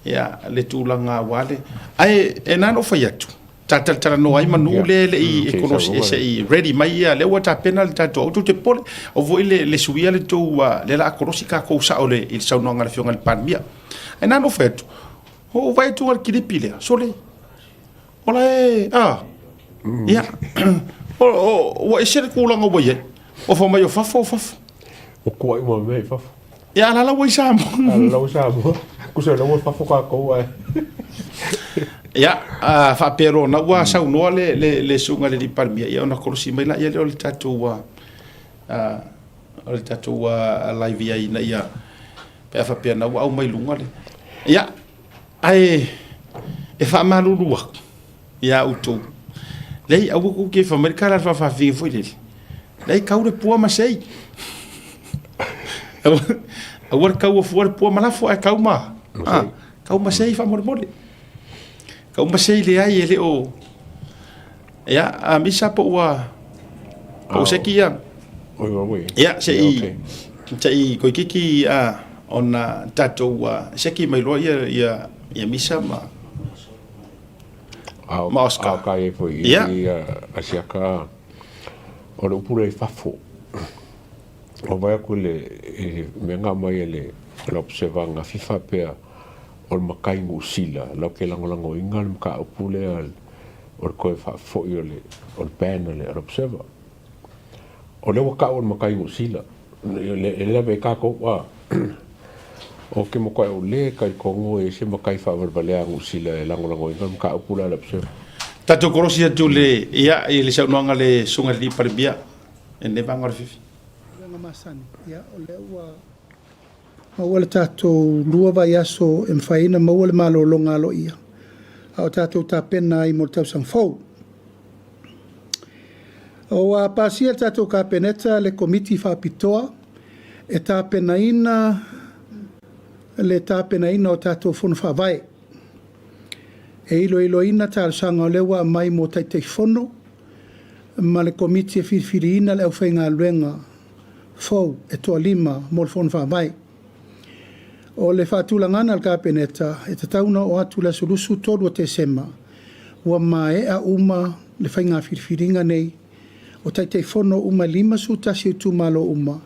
ya le tulanga wale ai enano faiatu tata no ai manu le i konosi se ready mai le wata penal tato auto te pole o vo le suia le tu le la konosi ka ko sa ole il sa no ngala fionga le parmia enano faiatu o vai tu al kilipile sole ola ya o ese le kulanga wo ye o fo mai o fafo o ko ai mo mai fafo ya la wo isamo kusa la wo fafo ka ko ya fa pero na wa sa no le sunga le palmia ya na kolosi mai la ya le tatu le tatu live ya ina ya pe fa pe na wa au mai lunga le ya ai e fa malulu ya uto lei au ku ke fa merkala fa fi foi lei kaure pua masei awar kau fuar pua malafo ai kau ma sei fa mormole kau ma sei le ai ele o ya a misa po wa o sekia ya sei ko kiki ona tato wa seki mai lo ya misa ma Oscar ka e foi asiaka o le pure fafo o vai ko le menga mai le observa nga fifa pe o makai ngusila lo ke lango ingal ka pule al o ko fa fo yo le o panel le observa o le waka o makai ngusila le be ka ko wa o ke mo ko le ka ko ngo e se makai fa verbale ngusila lango ingal ka pule al observa tato korosia tu le ia le sa no ngale sunga li parbia ne bangor fifi masani ya olewa mawala tato lua vai aso em faina mawala malo longa lo ia au tato tapena i mortau sang fau o a pasia tato ka peneta le komiti fa pitoa e tapena ina o tato fon fa vai e ilo ina tal sanga lewa mai mo tai fono ma le komiti firina le au fenga luenga fou e toa lima mo le fon fa vai o le fatulangana al kapeneta e tauna o atu la solusu todo te sema wa mai a uma le fainga firfiringa nei o tai fono uma lima su tasi tu malo uma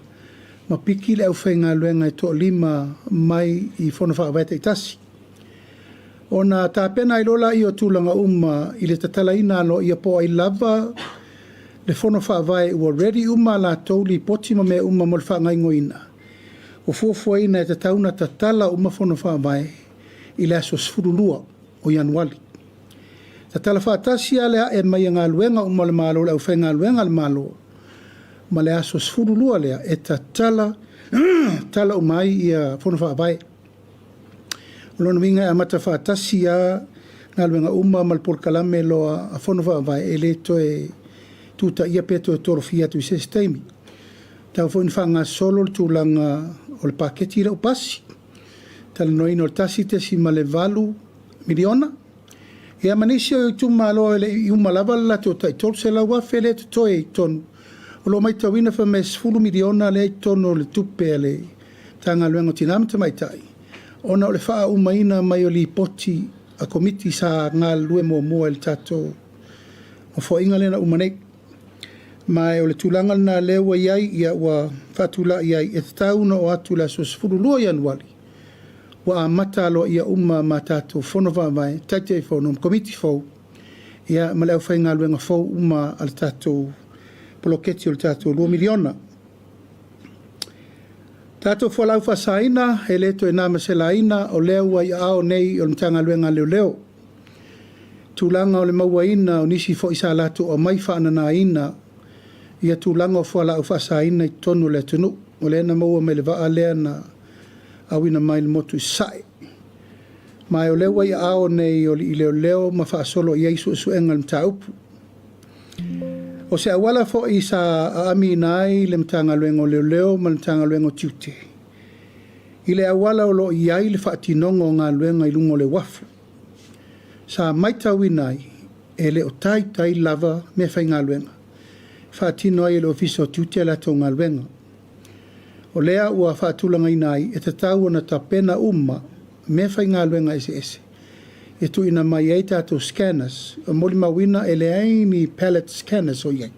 ma piki le au fainga luenga e toa lima mai i fono fa vai te tasi ona tapena i lola i o tulanga uma i le tatalaina lo i po ai lava le fono fa vai already uma la toli poti me uma mo fa ngai ngoina o fo ina te tauna tatala uma fono fa vai i le so sfurulua o januari tatala fa tasia le e mai nga luenga uma le malo le fenga luenga le malo ma le aso sfurulua le e tatala tala umai ia fono fa vai lona minga amata fa tasia nga luenga uma mal por kalame lo a fono fa vai ele to e tuta ia peto torofia tu sistemi tau foi fanga solo tu langa o le paketi o pasi tal noi no tasi te si malevalu miliona ia manisio tu malo le u malava la to tai tol se la wa fele to e ton lo mai to wina fa mes fulu miliona le ton le tupe le tanga luengo tinam te mai tai ona le fa umaina mai o li poti a komiti sa ngal lue mo el tato o fo ingalena umanei mai o le tulanga na lewa iai ia wa fatula iai e tauna o atu la sosfuru lua januari wa mata lo ia matato fono vai taite fono komiti fo ia malau fainga luenga fo al tato poloketi o tato 2 miliona tato fo lau fasaina eleto e nama selaina o lewa ia ao nei o mtanga luenga leo tulanga o le mauaina o nisi fo isa lato o mai whaanana ina ia tulanga o fo lau fasaina i tonu le tunu o le na maua me le vaa lea na awina mai le motu sai Mai o lewa i ao nei o li leo ma whaasolo i eisu su engal mtaupu. O se awala fo i sa ami nai le mtanga luengo leo ma le mtanga luengo tiute. I le awala o lo i ai le whaatinongo ngā luenga i lungo le wafu. Sa maitawi nai e le o tai lava me whai ngā luenga. Whaatino ai le ofiso tiute la tau ngā luenga. O lea ua whaatulanga i nai e te tau na ta pena me whai ngā luenga ese. E tu ina mai ei tātou scanners, o moli mawina e le aini pallet scanners o iei.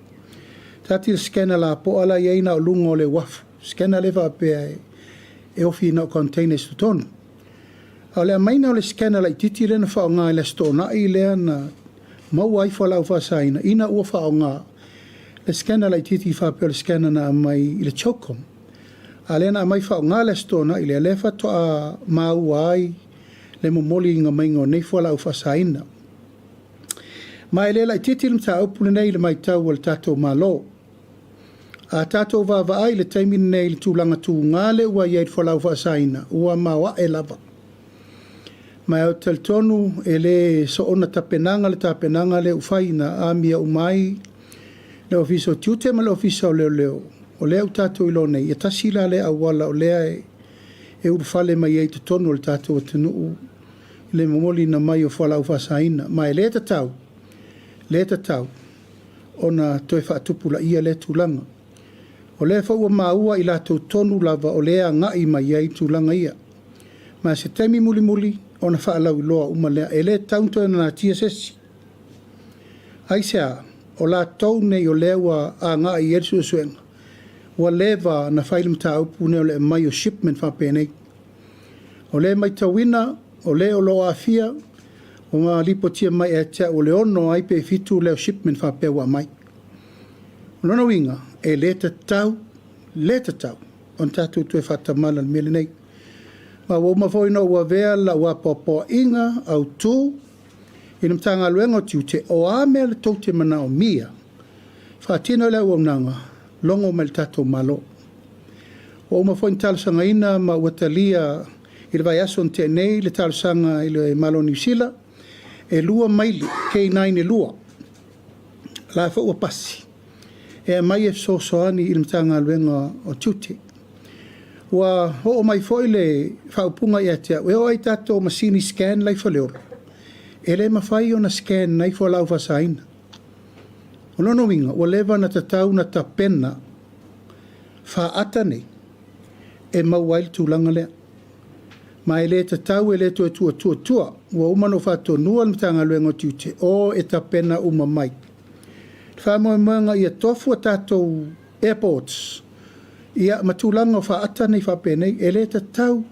Tātil scanner la po ala iei na o lungo o le wafu. Scanner le whapea e ofi na o containers tu tonu. A lea maina o le scanner la i titi rena whao ngā i le stona i lea na mau ai whalau whasaina. Ina ua whao ngā. Le scanner la i titi whapea le scanner na mai i le chokom. A lea na mai whao ngā le stona i lea lefa toa mau ai le momoli inga maingo nei whalau whasaina. Mai le la i titi lim ta upule nei le mai tau al tatou malo. A tatou vava ai le taimini nei le tūlanga tū ngāle ua iei whalau whasaina. Ua mawa e lava. Mai au tel tonu e le so ona tapenanga le ufaina a mia umai le ofiso tiute ma le ofiso leo. O lea utatou ilo nei. E tasila le awala o lea e urufale mai ei te tonu o le tatou atunuu. Le momoli na mai o whalau whasaina. Mai le tatau. Ona toi whaatupula ia le tūlanga. O le whaua maua i la tau tonu lava o lea ngai mai ei tūlanga ia. Mai se temi muli ona whaalau iloa umalea e le tauntoe na tia sesi. Aisea, o la tau nei o lewa a ngai i ersu suenga. Wa leva na whailim ta upune o le mai o shipment whapenei. O le mai tawina, o le o loa afia, o ngā lipotia mai e tea o le ono ai pe fitu leo shipment whapewa mai. O nona winga, e le tau, on tatu tue whatamala mele nei. Ma wau mawhoina ua vea la ua popo inga au tū, inam tanga luengo tiute o a mea le taute mana o mia. Whaatino le ua unanga, longo me le tatou malo. Wau mawhoina talasanga ina ma watalia i le vai aso te nei le talasanga i le malo New Zealand, e lua maili, K9 e lua. La fa ua pasi. E mai e soani i le mtanga luenga o tiute. Wa ho mai foi le whaupunga i atea, e o ai tato masini scan lai whaleolo. E le mawhai o na scan nai whalau whasaina. O nono winga, o lewa na tatau na ta pena wha ata nei, e mauail tūlanga lea. Ma e le tatau e le tua, wa umano whato nua mtanga luenga o tiute, o e ta pena uma mai. Whamoe mga i a tofu a tatou airports, ia matulanga o whaata nei whapenei, e le tatau.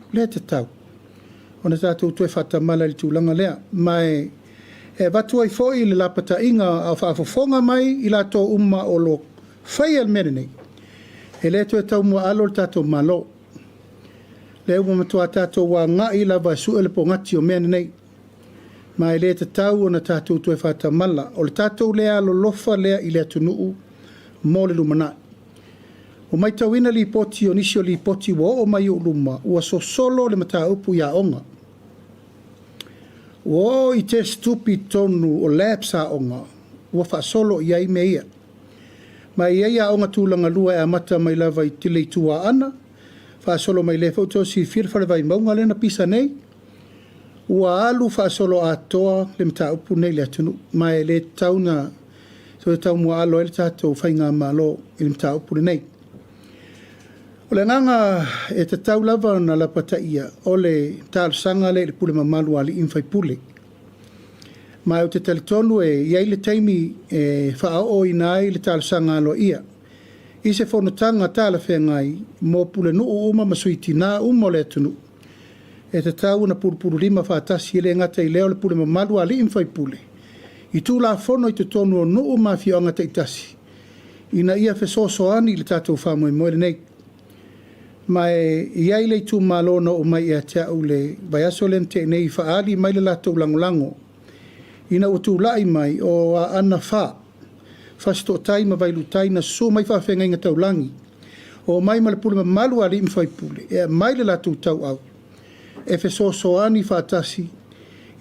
Ona tātou tue whatamala li tūlanga lea. Mai e watu ai foi le lapata inga a whaafofonga mai i la tō umma o lo whai al mere nei. E le tue tau mua alo le tātou malo. Le uma matua tātou wa ngā i lava su ele po ngati o mene nei. Mai le tatau ona tātou tue whatamala. O le tātou lea lo lofa lea i le atunuu mo le lumanai. O mai tauina li poti o nisio li poti wa o mai o luma, ua so solo le mata upu ia onga. O i te stupi tonu o lapsa onga, ua wha solo ia i meia. Mai ia onga tūlanga lua e amata mai lava i tile i tua ana, wha solo mai le fauto si whirwhare vai maunga lena pisa nei, ua alu wha solo atoa le mata upu nei le atunu, mai le tauna, so le tau mua alo ele tātou whainga malo i le mata upu nei. O le nganga e te tau lava na lapata ia o le tālasanga le pule mamalu ali inwhai pule. Mai o te talitonu e iai le taimi e whaao i nai le tālasanga alo ia. I se whanutanga tāla whengai mō pule nuu uma masuiti nā uma le atunu. E te tau na purupuru lima whaatasi ele ngata i leo le pule mamalu ali inwhai pule. I tū la whono i te tonu o nuu mawhio ngata i tasi. Ina ia whesosoani le tātou whamoe moere nei. Mai iai le tu malona o mai e te au le vai aso le mte nei whaali mai le latou langolango. Ina o tu lai mai o a ana wha. Whasto tai ma vai lutai na so mai whawhenga inga tau langi. O mai ma le pule ma malu ali imwhai pule. E mai le latou tau au. E wheso soani whaatasi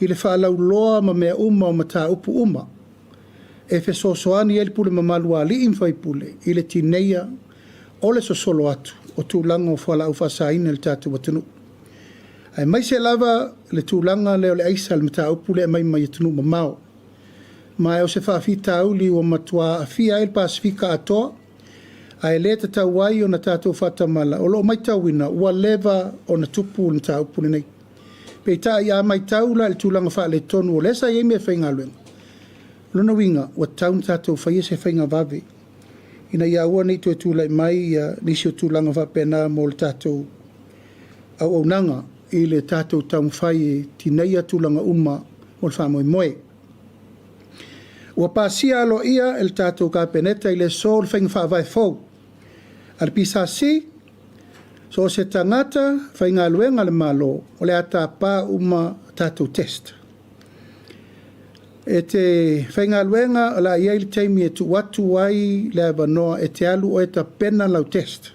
i le whaalau loa ma mea uma o mata upu uma. E fe sosoani e le pule mamalu a li imwhai pule i le tineia o le sosolo atu o tūlanga o whala au whasaina le tātou watunu. Ai mai se lava le tūlanga leo le aisa le mata upu le mai mai atunu mamao. Mai o se whawhita auli o matua a fia el Pasifika atoa, ai le te tau wai o na tātou whatamala, o lo mai tauina, ua leva o na tupu na tau pune nei. Pei tā ia mai taula le tūlanga wha le tonu o lesa i me whainga luenga. Luna winga, ua tau na tātou whaia se whainga wawe. Ina ia ua nei tue tūlai mai nisi o tūlanga wha pēnā mo le tātou au nanga i le tātou tau mwhai tineia tūlanga uma o le whamoe moe. Ua pasia alo ia el tātou ka peneta i le so le whainga whaavai fau. Al pisa si, so se tangata whainga luenga le malo o le ata pā uma tātou test. E te whainga luenga la ia ili teimi e tu watu ai le avanoa e te alu o e ta pena lau test.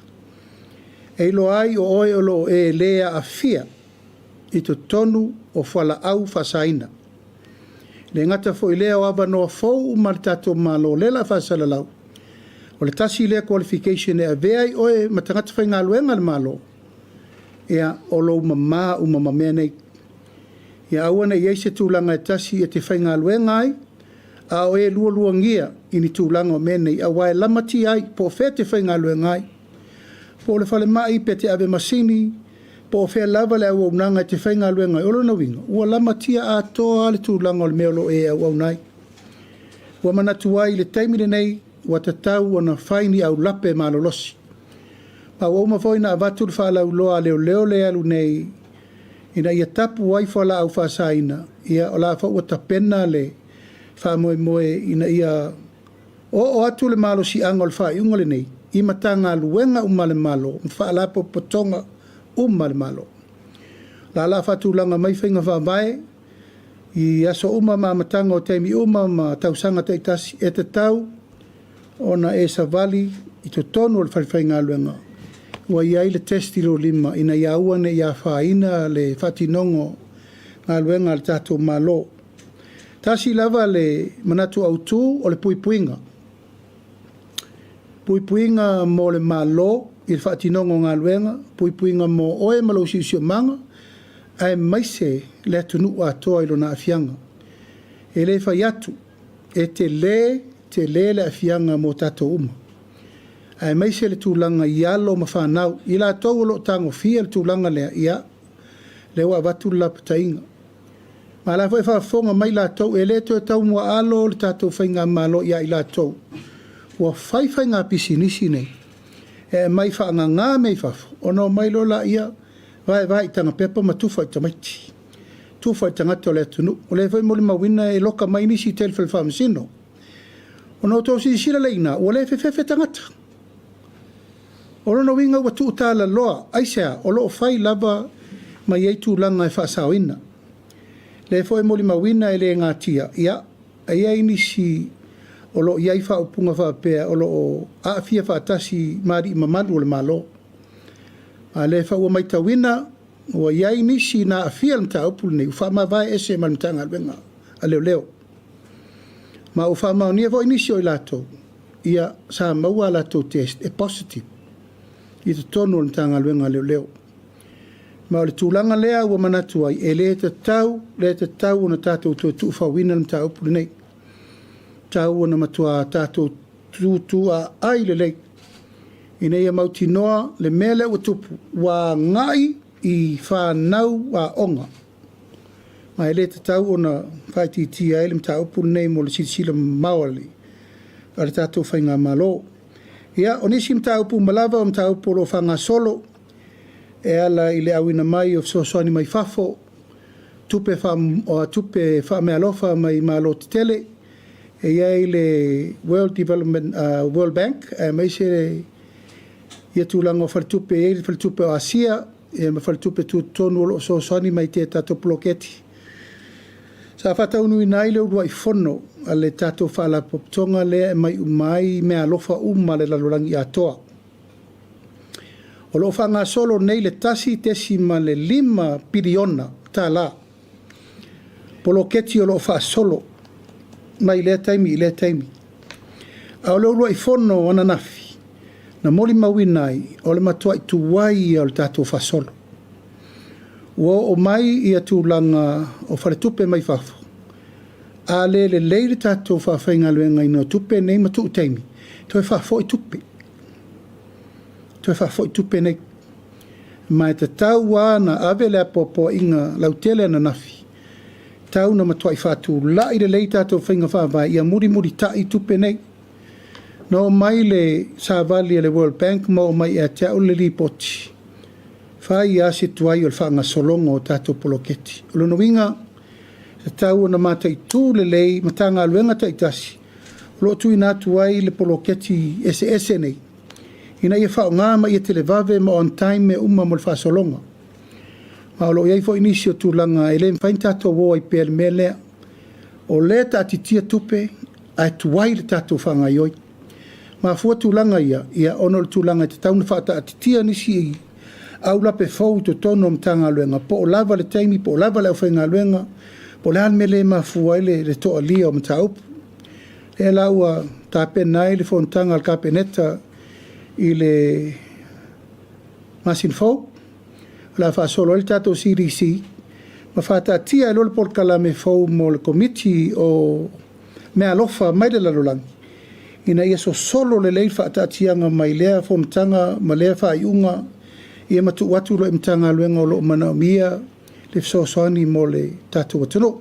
E ilo ai o oe o lo e lea a fia i to tonu o whala au whasaina. Le ngata fo i lea o avanoa fau umar tātou malo lela whasala lau. O le tasi lea qualification e a veai oe matangata whainga luenga le malo. Ea o lo umama umamamea nei. Ia aua nei eise tūlanga e tasi e te whainga luenga ai. A o e lua lua ngia ini tūlanga o mea nei. A wae lamati ai po whea te whainga luenga ai. Po le whale mai pe te ave masini. Po whea lava le au unanga te whainga luenga ai. Olo na winga. Ua lamatia a toa le tūlanga o le meolo e au nai. Ua manatu ai le taimire nei. Ua tatau ona whaini au lape malolosi. Pa ua uma foina a vatu le whalau loa leo leo le alu nei. Ina ia tapu wai whala au whasaina. Ia o la wha ua tapena le whamoe moe ina ia o atu le malo si angol whai ungole nei. I matanga luenga umale malo. Mwhaalapo potonga umale malo. La la whatu langa mai whainga whaambae. I aso uma ma matanga o teimi uma ma tausanga te itasi e te tau. Ona e savali i to tonu o le whaiwhainga luenga. Ua iai le testi lo lima ina ia uane ia whaina le whatinongo ngā luenga le tātou malo. Tasi lava le manatu au tū o le puipuinga. Puipuinga mo le malo i le whatinongo ngā luenga. Puipuinga mo oe malo siusio manga. Ai maise le atunu a toa ilo na afianga. E le whai atu e te le afianga mo tātou uma. Ai mai se le tūlanga i alo ma whanau. I la tau lo tango fia le tūlanga lea ia. Le wa watu la patainga. Ma la fai whafonga mai la tau e le tau tau mua alo le tātou whainga malo ia i la tau. Wa whai ngā pisinisi nei. E mai whaanga ngā mei whafo. Ono mai lo la ia. Vai tanga pepa ma tufa i tamaiti. Tufa i tangata o le atunu. O le fai moli mawina e loka mai nisi tel whamasino. Ono tau si sila leina. O le fefe tangata. Ono no winga watu utala loa. Aisea, o loo fai lava mai eitu langa e whaasawina. Le fai moli mawina e le ngā tia. Ia, ia inisi o loo iai whaupunga whapea. O loo aafia whaatasi maari mamalu o le malo. A le whaua mai tawina, ua iai nisi na afia mta upul nei, uwha ma vai ese ma mta ngalwenga, a leo leo. Ma uwha ma unia voi nisi o i lato, ia sa maua lato test, e positive, i te tonu o mta ngalwenga leo leo. Ma o le tūlanga lea ua manatu ai, e le te tau o na tātou tu whawina mta upul nei. Tau o na matua tātou tu a ai le lei. Ina ia mauti noa le mele ua tupu wa ngai i whanau a onga. Mai le te tau o na whaititi a ele mta upu nei mo le sitisila mawali. A le tātou whainga malo. Ia, o nisi mta upu malava o mta upu lo whanga solo. E ala i le awina mai o sosoani mai fafo. Tupe wha mea lofa mai malo te tele. E ia i le World Bank. E mai se le ia tūlanga o whalitupe e whalitupe o Asia, e ma whalitupe tonu o soani mai te tātou ploketi. Sa whataunu i nai leo rua i whono, a le tātou whala poptonga lea e mai umai mea lofa le lalorangi atoa. O lo whanga solo nei le tasi tesi ma le 5 piriona tā la. poloketi o lo fa solo mai le taimi a lo lo I fono ana nafi na moli mawinai o le matua I tuai o le tatou fa solo o mai ia tūlanga o wharetupe mai whafo a le leire tatou fa whainga luenga ino tupe nei matu taimi toi whafo I tupe nei mai te tau na ave le popo inga lautele na nafi tau na matua I whatu la I le leire tatou whainga whawai ia muri tai tupe nei no mai le savali le World Bank mo mai e te au le ripoti fai a se tuai o le whanga solongo o tatou poloketi o le noinga e tau na mata I tū le lei matanga aluenga ta itasi lo tui nā tuai le poloketi ese nei ina ia whao ngā ma ia televave ma on time me uma mo le wha solonga ma lo iai fo inisio tūlanga e le mwhain tatou wo I pēr me lea o le ta atitia tupe a tuai le tatou whanga ioi ma fua tūlanga ia ono le tūlanga te tauna whaata atitia nisi au lape fau to tono mtanga luenga po o lava le taimi po o lava le awhainga luenga po le almele ma fua le toa lia o mtaupu e laua tape nai le fontanga al kapeneta I le masin fau la fa solo el tato CDC ma fata tia lo por kalame fau mo le committee o me alofa mai de la rolang ina yeso solo le lei fata tia nga mai le fontanga ma le fa iunga ia matu watu lo mtanga luenga lo mana mia le soani mo le tato watano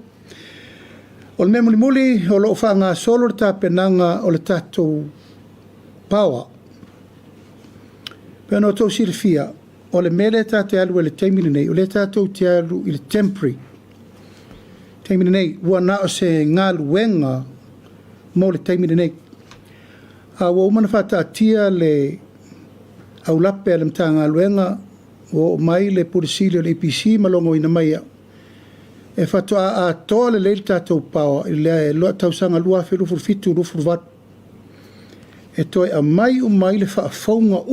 o le muli o lo fanga solo ta penanga o le tato power Peno tau silfia o le mele tate alu le taimine nei o le tatou te alu I le temporary taimine nei ua na o se ngā luenga mo le taimine nei a ua umana whata atia le au lape ale mta ngā luenga o mai le purisili o le APC malongo ina mai e whato a toa le leil tatou pawa I le loa tausanga lua whiru fitu rufuru watu e toi a mai umai le whaafonga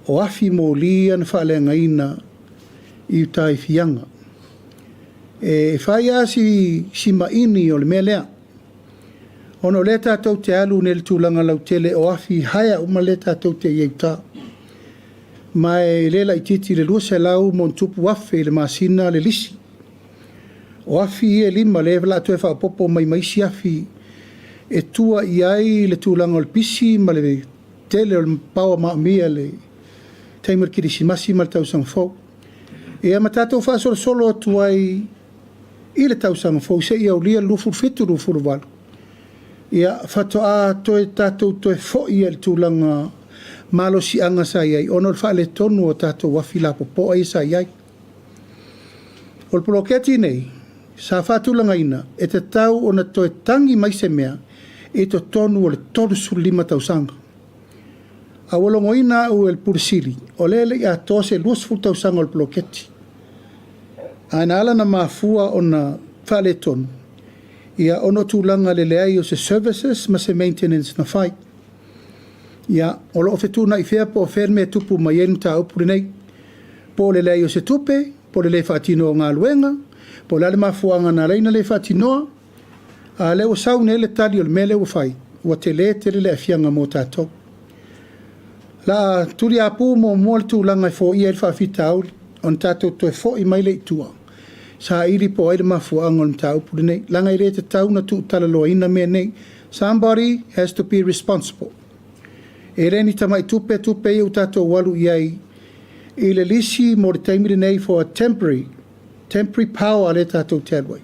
o afi mo lia na whaalenga ina I utai fianga. E whaia si maini o le mea lea. Ono le tātou te alu ne le tūlanga lau tele o afi haia uma le tātou te ieuta. Mai le la ititi le lua se lau mon tupu wafe le masina le lisi. O afi e lima le vla tu e whaapopo mai maisi afi e tua iai le tūlanga o le pisi ma le tele o le paua maamia le taimur kirisimasi ma le tausanga fau. E ama tātou whaasolo solo tuai I le tausanga fau se ia ulia lufur fitu lufur walu. Ia whatoa toe tātou toe fo ia le tūlanga malo si anga sa iai. Ono le whaale tonu o tātou wafi la popo ai sa iai. O le poloketi nei, sa whaatulanga ina, e te tau o na toe tangi mai se mea, e to tonu o le tonu sulima tausanga. A walongo ina o el pursili, o lele ia tose luas fu tausanga o le poloketi. Aina ala na mafua o na whaale tonu. Ia ono tūlanga le leai o se services ma se maintenance na whai. Ia o lo ofetu na I whea po ferme tupu mai enu ta upuri nei. Po le leai o se tupe, po le le whaatino o ngā luenga, po le ale mafuanga na reina le whaatinoa, a leo sau ne le tali o le mele o whai, ua te le le afianga mo tātou. La turi apu mo mo le tūlanga I fo ia il whaafita au, on tātou toe fo I mai le itua. Sa iri po aire mafuanga o le tau puri nei, langa I re te tau na tu talaloa ina mea nei, somebody has to be responsible. E reni tamai tupe I u tātou walu iai, I le lisi mo le taimiri nei for a temporary power le tātou te alwai.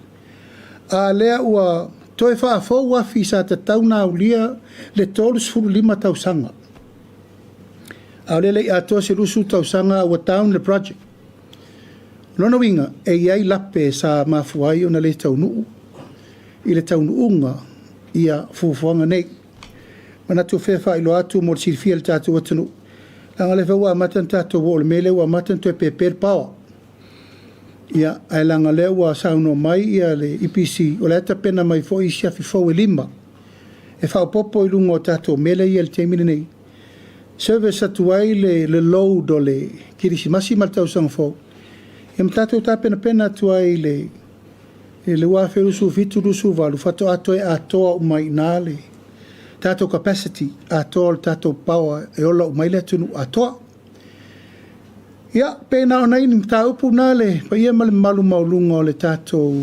A lea ua toe wha a fau wafi sa te tau na ulia le tolus furu lima tau sanga. A lele a toa se rusu tau sanga ua taun le project. Lona winga e iai lape sa mafuai o na le tau nuu. I le tau nuunga ia fufuanga nei. Mana tu whewha ilo atu mo le sirifia le tātou atanu. Langa le whaua amatan tātou wo le mele ua amatan tu e peper power. Ia ai langa le ua sauno mai ia le EPC o le ata pena mai fo isi afi fau e lima. E whao popo I lungo tātou mele ia le teimine nei. Service atuai le load o le kirisimasi mal tau sang fau. Ia mtatou tā pena atuai le E le wa felu su fitu du su valu fato ato e atoa umai nale. Tato capacity atoa tato power e ola umai le tunu atoa. Ia, pena o nei ni mta upu nale, pa ia male malu maulunga o le tato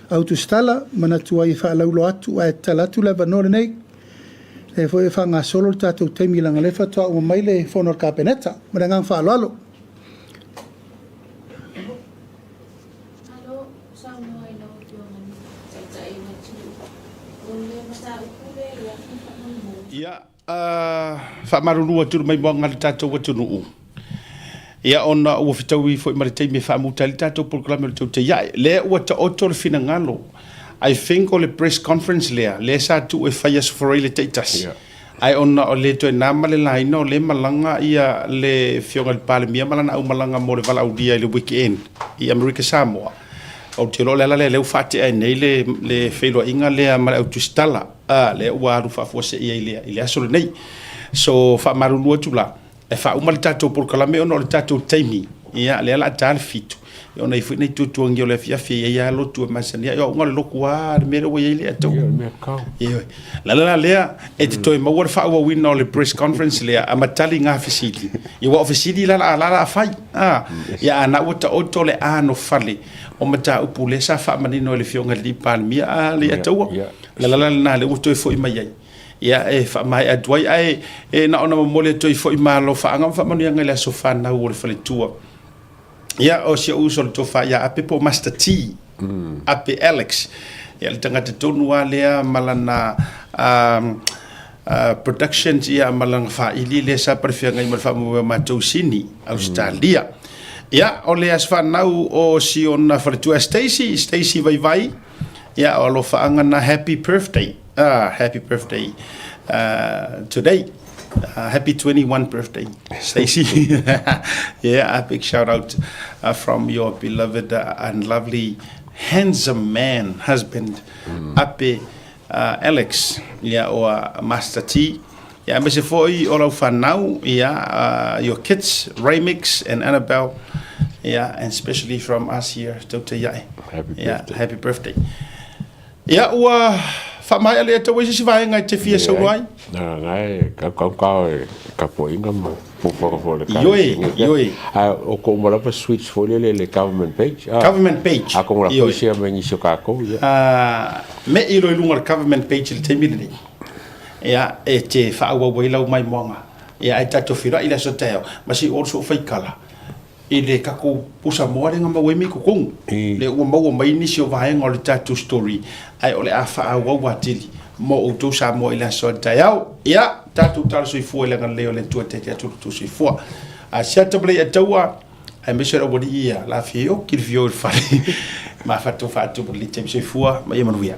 autostala, mana tua i wha laulo atu, a e talatu lewa nore nei. E fo e wha ngā solo le tato teimi langa le fatoa umai le whanor kapeneta, mana ngang wha alo. Ia, whaamarunua turu mai moanga le tātou watu nuu. Ia ona ua fitaui fo i maritei me whaamuta le tātou programa le tau te iai. Lea ua ta oto le fina ngalo. I think o le press conference lea, lea sa tu e whaia suforei le teitasi. Ai ona o le toi nama le laina o le malanga ia le fionga le pale mia malana au malanga mo le vala audia i le weekend i Amerika Samoa. O te lo le leu whate ai nei le whailua inga lea mara au tustala. Le ua aru whaafuase ia i le asole nei. So whaamarunua tula. E whauma le tātou porkalame ono le tātou teimi. Ia le ala tāle fitu. Ia ona i fwine i tutuangi o le fiafi ia lotu e masania. Ia unga le loku wā le mera wa ia le atau. Ia mea kau. Ia la lea e te toi maua le whaua wina o le press conference lea a matali ngā fesili. Ia wa o fesili la a whai. Ia ana ua ta oto le ano fale. O mata upu le sa wha manino le fionga li palmia a le ataua. La na le uto e fo i mai ai. Ia e wha mai aduai ai e na ona mamole to i fo i malo wha anga wha manu yanga le aso whanau o le whale tua. Ia o sia uso le tofa ia ape po Master T. Ape Alex. Ia le tangata tonua lea malana productions ia malanga wha ili le sa parifia ngai malwha mua matou sini Australia. Ia o le aswhanau o si ona whaletua Stacey vai. Ia o lo whaanga na happy birthday. Happy birthday today. Happy 21 birthday, Stacey. Yeah, a big shout out from your beloved and lovely, handsome man, husband, Ape Alex. Yeah, or Master T. Yeah, me se foi o lau whanau, yeah, your kids, Remix and Annabelle. Yeah, and especially from us here, Dr. Yai. Happy birthday. Yeah, happy birthday. Yeah, ua whamai alea tau e si vai ngai te fia sau ai. Ngai, kau ka po inga mo po le ka. Ioi. O ko mo pa switch fo le government page. Government page. A ko mo pa share me ni so ka ko. Me i roi lunga government page le te mini. Ia e te whaaua wailau mai moanga. Ia e tato whira i la so teo. Ma si orso whaikala. I le kako pusa moarenga mawemi kukung. Le ua maua mai nisi o vahenga o le tato story. Ai o le a whaaua watili. Mo o tau sa mo i la so teo. Ia tato tala sui fua langa leo le tua te tato tu sui fua. A siata blei a taua. Ai mesera wadi ia la fio. Kiri fio il fari. Ma fatu bali te sui fua. Ma ia manuia.